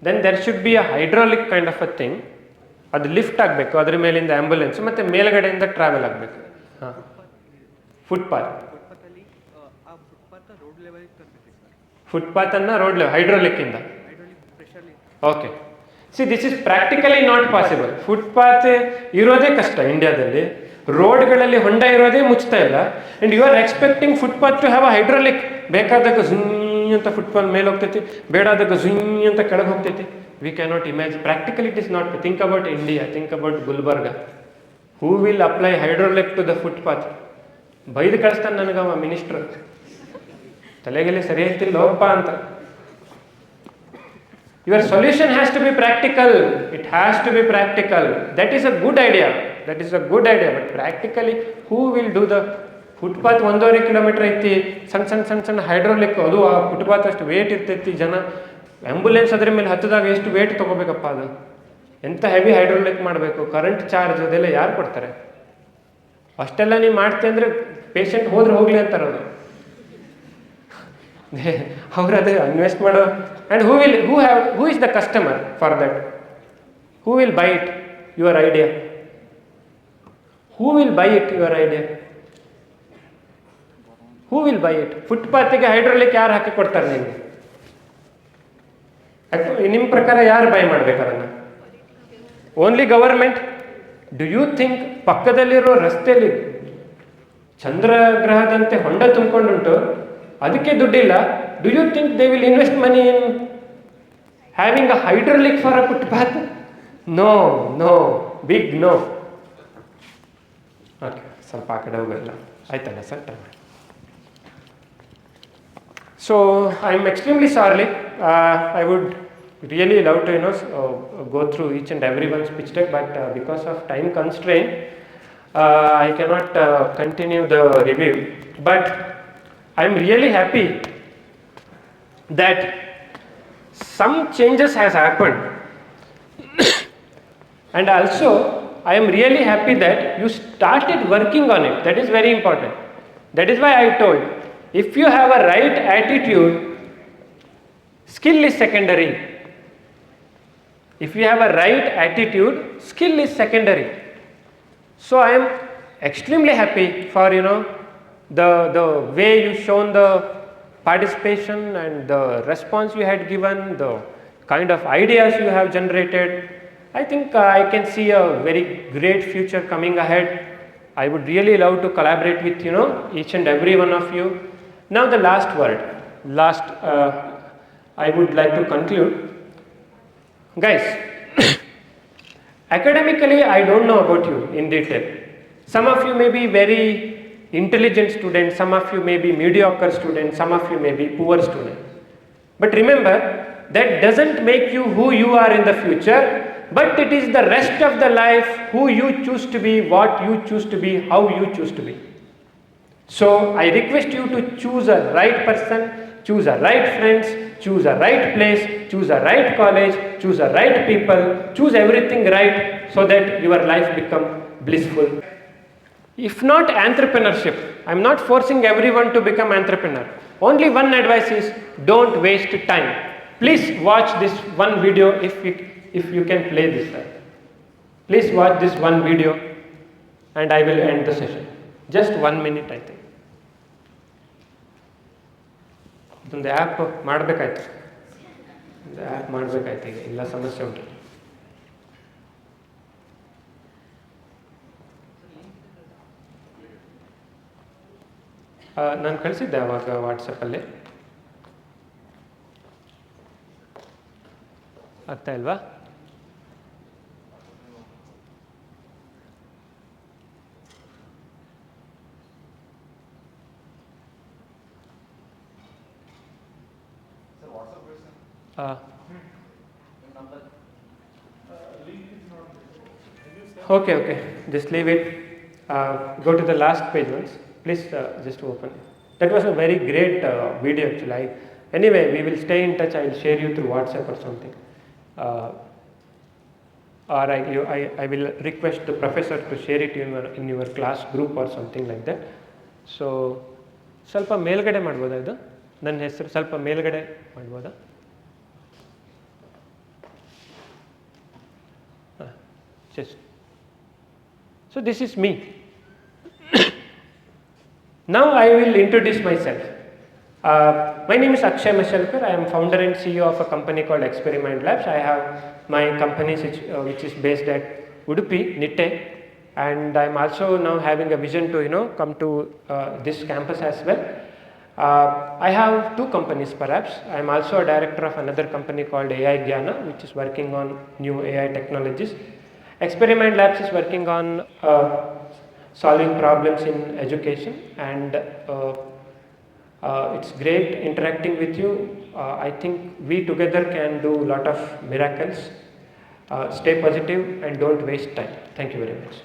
then there should be a hydraulic kind of a thing. ಅದು lift ಆಗಬೇಕು ಅದ್ರ ಮೇಲಿಂದ ambulance, ಮತ್ತು ಮೇಲ್ಗಡೆಯಿಂದ ಟ್ರಾವೆಲ್ ಆಗಬೇಕು. ಹಾಂ, ಫುಟ್ಪಾತನ್ನು ರೋಡ್ ಲೆವೆಲ್ ಹೈಡ್ರಾಲಿಕ್ಕಿಂದ. Okay, see this is practically not possible. Footpath ಇರೋದೇ ಕಷ್ಟ ಇಂಡಿಯಾದಲ್ಲಿ. ರೋಡ್ಗಳಲ್ಲಿ ಹೊಂಡ ಇರೋದೇ ಮುಚ್ತಾ ಇಲ್ಲ. And you are expecting footpath to have a hydraulic. ಬೇಕಾದಾಗ ಝುಯ್ ಅಂತ ಫುಟ್ಪಾತ್ ಮೇಲೆ ಹೋಗ್ತೈತಿ, ಬೇಡಾದಾಗ ಝುಯ್ ಅಂತ ಕೆಳಗೆ ಹೋಗ್ತೈತಿ. We cannot imagine. Practically it is not. Think about India, think about Gulbarga. Who will apply hydraulic to the footpath? ಬೈದು ಕಳಿಸ್ತಾನೆ ನನಗವ ಮಿನಿಸ್ಟ್ರ್, ತಲೆಗೆಲೆ ಸರಿ ಐತಿಲ್ಲೋಪ್ಪ ಅಂತ. Your solution has to be practical. It has to be practical. That is a good idea. That is a good idea. But practically, who will do the footpath 1.5 kilometre ಐತಿ, ಸಣ್ಣ hydraulic, ಅದು ಆ footpath ಅಷ್ಟು wait ಇರ್ತೈತಿ, ಜನ ambulance ಅದ್ರ ಮೇಲೆ ಹತ್ತದಾಗ ಎಷ್ಟು ವೇಟ್ ತೊಗೋಬೇಕಪ್ಪ, ಅದು ಎಂಥ ಹೆವಿ ಹೈಡ್ರೋಲಿಕ್ ಮಾಡಬೇಕು, ಕರೆಂಟ್ ಚಾರ್ಜ್ ಅದೆಲ್ಲ ಯಾರು ಕೊಡ್ತಾರೆ? ಅಷ್ಟೆಲ್ಲ ನೀವು ಮಾಡ್ತೀವಿ ಅಂದರೆ ಪೇಷಂಟ್ ಹೋದ್ರೆ ಹೋಗಲಿ ಅಂತಾರೆ ಅವರು. ಅವ್ರು ಅದೇ ಇನ್ವೆಸ್ಟ್ ಮಾಡೋ. And who is the customer for that? Who will buy it your idea? Who will buy it your idea? Who will buy it? ಫುಟ್ಪಾತಿಗೆ ಹೈಡ್ರೋಲಿಕ್ ಯಾರು ಹಾಕಿ ಕೊಡ್ತಾರೆ ನಿಮಗೆ? ನಿಮ್ಮ ಪ್ರಕಾರ ಯಾರು ಬೈ ಮಾಡ್ಬೇಕು ಅದನ್ನು? Only government? Do you think ಪಕ್ಕದಲ್ಲಿರೋ ರಸ್ತೆಯಲ್ಲಿ ಚಂದ್ರಗ್ರಹದಂತೆ ಹೊಂಡ ತುಂಬಿಕೊಂಡುಂಟು, ಅದಕ್ಕೆ ದುಡ್ಡಿಲ್ಲ? Do you think they will invest money in having a hydraulic for a footpath? No no, big no. Okay, ಸ್ವಲ್ಪ ಆ ಕಡೆ ಹೋಗಲ್ಲ ಆಯ್ತಲ್ಲ sir? So I am extremely sorry. I would really love to go through each and everyone's pitch deck, but because of time constraint, I cannot continue the review. But I am really happy that some changes has happened, and also I am really happy that you started working on it. That is very important. That is why I told, if you have a right attitude, skill is secondary. If you have a right attitude, skill is secondary. So I am extremely happy for the way you shown the participation and the response you had given, the kind of ideas you have generated. I think I can see a very great future coming ahead. I would really love to collaborate with each and every one of you. Now the last word, I would like to conclude. Guys, academically I don't know about you in detail. Some of you may be very intelligent students, some of you may be mediocre students, some of you may be poor students. But remember, that doesn't make you who you are in the future, but it is the rest of the life who you choose to be, what you choose to be, how you choose to be. So I request you to choose a right person, choose a right friends, choose a right place, choose a right college, choose a right people, choose everything right so that your life become blissful. If not entrepreneurship, I am not forcing everyone to become entrepreneur. Only one advice is, don't waste time. Please watch this one video if you can play this. Please watch this one video and I will end the session. Just 1 minute I think. ಇದೊಂದು app ಮಾಡಬೇಕಾಯ್ತು, ಈಗ ಎಲ್ಲ ಸಮಸ್ಯೆ ಉಂಟು. ನಾನು ಕಳಿಸಿದ್ದೆ ಆವಾಗ ವಾಟ್ಸಪ್ಪಲ್ಲಿ, ಆಗ್ತಾ ಇಲ್ವಾ? Okay, just leave it. Go to the last page once. Please just open it. That was a very great video actually. Anyway, we will stay in touch. I will share you through WhatsApp or something. Or I will request the professor to share it in your class group or something like that. So, ಸ್ವಲ್ಪ ಮೇಲ್ಗಡೆ ಮಾಡ್ಬೋದಾ ಇದು? ನನ್ನ ಹೆಸರು ಸ್ವಲ್ಪ ಮೇಲ್ಗಡೆ ಮಾಡ್ಬೋದಾ? Just. So this is me. Now I will introduce myself. My name is Akshay Mashalkar. I am founder and CEO of a company called Experiment Labs. I have my company which is based at Udupi, Nitte, and I am also now having a vision to come to this campus as well. I have 2 companies perhaps. I am also a director of another company called AI Gyana, which is working on new AI technologies. Experiment Labs is working on solving problems in education, and it's great interacting with you. I think we together can do a lot of miracles. Stay positive and don't waste time. Thank you very much.